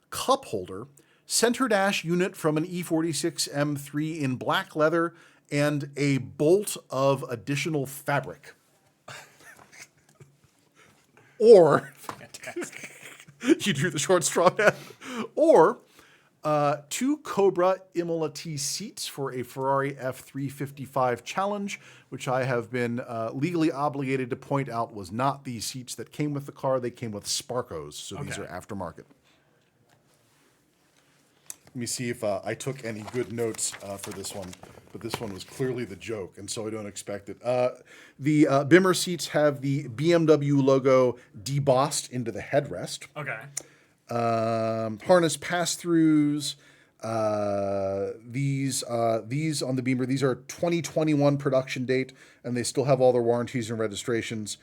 cup holder, center dash unit from an E46 M3 in black leather, and a bolt of additional fabric. Or, you drew the short straw man, or 2 Cobra Imola T seats for a Ferrari F355 Challenge, which I have been legally obligated to point out was not the seats that came with the car. They came with Sparcos, so these are Okay. aftermarket. Let me see if I took any good notes for this one, but this one was clearly the joke, and so I don't expect it. The Bimmer seats have the BMW logo debossed into the headrest. Okay. Harness pass-throughs. These on the Beamer, these are 2021 production date, and they still have all their warranties and registrations.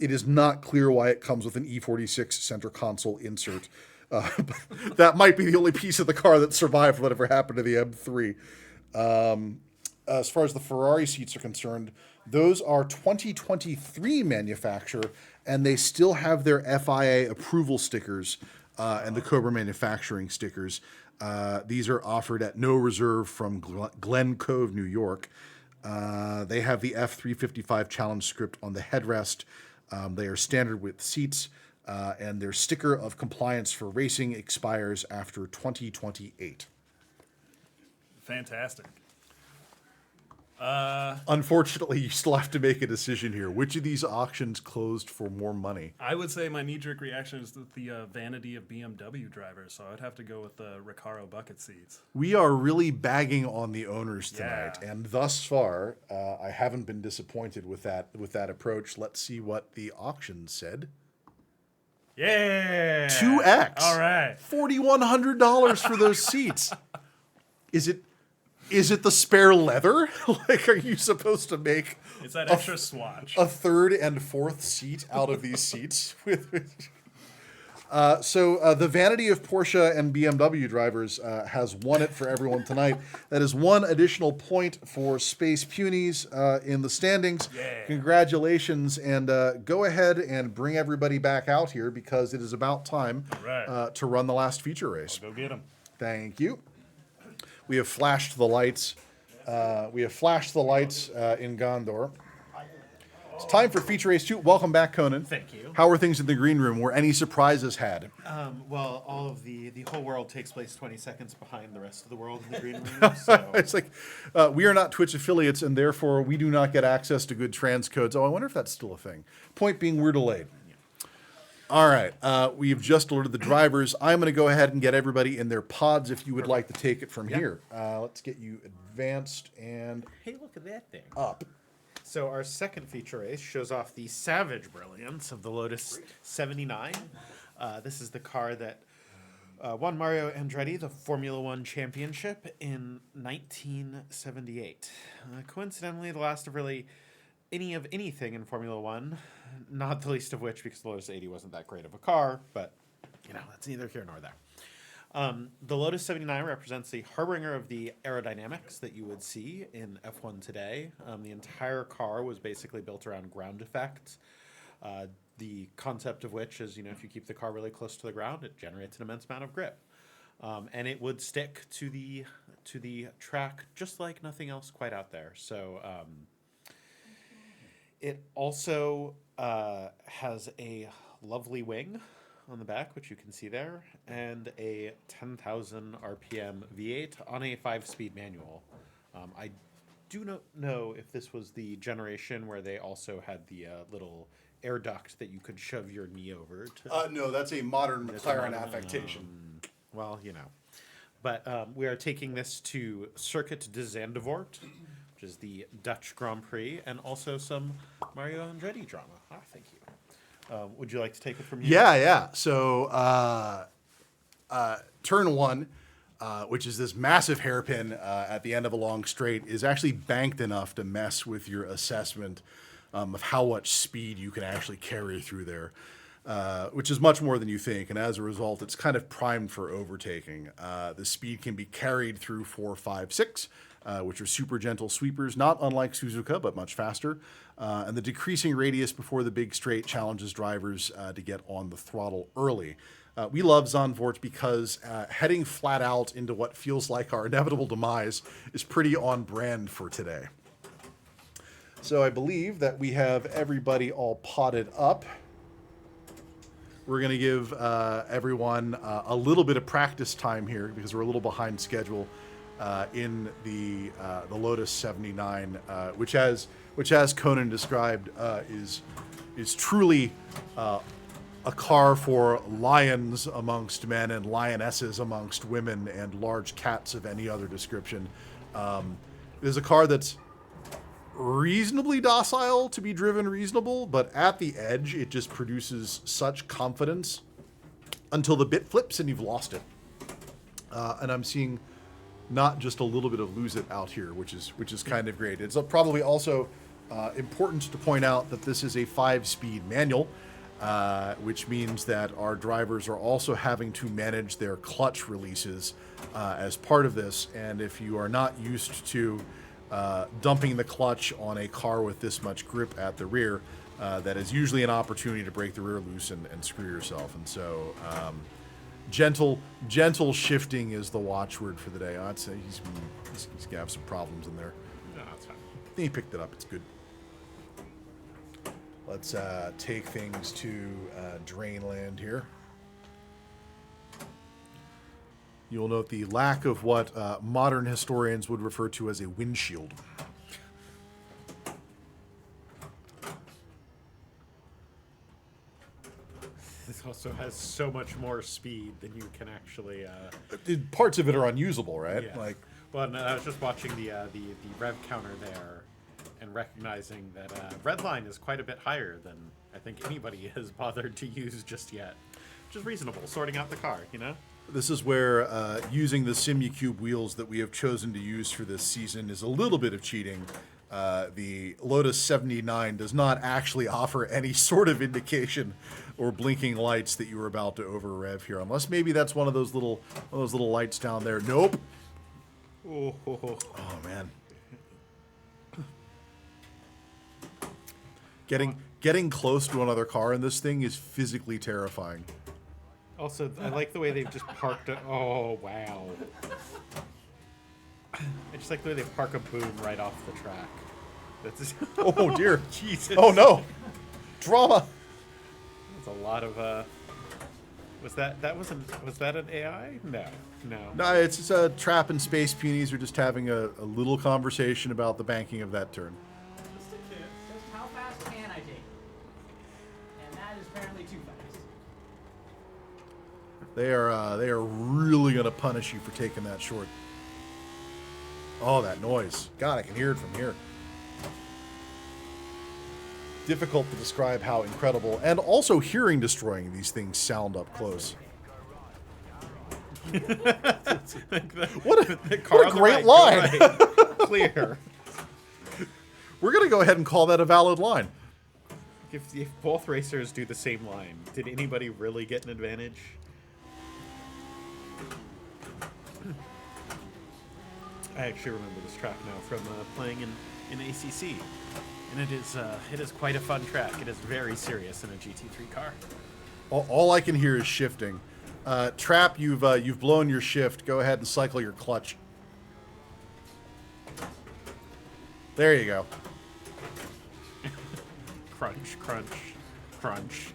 It is not clear why it comes with an E46 center console insert. That might be the only piece of the car that survived whatever happened to the M3. As far as the Ferrari seats are concerned, those are 2023 manufacture, and they still have their FIA approval stickers and the Cobra manufacturing stickers. These are offered at no reserve from Glen Cove, New York. They have the F355 Challenge script on the headrest. They are standard width seats. And their sticker of compliance for racing expires after 2028. Fantastic. Unfortunately, you still have to make a decision here. Which of these auctions closed for more money? I would say my knee-jerk reaction is the vanity of BMW drivers, so I'd have to go with the Recaro bucket seats. We are really bagging on the owners tonight, Yeah. and thus far, I haven't been disappointed with that approach. Let's see what the auction said. Yeah. 2x. All right. $4,100 for those seats. Is it the spare leather? Like, are you supposed to make It's that extra swatch. a third and fourth seat out of these seats? So the vanity of Porsche and BMW drivers has won it for everyone tonight. That is one additional point for Space Punies in the standings. Yeah. Congratulations, and go ahead and bring everybody back out here because it is about time Right. to run the last feature race. Go get them. Thank you. We have flashed the lights. In Gondor. It's time for feature race 2. Welcome back, Conan. Thank you. How are things in the green room? Were any surprises had? Well, all of the whole world takes place 20 seconds behind the rest of the world in the green room. So It's like we are not Twitch affiliates, and therefore we do not get access to good transcodes. Oh, I wonder if that's still a thing. Point being, we're delayed. All right, we've just alerted the drivers. I'm going to go ahead and get everybody in their pods if you would like to take it from here. Let's get you advanced and hey, look at that thing. up. So our second feature race shows off the savage brilliance of the Lotus 79. This is the car that won Mario Andretti the Formula One championship in 1978. Coincidentally, the last of really anything in Formula One, not the least of which because the Lotus 80 wasn't that great of a car, but that's neither here nor there. The Lotus 79 represents the harbinger of the aerodynamics that you would see in F1 today. The entire car was basically built around ground effects. The concept of which is, if you keep the car really close to the ground, it generates an immense amount of grip. And it would stick to the track just like nothing else quite out there. So it also has a lovely wing on the back, which you can see there, and a 10,000 RPM V8 on a 5-speed manual. I do not know if this was the generation where they also had the little air duct that you could shove your knee over to. No, that's a modern McLaren affectation. Well, But we are taking this to Circuit de Zandvoort, which is the Dutch Grand Prix, and also some Mario Andretti drama. Thank you. Would you like to take it from here? Yeah. So turn one, which is this massive hairpin at the end of a long straight, is actually banked enough to mess with your assessment of how much speed you can actually carry through there, which is much more than you think. And as a result, it's kind of primed for overtaking. The speed can be carried through 4, 5, 6. Which are super gentle sweepers, not unlike Suzuka, but much faster. And the decreasing radius before the big straight challenges drivers to get on the throttle early. We love Zandvoort because heading flat out into what feels like our inevitable demise is pretty on brand for today. So I believe that we have everybody all potted up. We're going to give everyone a little bit of practice time here because we're a little behind schedule. In the Lotus 79, which as Conan described, is truly a car for lions amongst men and lionesses amongst women and large cats of any other description. It is a car that's reasonably docile to be driven reasonable, but at the edge it just produces such confidence until the bit flips and you've lost it. And I'm seeing not just a little bit of lose it out here, which is kind of great. It's probably also important to point out that this is a 5-speed manual, which means that our drivers are also having to manage their clutch releases as part of this. And if you are not used to dumping the clutch on a car with this much grip at the rear, that is usually an opportunity to break the rear loose and screw yourself. And so gentle shifting is the watchword for the day. I'd say he's gonna have some problems in there. No, that's fine. He picked it up. It's good. Let's take things to Drainland here. You'll note the lack of what modern historians would refer to as a windshield. This also has so much more speed than you can actually. Parts of it are unusable, right? Yeah. Like, Well, no, I was just watching the rev counter there, and recognizing that Redline is quite a bit higher than I think anybody has bothered to use just yet, which is reasonable. Sorting out the car, you know. this is where using the Simucube wheels that we have chosen to use for this season is a little bit of cheating. The Lotus 79 does not actually offer any sort of indication or blinking lights that you were about to over rev here, unless maybe that's one of those little lights down there. Nope. Oh, Oh man. Getting close to another car in this thing is physically terrifying. Also, I like the way they've just parked it. Oh, wow. I just like the way they park a boom right off the track. That's Oh dear. Jesus. Oh no. Drama. That's a lot of was that an AI? No. No, it's a Trap and Space Peonies are just having a little conversation about the banking of that turn. Just how fast can I take? And that is apparently too fast. They are really gonna punish you for taking that short. Oh, that noise. God, I can hear it from here. Difficult to describe how incredible and also hearing destroying these things sound up close. What a great line. Clear. We're gonna go ahead and call that a valid line. If both racers do the same line, did anybody really get an advantage? I actually remember this track now from playing in ACC, and it is quite a fun track. It is very serious in a GT3 car. All I can hear is shifting. Trap, you've blown your shift. Go ahead and cycle your clutch. There you go. Crunch, crunch, crunch.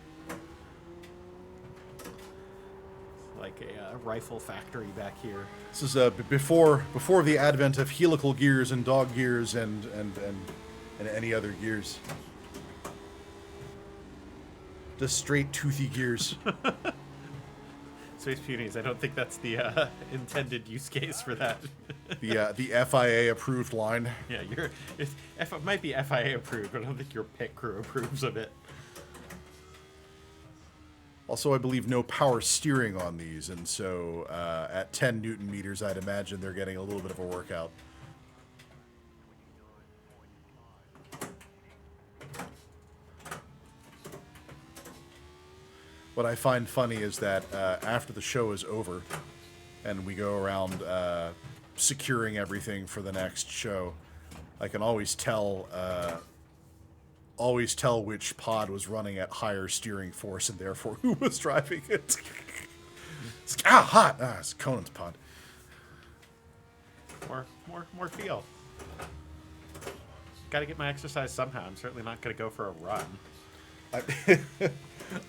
Like a rifle factory back here. This is before the advent of helical gears and dog gears and any other gears. Just straight toothy gears. Space Peonies, I don't think that's the intended use case for that. The FIA approved line. Yeah, it might be FIA approved, but I don't think your pit crew approves of it. Also, I believe no power steering on these, and so at 10 Newton meters, I'd imagine they're getting a little bit of a workout. What I find funny is that after the show is over, and we go around securing everything for the next show, I can always tell which pod was running at higher steering force and therefore who was driving it. Hot! It's Conan's pod. More feel. Got to get my exercise somehow. I'm certainly not going to go for a run.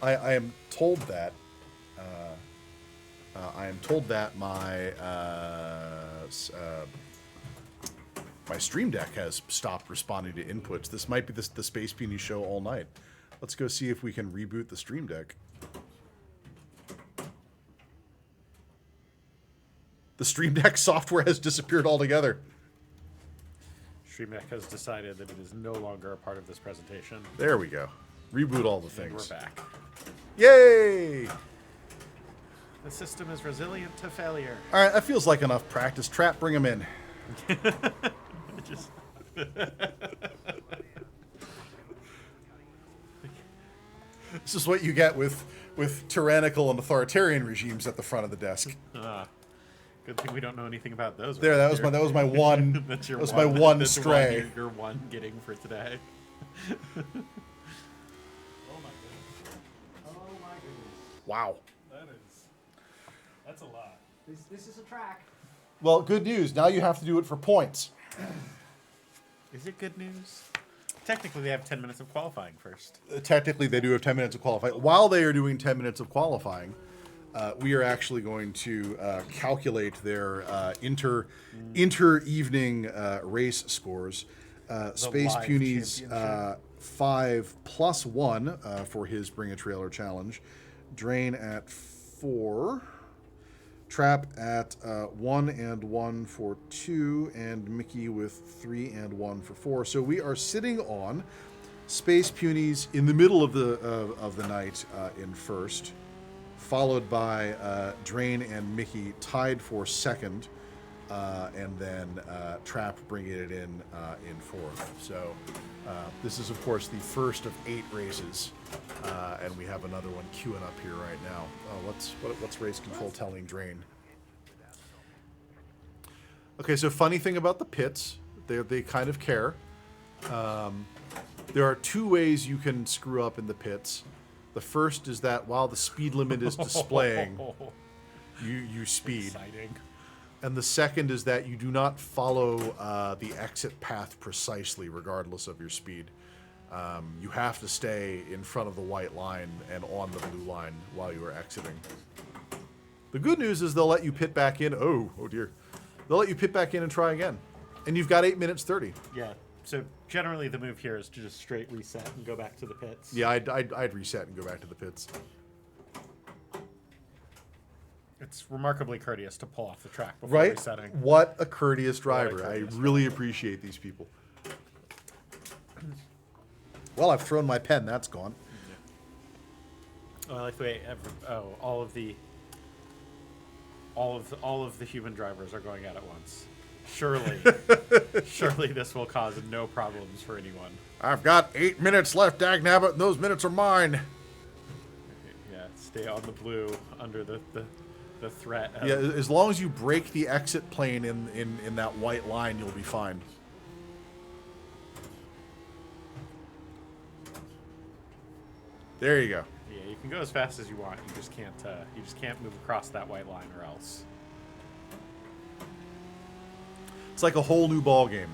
I am told that. My Stream Deck has stopped responding to inputs. This might be the Space Peony show all night. Let's go see if we can reboot the Stream Deck. The Stream Deck software has disappeared altogether. Stream Deck has decided that it is no longer a part of this presentation. There we go. Reboot all the And things. we're back. Yay! The system is resilient to failure. All right, that feels like enough practice. Trap, bring him in. Just This is what you get with tyrannical and authoritarian regimes at the front of the desk. good thing we don't know anything about those. There, that was my one. That's your that was one, my one that's stray. Your one getting for today. Oh my goodness. Wow. That's a lot. This is a track. Well, good news. Now you have to do it for points. Is it good news? Technically, they have 10 minutes of qualifying first. Technically, they do have 10 minutes of qualifying. While they are doing 10 minutes of qualifying, we are actually going to calculate their inter-evening race scores. Space live Peonies championship. 5+1 for his Bring a Trailer challenge. Drain at 4. Trap at 1 and 1 for 2, and Mickey with 3 and 1 for 4. So we are sitting on Space Punies in the middle of the night in first, followed by Drain and Mickey tied for second, and then Trap bringing it in fourth. So this is, of course, the first of 8 races, and we have another one queuing up here right now. What's race control telling Drain? Okay, so funny thing about the pits, they kind of care. There are 2 ways you can screw up in the pits. The first is that while the speed limit is displaying, you speed. Exciting. And the second is that you do not follow the exit path precisely, regardless of your speed. You have to stay in front of the white line and on the blue line while you are exiting. The good news is they'll let you pit back in. Oh dear. They'll let you pit back in and try again. And you've got 8 minutes 30. Yeah. So generally the move here is to just straight reset and go back to the pits. Yeah, I'd reset and go back to the pits. It's remarkably courteous to pull off the track before Right? resetting. What a courteous driver. courteous I really appreciate these people. Well, I've thrown my pen. That's gone. Oh, I like the way all of the human drivers are going at it once. Surely this will cause no problems for anyone. I've got 8 minutes left, Dagnabbit, and those minutes are mine. Yeah, stay on the blue under the threat. Of, Yeah, as long as you break the exit plane in that white line, you'll be fine. There you go. Yeah, you can go as fast as you want. You just can't move across that white line or else. It's like a whole new ball game,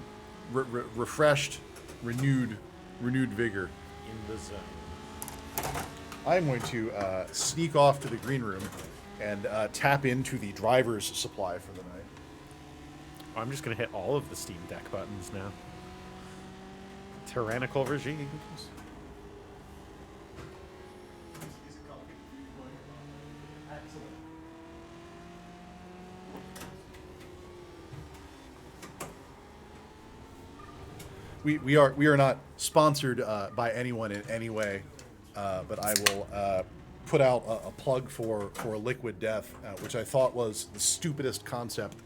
refreshed, renewed vigor. In the zone. I'm going to sneak off to the green room and tap into the driver's supply for the night. I'm just gonna hit all of the Steam Deck buttons now. Tyrannical regimes. We are not sponsored by anyone in any way, but I will put out a plug for Liquid Death, which I thought was the stupidest concept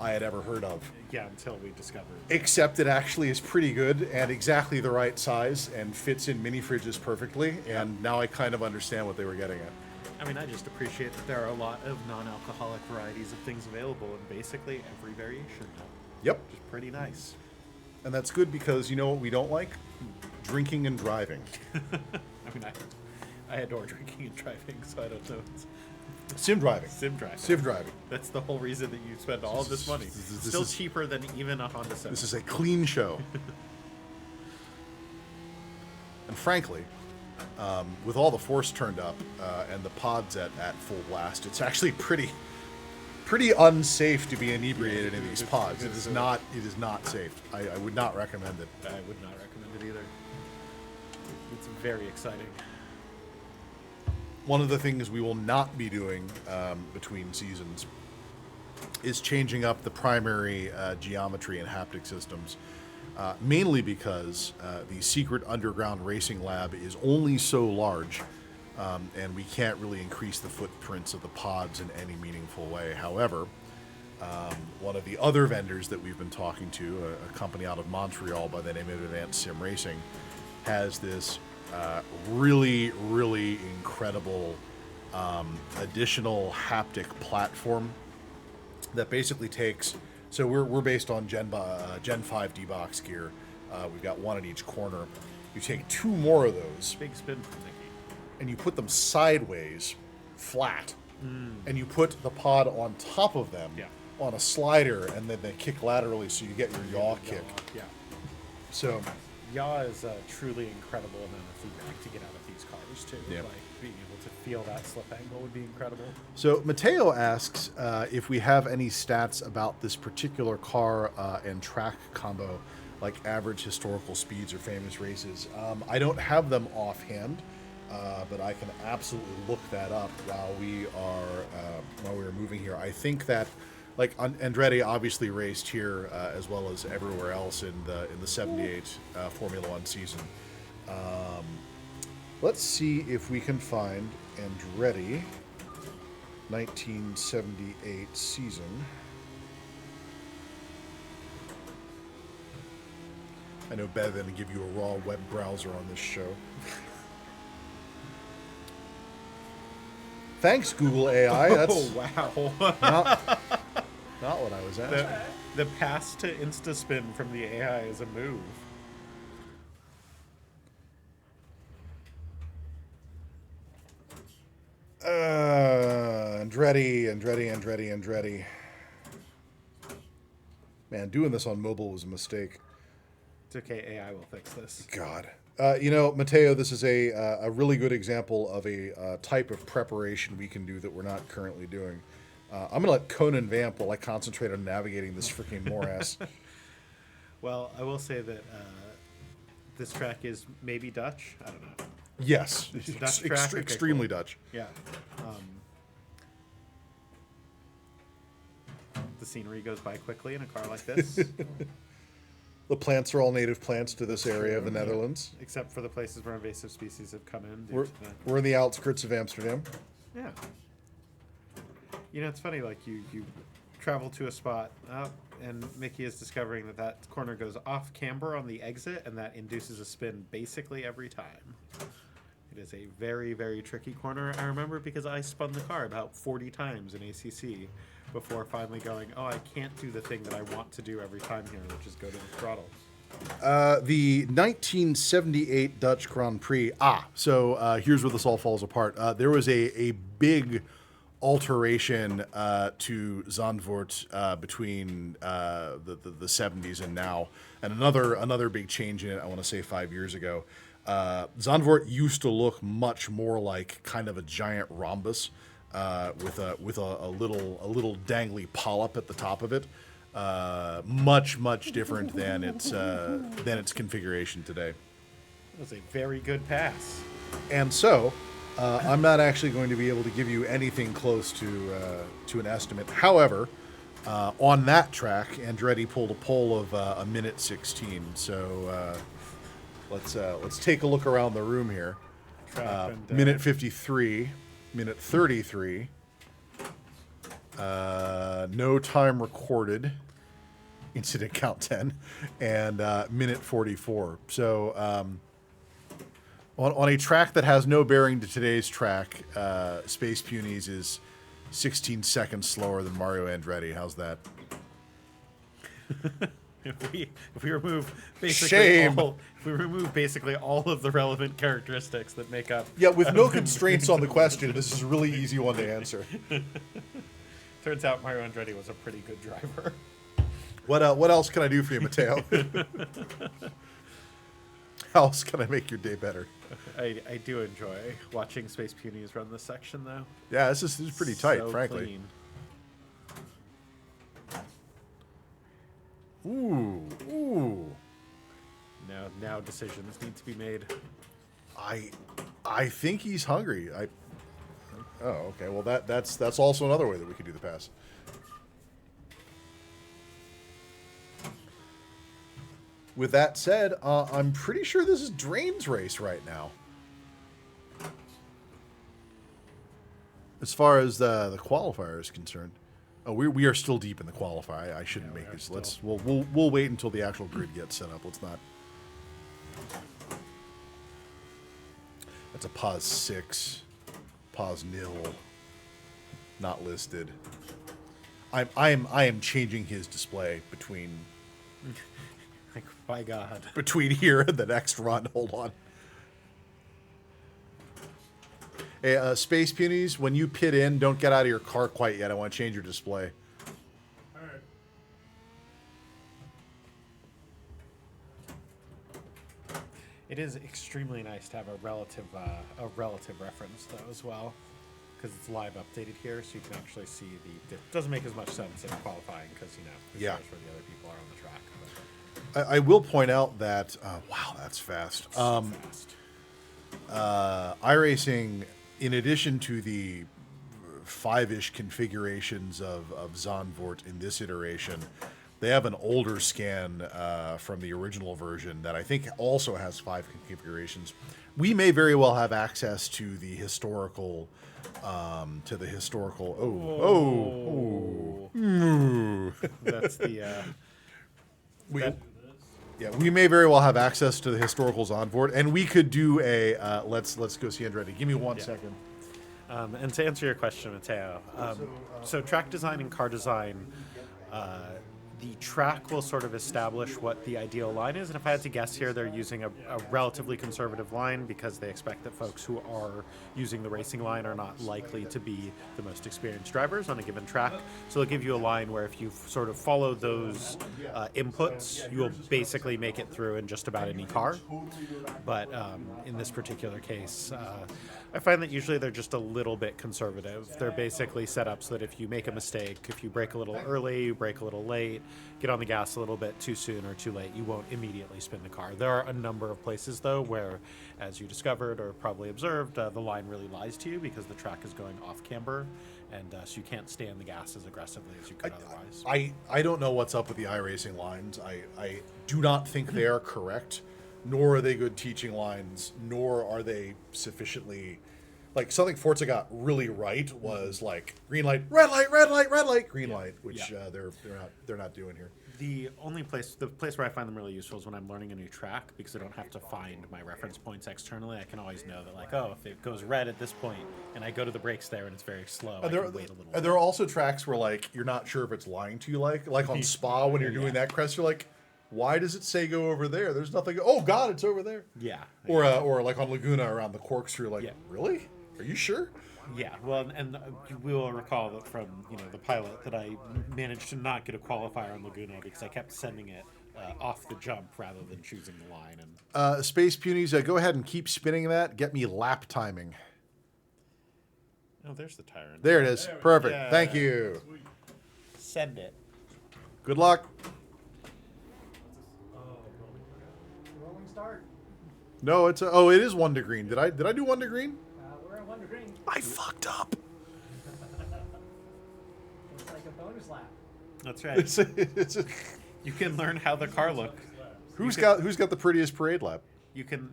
I had ever heard of. Yeah, until we discovered. Except it actually is pretty good and exactly the right size and fits in mini fridges perfectly. And now I kind of understand what they were getting at. I mean, I just appreciate that there are a lot of non-alcoholic varieties of things available in basically every variation now. Yep. Which is pretty nice. And that's good because you know what we don't like? Drinking and driving. I mean, I adore drinking and driving, so I don't know. Sim driving. Sim driving. Sim driving. That's the whole reason that you spend all of this money. This Still is- cheaper than even a Honda Civic. This is a clean show. And frankly, with all the force turned up and the pods at full blast, it's actually pretty unsafe to be inebriated in these pods. It is not safe. I would not recommend it. I would not recommend it either. It's very exciting. One of the things we will not be doing between seasons is changing up the primary geometry and haptic systems, mainly because the secret underground racing lab is only so large, and we can't really increase the footprints of the pods in any meaningful way. However, one of the other vendors that we've been talking to, a company out of Montreal by the name of Advanced Sim Racing, has this really incredible additional haptic platform that basically takes. So we're based on Gen 5 D-Box gear. We've got one in each corner. You take 2 more of those Big spin from Nikki. and you put them sideways, flat, and you put the pod on top of them Yeah. on a slider, and then they kick laterally, so you get your yaw kick. Yeah. So Yaw is a truly incredible amount of feedback to get out of these cars, too. Yeah. Like, being able to feel that slip angle would be incredible. So Mateo asks if we have any stats about this particular car and track combo, like average historical speeds or famous races. I don't have them offhand. but I can absolutely look that up while we are moving here. I think that, like, Andretti obviously raced here as well as everywhere else in the '78 Formula One season. Let's see if we can find Andretti 1978 season. I know better than to give you a raw web browser on this show. Thanks, Google AI. That's Oh wow! not what I was asking. The pass to InstaSpin from the AI is a move. Andretti. Man, doing this on mobile was a mistake. It's okay. AI will fix this. God. Matteo, this is a really good example of a type of preparation we can do that we're not currently doing. I'm going to let Conan vamp while I concentrate on navigating this freaking morass. Well, I will say that this track is maybe Dutch. I don't know. Yes. It's a Dutch track? Okay, Extremely cool. Dutch. Yeah. The scenery goes by quickly in a car like this, The plants are all native plants to this area of the True, yeah. Netherlands. except for the places where invasive species have come in. We're, we're in the outskirts of Amsterdam. Yeah. You know, it's funny, like, you travel to a spot, and Mickey is discovering that corner goes off camber on the exit, and that induces a spin basically every time. It is a very, very tricky corner. I remember because I spun the car about 40 times in ACC before finally going, oh, I can't do the thing that I want to do every time here, which is go to the throttle. The 1978 Dutch Grand Prix. So here's where this all falls apart. There was a big alteration to Zandvoort between the 70s and now, and another big change in it. I want to say 5 years ago. Zandvoort used to look much more like kind of a giant rhombus with a little dangly polyp at the top of it. Much different than its configuration today. That was a very good pass. And so, I'm not actually going to be able to give you anything close to an estimate. However, on that track, Andretti pulled a pole of a minute 16. So let's take a look around the room here. Minute 53, minute 33. No time recorded. Incident count 10, and minute 44. So on a track that has no bearing to today's track, Space Punies is 16 seconds slower than Mario Andretti. How's that? If we remove basically Shame. if we remove basically all of the relevant characteristics that make up. Yeah, with no constraints on the question, this is a really easy one to answer. Turns out Mario Andretti was a pretty good driver. What else can I do for you, Matteo? How else can I make your day better? I do enjoy watching Space Punies run this section, though. Yeah, this is pretty tight, So frankly. clean. Ooh. Now decisions need to be made. I think he's hungry. Oh, okay. Well, that's also another way that we could do the pass. With that said, I'm pretty sure this is Drain's race right now. As far as the qualifier is concerned. Oh, we are still deep in the qualifier. I shouldn't make this. We'll wait until the actual grid gets set up. Let's not. That's a pause 6, pause 0, not listed. I am changing his display between Like, by God. here and the next run. Hold on. Hey, Space Punies, when you pit in, don't get out of your car quite yet. I want to change your display. It is extremely nice to have a relative reference though as well, because it's live updated here, so you can actually see the. It doesn't make as much sense in qualifying because Yeah. there's where the other people are on the track. But I will point out that wow, that's fast. fast. iRacing, in addition to the 5-ish configurations of Zandvoort in this iteration, they have an older scan from the original version that I think also has 5 configurations. We may very well have access to the historical, That's the. Yeah, we may very well have access to the historicals on board, and we could do a let's go see Andretti. Give me 1 second. And to answer your question, Mateo, so track design and car design, the track will sort of establish what the ideal line is. And if I had to guess here, they're using a relatively conservative line because they expect that folks who are using the racing line are not likely to be the most experienced drivers on a given track. So they'll give you a line where if you sort of follow those inputs, you'll basically make it through in just about any car. But in this particular case, I find that usually they're just a little bit conservative. They're basically set up so that if you make a mistake, if you brake a little early, you brake a little late, get on the gas a little bit too soon or too late, you won't immediately spin the car. There are a number of places, though, where, as you discovered or probably observed, the line really lies to you because the track is going off camber, and so you can't stay on the gas as aggressively as you could otherwise. I don't know what's up with the iRacing lines. I do not think they are correct, nor are they good teaching lines, nor are they sufficiently. Like, something Forza got really right was like green light, red light, red light, red light, green light, which they're not doing here. The place where I find them really useful is when I'm learning a new track, because I don't have to find my reference points externally. I can always know that, like, oh, if it goes red at this point and I go to the brakes there and it's very slow, I can wait a little. There are also tracks where, like, you're not sure if it's lying to you, like on Spa when you're doing that crest, you're like, why does it say go over there? There's nothing. Oh God, it's over there. Yeah. Or like on Laguna around the corkscrew, like, really? Are you sure? Yeah, well, and you will recall that from the pilot that I managed to not get a qualifier on Laguna because I kept sending it off the jump rather than choosing the line. And Space Punies, go ahead and keep spinning that. Get me lap timing. oh, there's the tire. There it is. Perfect. Yeah. Thank you. Send it. Good luck. Rolling start. No, it is 1 to green. Did I do 1 to green? We're at 1 to green. I fucked up. It's like a bonus lap. That's right. You can learn how the car looks. Who's got the prettiest parade lap? You can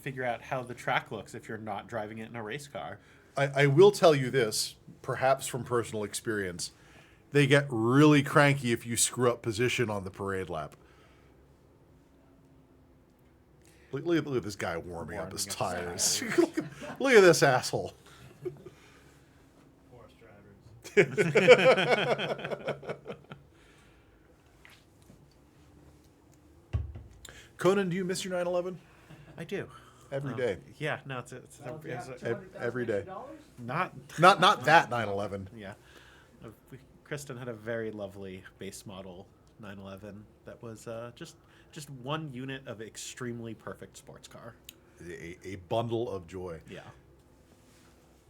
figure out how the track looks if you're not driving it in a race car. I will tell you this, perhaps from personal experience. They get really cranky if you screw up position on the parade lap. Look at this guy warming up his tires. look at this asshole. Horse drivers. Conan, do you miss your 911? I do. Every day. Yeah, no, it's Every day. not. Not that 911. Yeah, Kristen had a very lovely base model 911 that was just one unit of extremely perfect sports car. A bundle of joy. Yeah.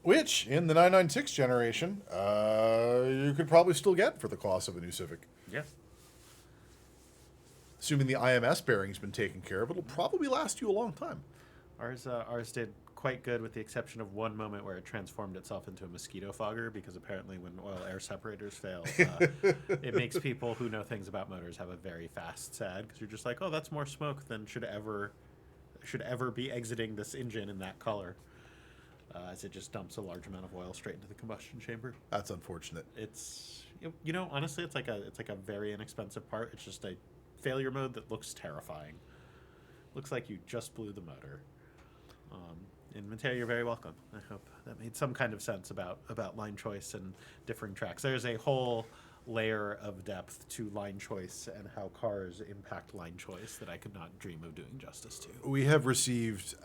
Which, in the 996 generation, you could probably still get for the cost of a new Civic. Yeah. Assuming the IMS bearing's been taken care of, it'll probably last you a long time. Ours did quite good, with the exception of one moment where it transformed itself into a mosquito fogger, because apparently when oil air separators fail, it makes people who know things about motors have a very fast sad, because you're just like, oh, that's more smoke than should ever be exiting this engine in that color, as it just dumps a large amount of oil straight into the combustion chamber. That's unfortunate. It's honestly, it's like a very inexpensive part. It's just a failure mode that looks terrifying. Looks like you just blew the motor. And Mateo, you're very welcome. I hope that made some kind of sense about line choice and differing tracks. There's a whole layer of depth to line choice and how cars impact line choice that I could not dream of doing justice to. We have received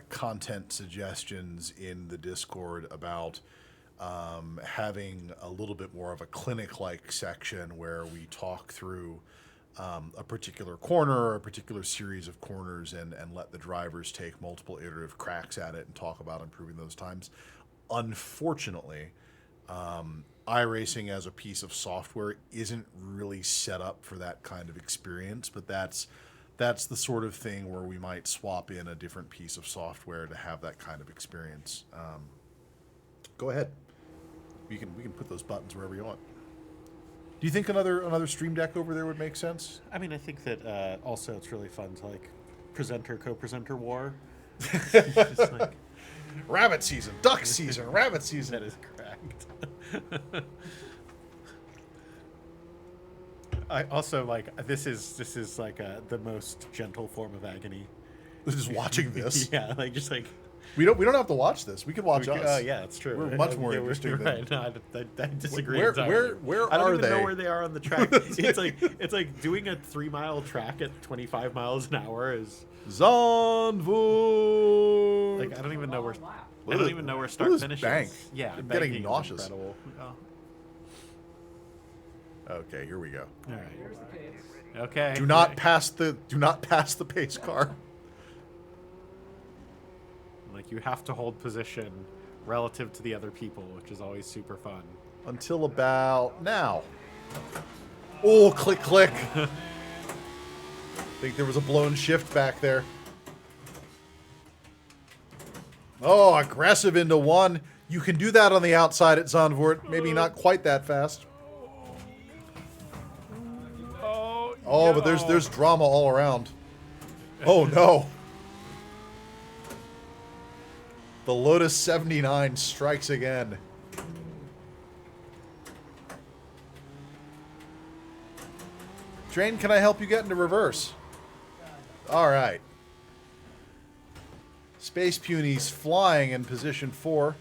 content suggestions in the Discord about having a little bit more of a clinic-like section where we talk through a particular corner or a particular series of corners and let the drivers take multiple iterative cracks at it and talk about improving those times. Unfortunately, iRacing as a piece of software isn't really set up for that kind of experience, but that's that's the sort of thing where we might swap in a different piece of software to have that kind of experience. Go ahead. We can put those buttons wherever you want. Do you think another Stream Deck over there would make sense? I mean, I think that also it's really fun to like presenter co-presenter war. Just like, Rabbit season, duck season, rabbit season. that is correct. I also like this is like the most gentle form of agony. Just watching this. Yeah, like just like We don't have to watch this. We could watch us. Oh yeah, that's true. We're much more Yeah, interesting You're than- right. No, I disagree. Where- entirely. where I don't are even know they? where they are on the track. it's like doing a 3-mile track at 25 miles an hour is Zandvoort. like I don't even know where. Wow. I don't even know where start Look at this finish bank. is. Yeah, I'm banking getting is nauseous. incredible. Okay, here we go. All right. Here's the case. Okay. Do not pass the pace car. Like you have to hold position relative to the other people, which is always super fun. Until about now. Oh, click, click. I think there was a blown shift back there. Oh, aggressive into one. You can do that on the outside at Zandvoort. Maybe not quite that fast. Oh, but there's drama all around. Oh, no. The Lotus 79 strikes again. Train, can I help you get into reverse? All right. Space Punies flying in position 4.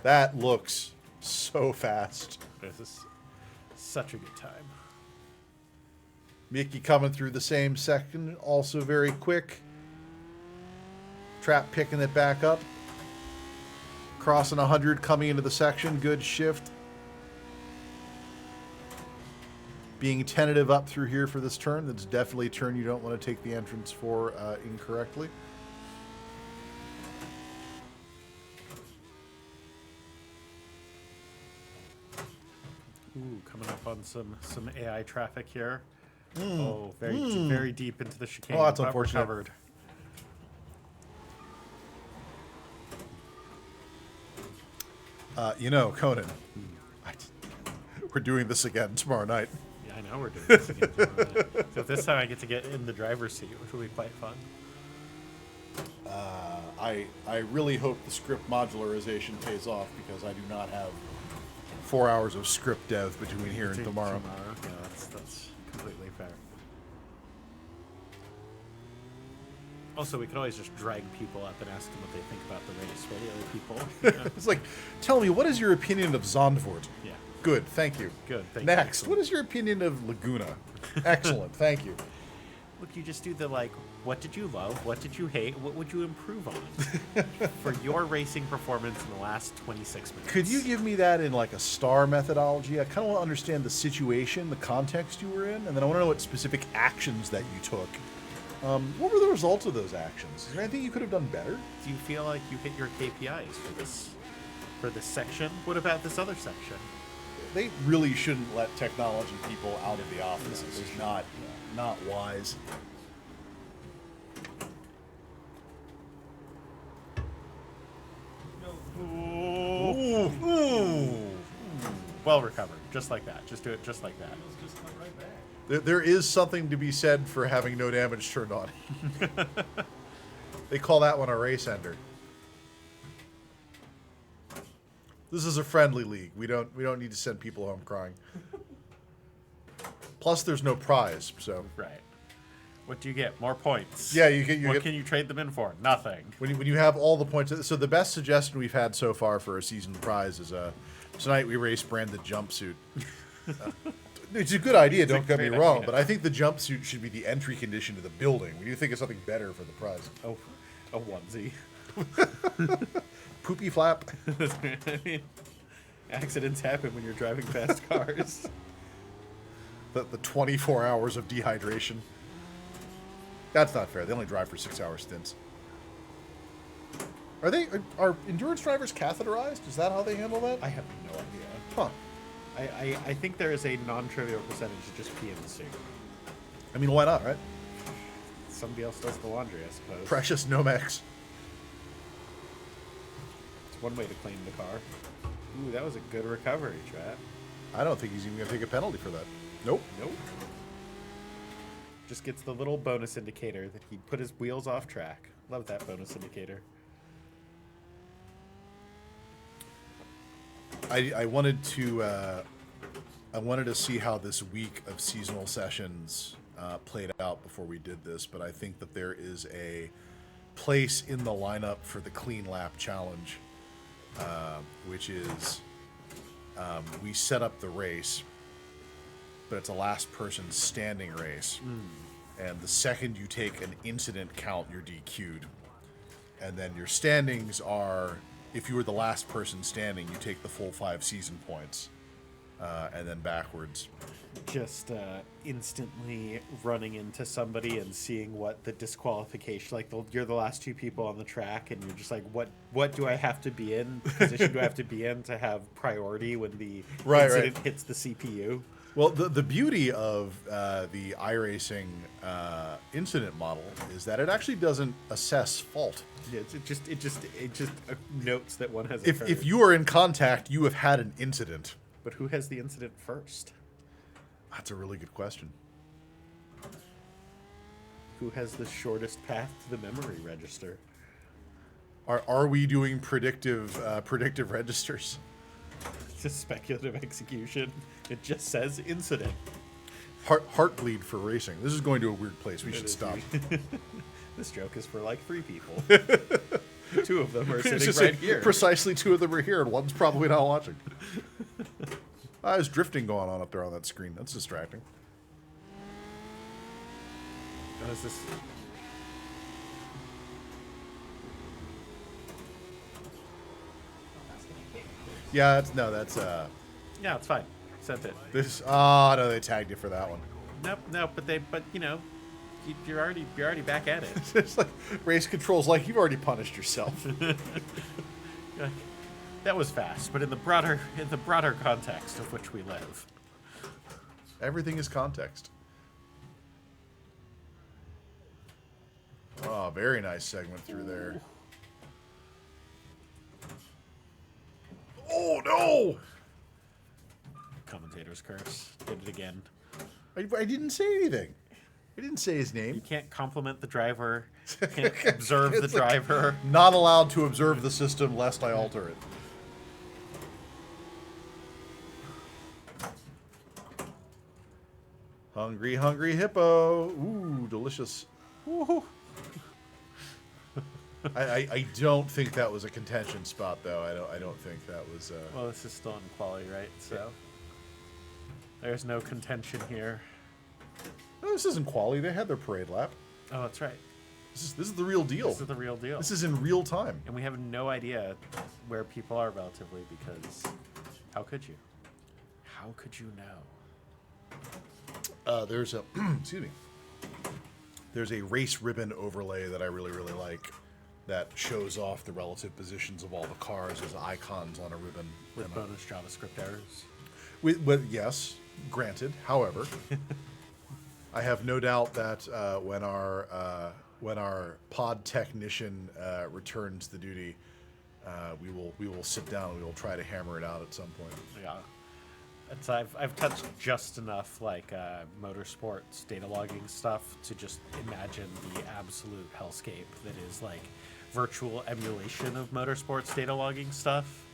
That looks so fast. This is such a good time. Mickey coming through the same section, also very quick. Trap picking it back up. Crossing 100, coming into the section. Good shift. Being tentative up through here for this turn. That's definitely a turn you don't want to take the entrance for incorrectly. Ooh, coming up on some AI traffic here. Oh, very deep into the chicane. Oh, that's but unfortunate. recovered. You know, Conan, we're doing this again tomorrow night. Yeah, I know we're doing this again. So this time I get to get in the driver's seat, which will be quite fun. I really hope the script modularization pays off because I do not have 4 hours of script dev between here and tomorrow. Yeah, that's completely fair. Also, we could always just drag people up and ask them what they think about the race for the other people. Yeah. It's like, tell me, what is your opinion of Zandvoort? Yeah. Good, thank you. Good, thank you. Next, what is your opinion of Laguna? Excellent, thank you. Look, you just do the like, what did you love? What did you hate? What would you improve on for your racing performance in the last 26 minutes? Could you give me that in like a star methodology? I kind of want to understand the situation, the context you were in, and then I want to know what specific actions that you took. What were the results of those actions? Is there anything you could have done better? Do you feel like you hit your KPIs for this section? What about this other section? They really shouldn't let technology people out of the office. It's not wise. Ooh. Well recovered, just like that. Just do it just like that. There is something to be said for having no damage turned on. They call that one a race ender. This is a friendly league. We don't need to send people home crying. Plus, there's no prize, so Right. What do you get? More points. yeah, you get. What can you trade them in for? Nothing. When you have all the points. So the best suggestion we've had so far for a season prize is tonight we race branded jumpsuit. It's a good idea, don't get me great wrong, idea. but I think the jumpsuit should be the entry condition to the building. We need to think of something better for the prize. Oh, a onesie. Poopy flap. I mean, accidents happen when you're driving fast cars. The 24 hours of dehydration. That's not fair. They only drive for 6-hour stints. Are endurance drivers catheterized? Is that how they handle that? I have no idea. Huh. I think there is a non-trivial percentage to just pee in the suit. I mean, why not, right? Somebody else does the laundry, I suppose. Precious Nomex. It's one way to clean the car. Ooh, that was a good recovery, Trap. I don't think he's even going to take a penalty for that. Nope. Nope. Just gets the little bonus indicator that he put his wheels off track. Love that bonus indicator. I wanted to see how this week of seasonal sessions played out before we did this, but I think that there is a place in the lineup for the Clean Lap Challenge, which is we set up the race, but it's a last person standing race. And the second you take an incident count, you're DQ'd. And then your standings are, if you were the last person standing, you take the full 5 season points, and then backwards. Just instantly running into somebody and seeing what the disqualification, like you're the last 2 people on the track, and you're just like, what do I have to be in? Position do I have to be in to have priority when the incident hits the CPU? Well, the beauty of the iRacing incident model is that it actually doesn't assess fault. Yeah, it just notes that one has If occurred. you are in contact, you have had an incident. But who has the incident first? That's a really good question. Who has the shortest path to the memory register? Are we doing predictive registers? It's just speculative execution. It just says incident. Heartbleed for racing. This is going to a weird place. We should is stop. This joke is for like 3 people. 2 of them are It's sitting just right here. Precisely 2 of them are here, and one's probably not watching. There's drifting going on up there on that screen. That's distracting. What is this? Yeah, that's Yeah, it's fine. Sent it. this. Oh no, they tagged you for that one. Nope. But you know, you're already back at it. It's like race controls. Like you've already punished yourself. That was fast, but in the broader context of which we live. Everything is context. Oh, very nice segment through there. Oh no! Commentator's curse. Did it again. I didn't say anything. I didn't say his You name. can't compliment the driver. Can't observe the It's like, driver. not allowed to observe the system lest I alter it. Hungry, hungry hippo. Ooh, delicious. Woo-hoo. I don't think that was a contention spot, though. I don't think that was. Well, this is still in quality, right? So there's no contention here. No, this isn't quality. They had their parade lap. Oh, that's right. This is the real deal. This is the real deal. This is in real time. And we have no idea where people are relatively, because how could you? How could you know? There's a excuse me. There's a race ribbon overlay that I really like, that shows off the relative positions of all the cars as icons on a ribbon. With And, bonus JavaScript errors. with yes, granted. However, I have no doubt that when our pod technician returns to duty, we will sit down and we will try to hammer it out at some point. Yeah. It's, I've touched just enough like motorsports data logging stuff to just imagine the absolute hellscape that is like virtual emulation of motorsports data logging stuff.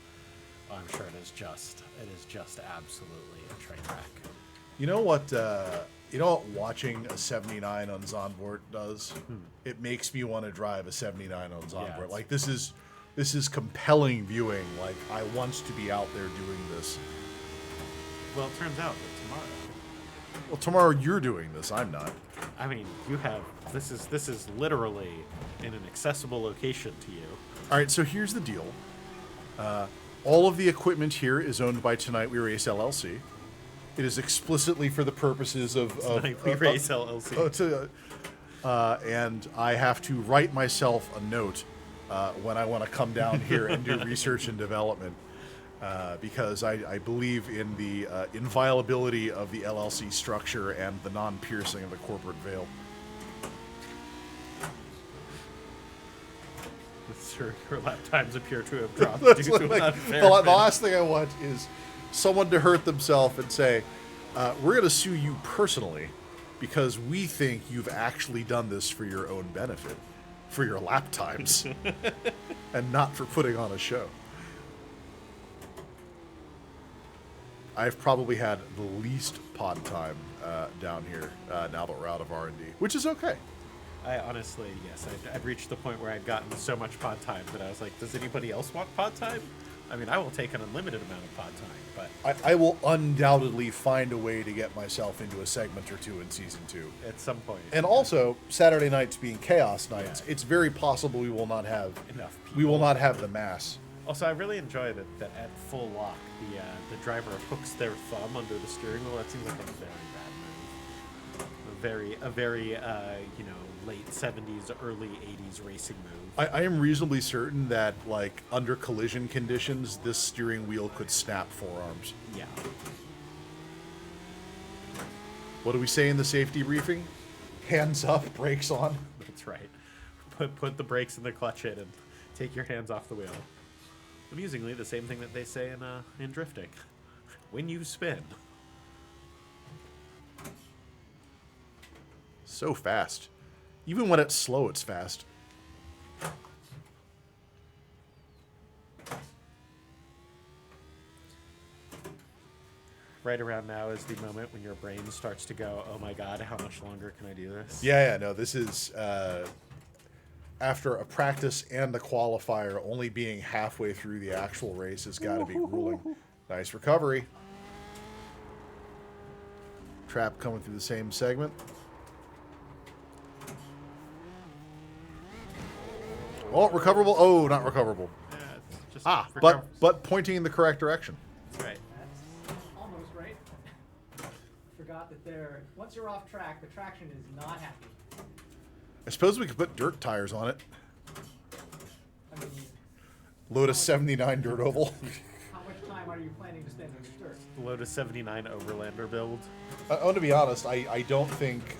Oh, I'm sure it is just absolutely a train wreck. You know what? Watching a 79 on Zonboard does? It makes me want to drive a 79 on Zonboard. it's- Like this is compelling viewing. Like I want to be out there doing this. Well, it turns out that tomorrow. Well, tomorrow you're doing this. I'm not. I mean, you have this is literally in an accessible location to you. All right. So here's the deal. All of the equipment here is owned by Tonight We Race LLC. It is explicitly for the purposes of We Race LLC. And I have to write myself a note when I want to come down here and do research and development. because I believe in the inviolability of the LLC structure and the non-piercing of the corporate veil. Sir, your lap times appear to have dropped That's due to like- an unfair the bid. last thing I want is someone to hurt themselves and say, we're going to sue you personally because we think you've actually done this for your own benefit, for your lap times, and not for putting on a show. I've probably had the least pod time down here now that we're out of R&D, which is okay. I honestly, yes, I'd reached the point where I'd gotten so much pod time that I was like, does anybody else want pod time? I mean, I will take an unlimited amount of pod time, but I will undoubtedly find a way to get myself into a segment or two in Season 2. at some point. And also, Saturday nights being chaos nights, it's very possible we will not have Enough We will people. not have the mass. Also, I really enjoy that at full lock, the driver hooks their thumb under the steering wheel. That seems like a very bad move. A very late 70s, early 80s racing move. I am reasonably certain that, like, under collision conditions, this steering wheel could snap forearms. Yeah. What do we say in the safety briefing? Hands up, brakes on. That's right. Put the brakes in the clutch in and take your hands off the wheel. Amusingly, the same thing that they say in drifting. When you spin. So fast. Even when it's slow, it's fast. Right around now is the moment when your brain starts to go, oh my god, how much longer can I do this? Yeah, no, this is after a practice and the qualifier only being halfway through the actual race has got to be grueling. Nice recovery. Trap coming through the same segment. Oh, recoverable. Oh, not recoverable. Yeah, it's just But pointing in the correct direction. That's right. That's almost right. Forgot that once you're off track, the traction is not happy. I suppose we could put dirt tires on it. I mean, Lotus 79 dirt oval. how much time are you planning to spend in dirt? Lotus 79 Overlander build. I want to be honest. I don't think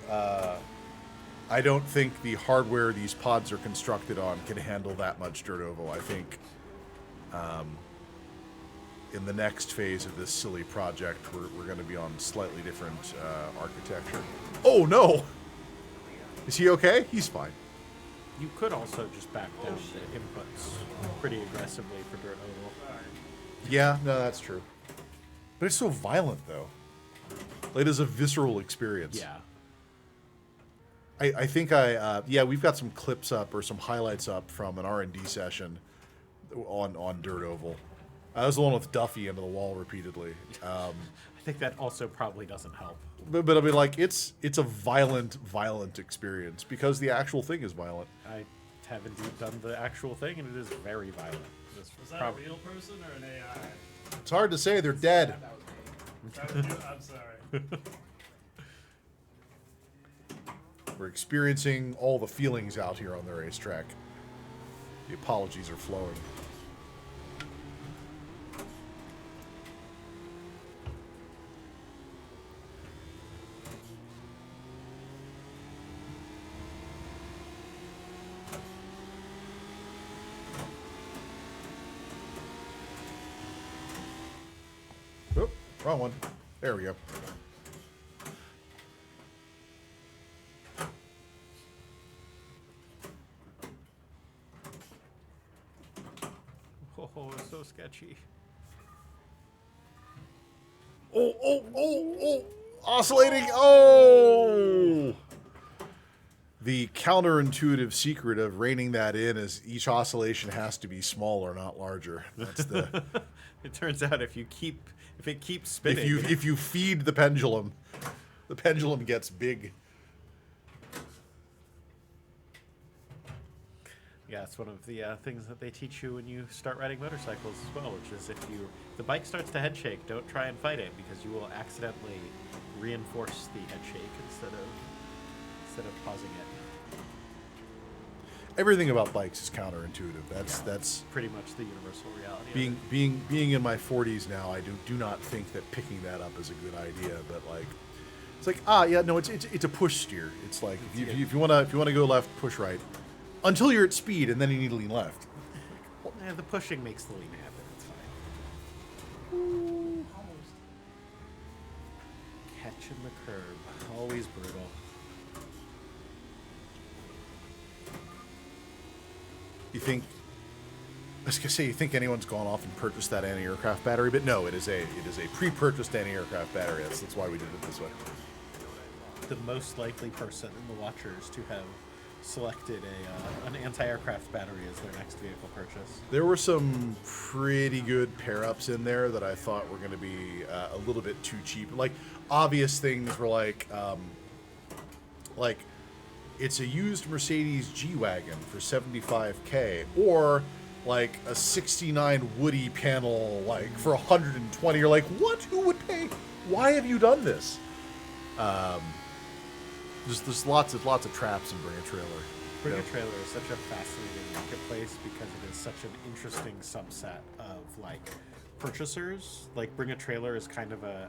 the hardware these pods are constructed on can handle that much dirt oval. I think in the next phase of this silly project, we're going to be on slightly different architecture. Oh no! Is he okay? He's fine. You could also just back down the inputs pretty aggressively for dirt oval. Yeah, no, that's true. But it's so violent, though. It is a visceral experience. Yeah. I think we've got some clips up or some highlights up from an R&D session on dirt oval. I was the one with Duffy into the wall repeatedly. I think that also probably doesn't help. But I mean, like, it's a violent experience because the actual thing is violent. I have indeed done the actual thing, and it is very violent. It's Was that prob- a real person or an AI? It's hard to say. They're dead. That was you? I'm sorry. We're experiencing all the feelings out here on the racetrack. The apologies are flowing. Oop, wrong one. There we go. Oh, it's so sketchy. Oh! Oscillating! Oh! The counterintuitive secret of reining that in is each oscillation has to be smaller, not larger. That's the It turns out if it keeps spinning, if you feed the pendulum gets big. yeah, it's one of the things that they teach you when you start riding motorcycles as well, which is if the bike starts to head shake, don't try and fight it because you will accidentally reinforce the head shake instead of causing it. everything about bikes is counterintuitive. That's Pretty much the universal reality. of being in my 40s now. I do not think that picking that up is a good idea. But like, it's like it's a push steer. It's like if you wanna go left, push right, until you're at speed, and then you need to lean left. it. Yeah, the pushing makes the lean happen. It's fine. Catching the curb, always brutal. You think? I was gonna say, you think anyone's gone off and purchased that anti-aircraft battery? But no, it is a pre-purchased anti-aircraft battery. That's why we did it this way. The most likely person in the Watchers to have selected an anti-aircraft battery as their next vehicle purchase. There were some pretty good pair-ups in there that I thought were going to be a little bit too cheap. Like, obvious things were like it's a used Mercedes G-Wagon for $75K, or like a 69 Woody panel like for 120. You're like, what? Who would pay? Why have you done this? There's lots of traps in Bring a Trailer. Bring a Trailer is such a fascinating marketplace because it is such an interesting subset of like purchasers. Like Bring a Trailer is kind of a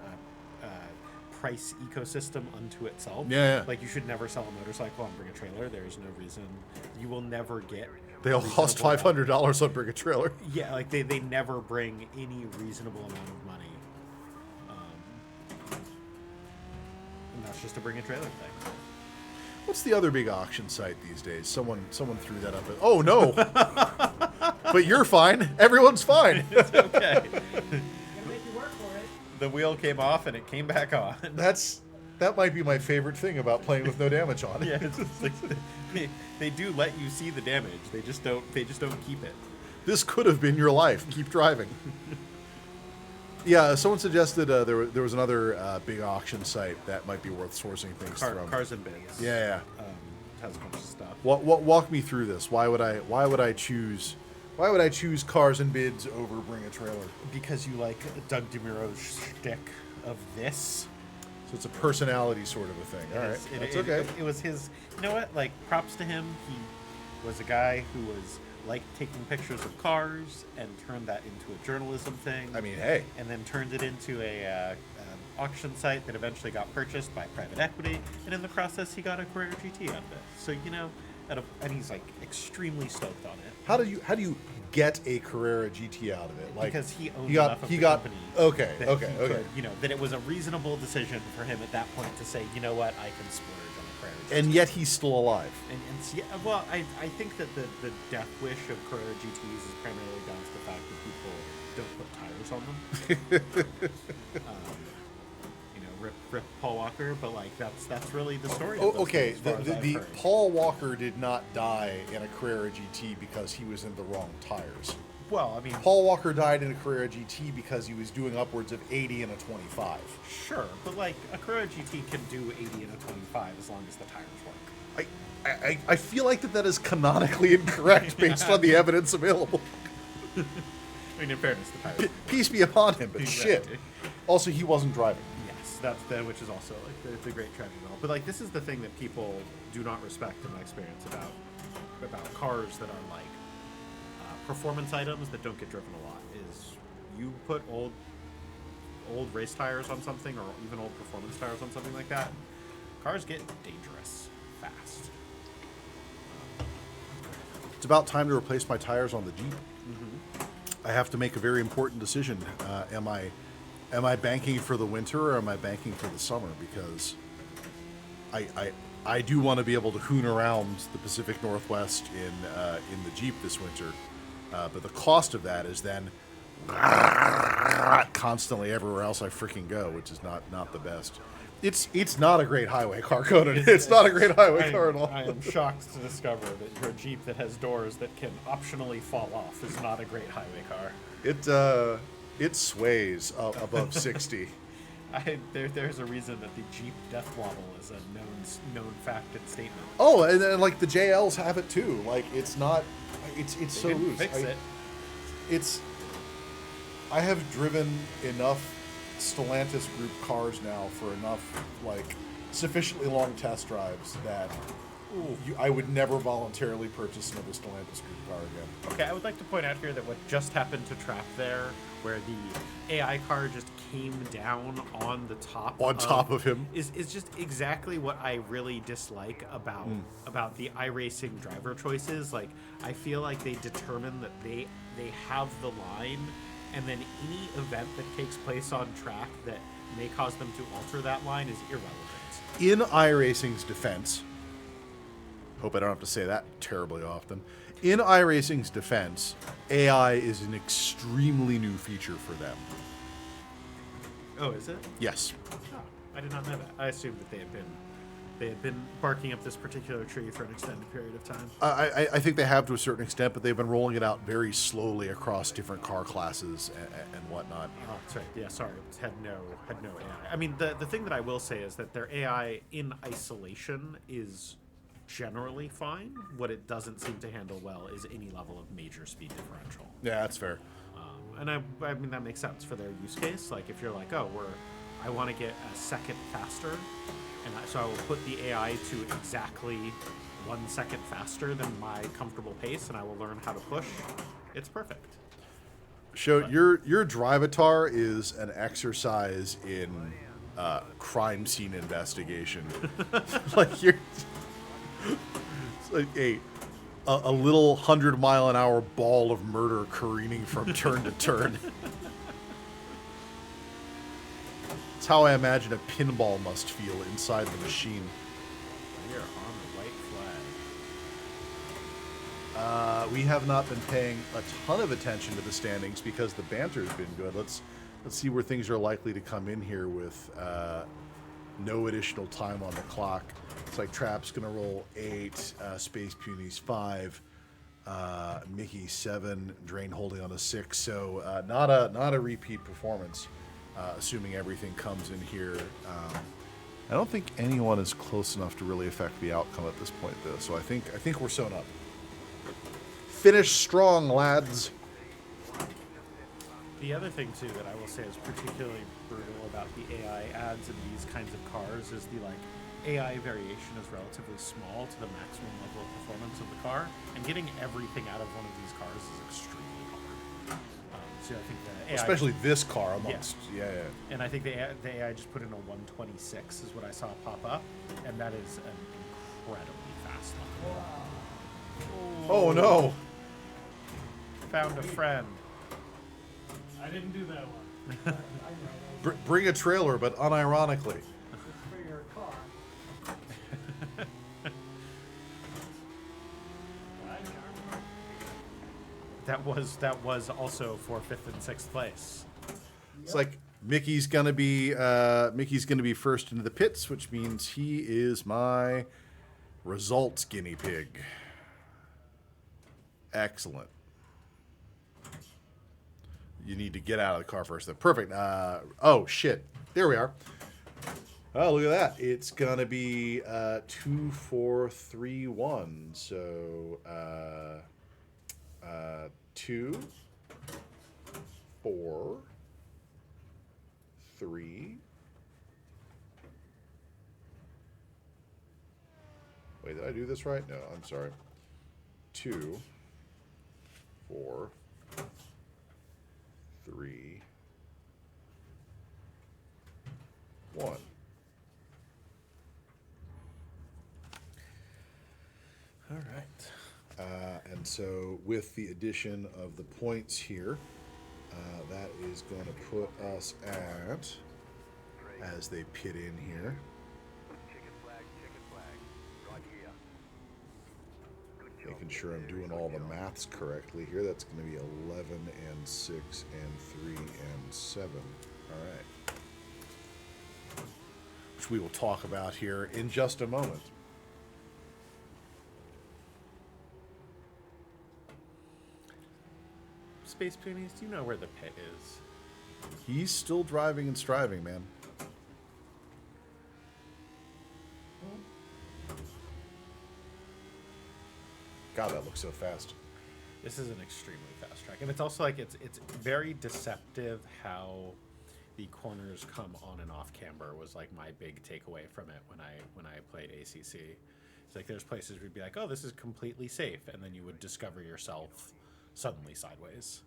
price ecosystem unto itself. Yeah. Like you should never sell a motorcycle on Bring a Trailer. There is no reason. You will never get. They all cost $500 on Bring a Trailer. Yeah, like they never bring any reasonable amount of money. And that's just a Bring a Trailer thing. What's the other big auction site these days? Someone threw that up. Oh no! But you're fine. Everyone's fine. Okay. The wheel came off and it came back on. That might be my favorite thing about playing with no damage on. Yeah, it's just like they do let you see the damage. They just don't keep it. This could have been your life. Keep driving. Yeah, someone suggested there was another big auction site that might be worth sourcing things from. Cars and Bids. Yeah. Has a bunch of stuff. Walk me through this. Why would I choose Cars and Bids over Bring a Trailer? Because you like Doug DeMuro's shtick of this. So it's a personality sort of a thing. All right, that's okay. It was his. You know what? Like props to him. He was a guy who was liked taking pictures of cars and turned that into a journalism thing. I mean, hey. And then turned it into a auction site that eventually got purchased by private equity, and in the process he got a Carrera GT out of it. So and he's like extremely stoked on it. How do you get a Carrera GT out of it? Like because he owned enough of the company. Okay. That it was a reasonable decision for him at that point to say, you know what, I can splurge on a Carrera GT. And yet he's still alive. Well, I think that the death wish of Carrera GTs is primarily down to the fact that people don't put tires on them. Rip Paul Walker, but like that's really the story. Okay, the Paul Walker did not die in a Carrera GT because he was in the wrong tires. Well, I mean, Paul Walker died in a Carrera GT because he was doing upwards of 80 and a 25. Sure, but like a Carrera GT can do 80 and a 25 as long as the tires work. I feel like that is canonically incorrect based on the evidence available. I mean, in fairness, the tires. Peace be upon him, but shit. Also, he wasn't driving. That's which is also like the great tragedy of it all. But like this is the thing that people do not respect in my experience about cars that are like performance items that don't get driven a lot. Is you put old race tires on something, or even old performance tires on something like that, cars get dangerous fast. It's about time to replace my tires on the Jeep. Mm-hmm. I have to make a very important decision. Am I banking for the winter or am I banking for the summer? Because I do want to be able to hoon around the Pacific Northwest in the Jeep this winter, but the cost of that is then constantly everywhere else I freaking go, which is not the best. It's not a great highway car, Conan. It's not a great highway car at all. I am shocked to discover that your Jeep that has doors that can optionally fall off is not a great highway car. It sways above 60. There's a reason that the Jeep death wobble is a known fact and statement. Oh, and then like the JLs have it too. Like it's not, it's so loose. Fix it. I have driven enough Stellantis group cars now for enough like sufficiently long test drives that I would never voluntarily purchase another Stellantis group car again. Okay, I would like to point out here that what just happened to Trap there, where the AI car just came down on the top On top of him. is just exactly what I really dislike about the iRacing driver choices. Like, I feel like they determine that they have the line, and then any event that takes place on track that may cause them to alter that line is irrelevant. In iRacing's defense, hope I don't have to say that terribly often. In iRacing's defense, AI is an extremely new feature for them. Oh, is it? Yes. Oh, I did not know that. I assumed that they had been barking up this particular tree for an extended period of time. I think they have to a certain extent, but they've been rolling it out very slowly across different car classes and whatnot. Oh, that's right. Yeah, sorry. It had no AI. I mean, the thing that I will say is that their AI in isolation is generally fine. What it doesn't seem to handle well is any level of major speed differential. Yeah, that's fair. And I mean, that makes sense for their use case. Like, if you're like, oh, I want to get a second faster, and so I will put the AI to exactly 1 second faster than my comfortable pace, and I will learn how to push. It's perfect. Your Drivatar is an exercise in crime scene investigation. Like you're it's like a little 100-mile-an-hour ball of murder careening from turn to turn. It's how I imagine a pinball must feel inside the machine. We are on the white flag. We have not been paying a ton of attention to the standings because the banter's been good. Let's see where things are likely to come in here with no additional time on the clock. It's like Trap's gonna roll 8, Space Punies 5, Mickey 7, Drain holding on a 6. So not a repeat performance, assuming everything comes in here. I don't think anyone is close enough to really affect the outcome at this point, though. So I think we're sewn up. Finish strong, lads. The other thing too that I will say is particularly brutal about the AI ads in these kinds of cars is the AI variation is relatively small to the maximum level of performance of the car, and getting everything out of one of these cars is extremely hard. So I think the AI, Especially this car amongst, yeah. and I think the AI just put in a 126 is what I saw pop up, and that is an incredibly fast line. Oh no! Found a friend. I didn't do that one. Bring a trailer, but unironically. That was also for 5th and 6th place. It's like Mickey's gonna be first into the pits, which means he is my results guinea pig. Excellent. You need to get out of the car first. Then perfect. Oh shit! There we are. Oh, look at that! It's gonna be 2, 4, 3, 1. So 2, 4, 3. Wait, did I do this right? No, I'm sorry. 2, 4, 3, 1. All right. And so with the addition of the points here, that is going to put us at, as they pit in here, Chicken flag, right here. Good job. making sure I'm doing all the maths correctly here. That's going to be 11 and 6 and 3 and 7. All right. Which we will talk about here in just a moment. Space Punies, do you know where the pit is? He's still driving and striving, man. God, that looks so fast. This is an extremely fast track, and it's also like it's very deceptive how the corners come on and off camber was like my big takeaway from it when I played ACC, It's like there's places where you'd be like, oh, this is completely safe, and then you would discover yourself suddenly sideways.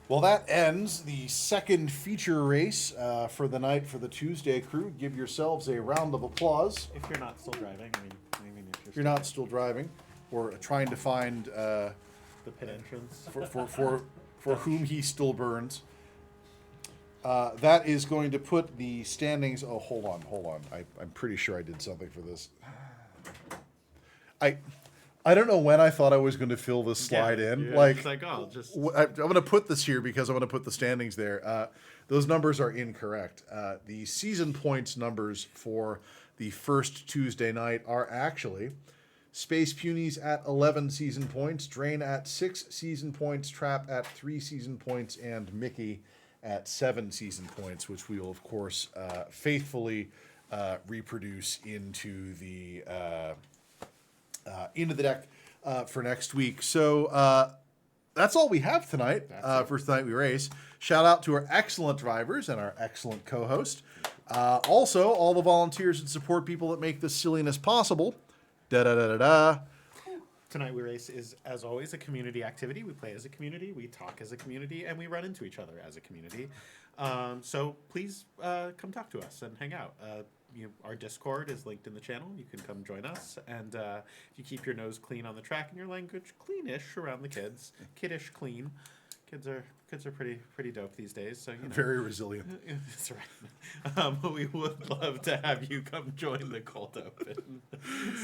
Well, that ends the second feature race for the night for the Tuesday crew. Give yourselves a round of applause. If you're not still driving, I mean, If you're not still driving or trying to find the pit entrance. for whom he still burns. That is going to put the standings. Oh, hold on. I'm pretty sure I did something for this. I don't know when I thought I was going to fill this slide in. It's like, oh, just I'm going to put this here because I'm going to put the standings there. Those numbers are incorrect. The season points numbers for the first Tuesday night are actually Space Punies at 11 season points, Drain at 6 season points, Trap at 3 season points, and Mickey at 7 season points, which we will, of course, faithfully reproduce into the deck for next week. So that's all we have tonight for Tonight We Race. Shout out to our excellent drivers and our excellent co-host. Also, all the volunteers and support people that make this silliness possible. Da-da-da-da-da. Tonight We Race is, as always, a community activity. We play as a community, we talk as a community, and we run into each other as a community. So please come talk to us and hang out. Our Discord is linked in the channel. You can come join us. And if you keep your nose clean on the track and your language cleanish around the kids, kiddish clean. Kids are pretty dope these days. So Very resilient. That's right. We would love to have you come join the Cold Open,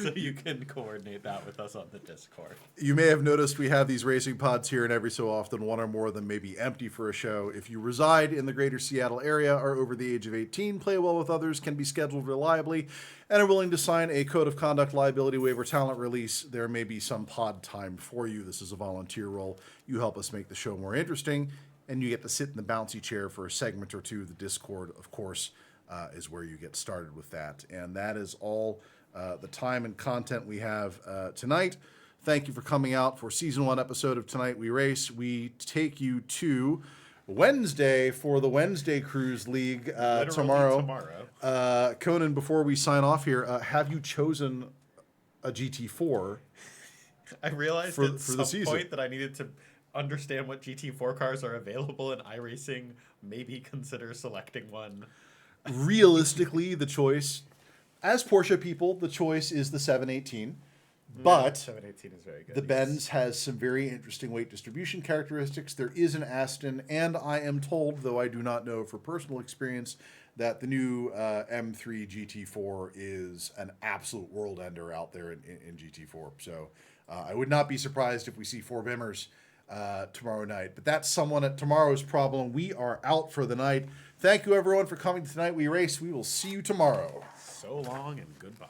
so you can coordinate that with us on the Discord. You may have noticed we have these racing pods here, and every so often one or more of them may be empty for a show. If you reside in the greater Seattle area, are over the age of 18, play well with others, can be scheduled reliably, and are willing to sign a code of conduct liability waiver talent release, there may be some pod time for you. This is a volunteer role. You help us make the show more interesting, and you get to sit in the bouncy chair for a segment or two. The Discord, of course, is where you get started with that. And that is all the time and content we have tonight. Thank you for coming out for Season 1 episode of Tonight We Race. We take you to Wednesday for the Wednesday Cruise League tomorrow. Conan, before we sign off here, have you chosen a GT4? I realized for at the some season point that I needed to understand what GT4 cars are available in iRacing, maybe consider selecting one. Realistically, the choice, as Porsche people, the choice is the 718. But 718 is very good. the Benz has some very interesting weight distribution characteristics. There is an Aston, and I am told, though I do not know for personal experience, that the new M3 GT4 is an absolute world ender out there in GT4. So I would not be surprised if we see 4 Bimmers tomorrow night. But that's someone at tomorrow's problem. We are out for the night. Thank you, everyone, for coming to Tonight We Race. We will see you tomorrow. So long and goodbye.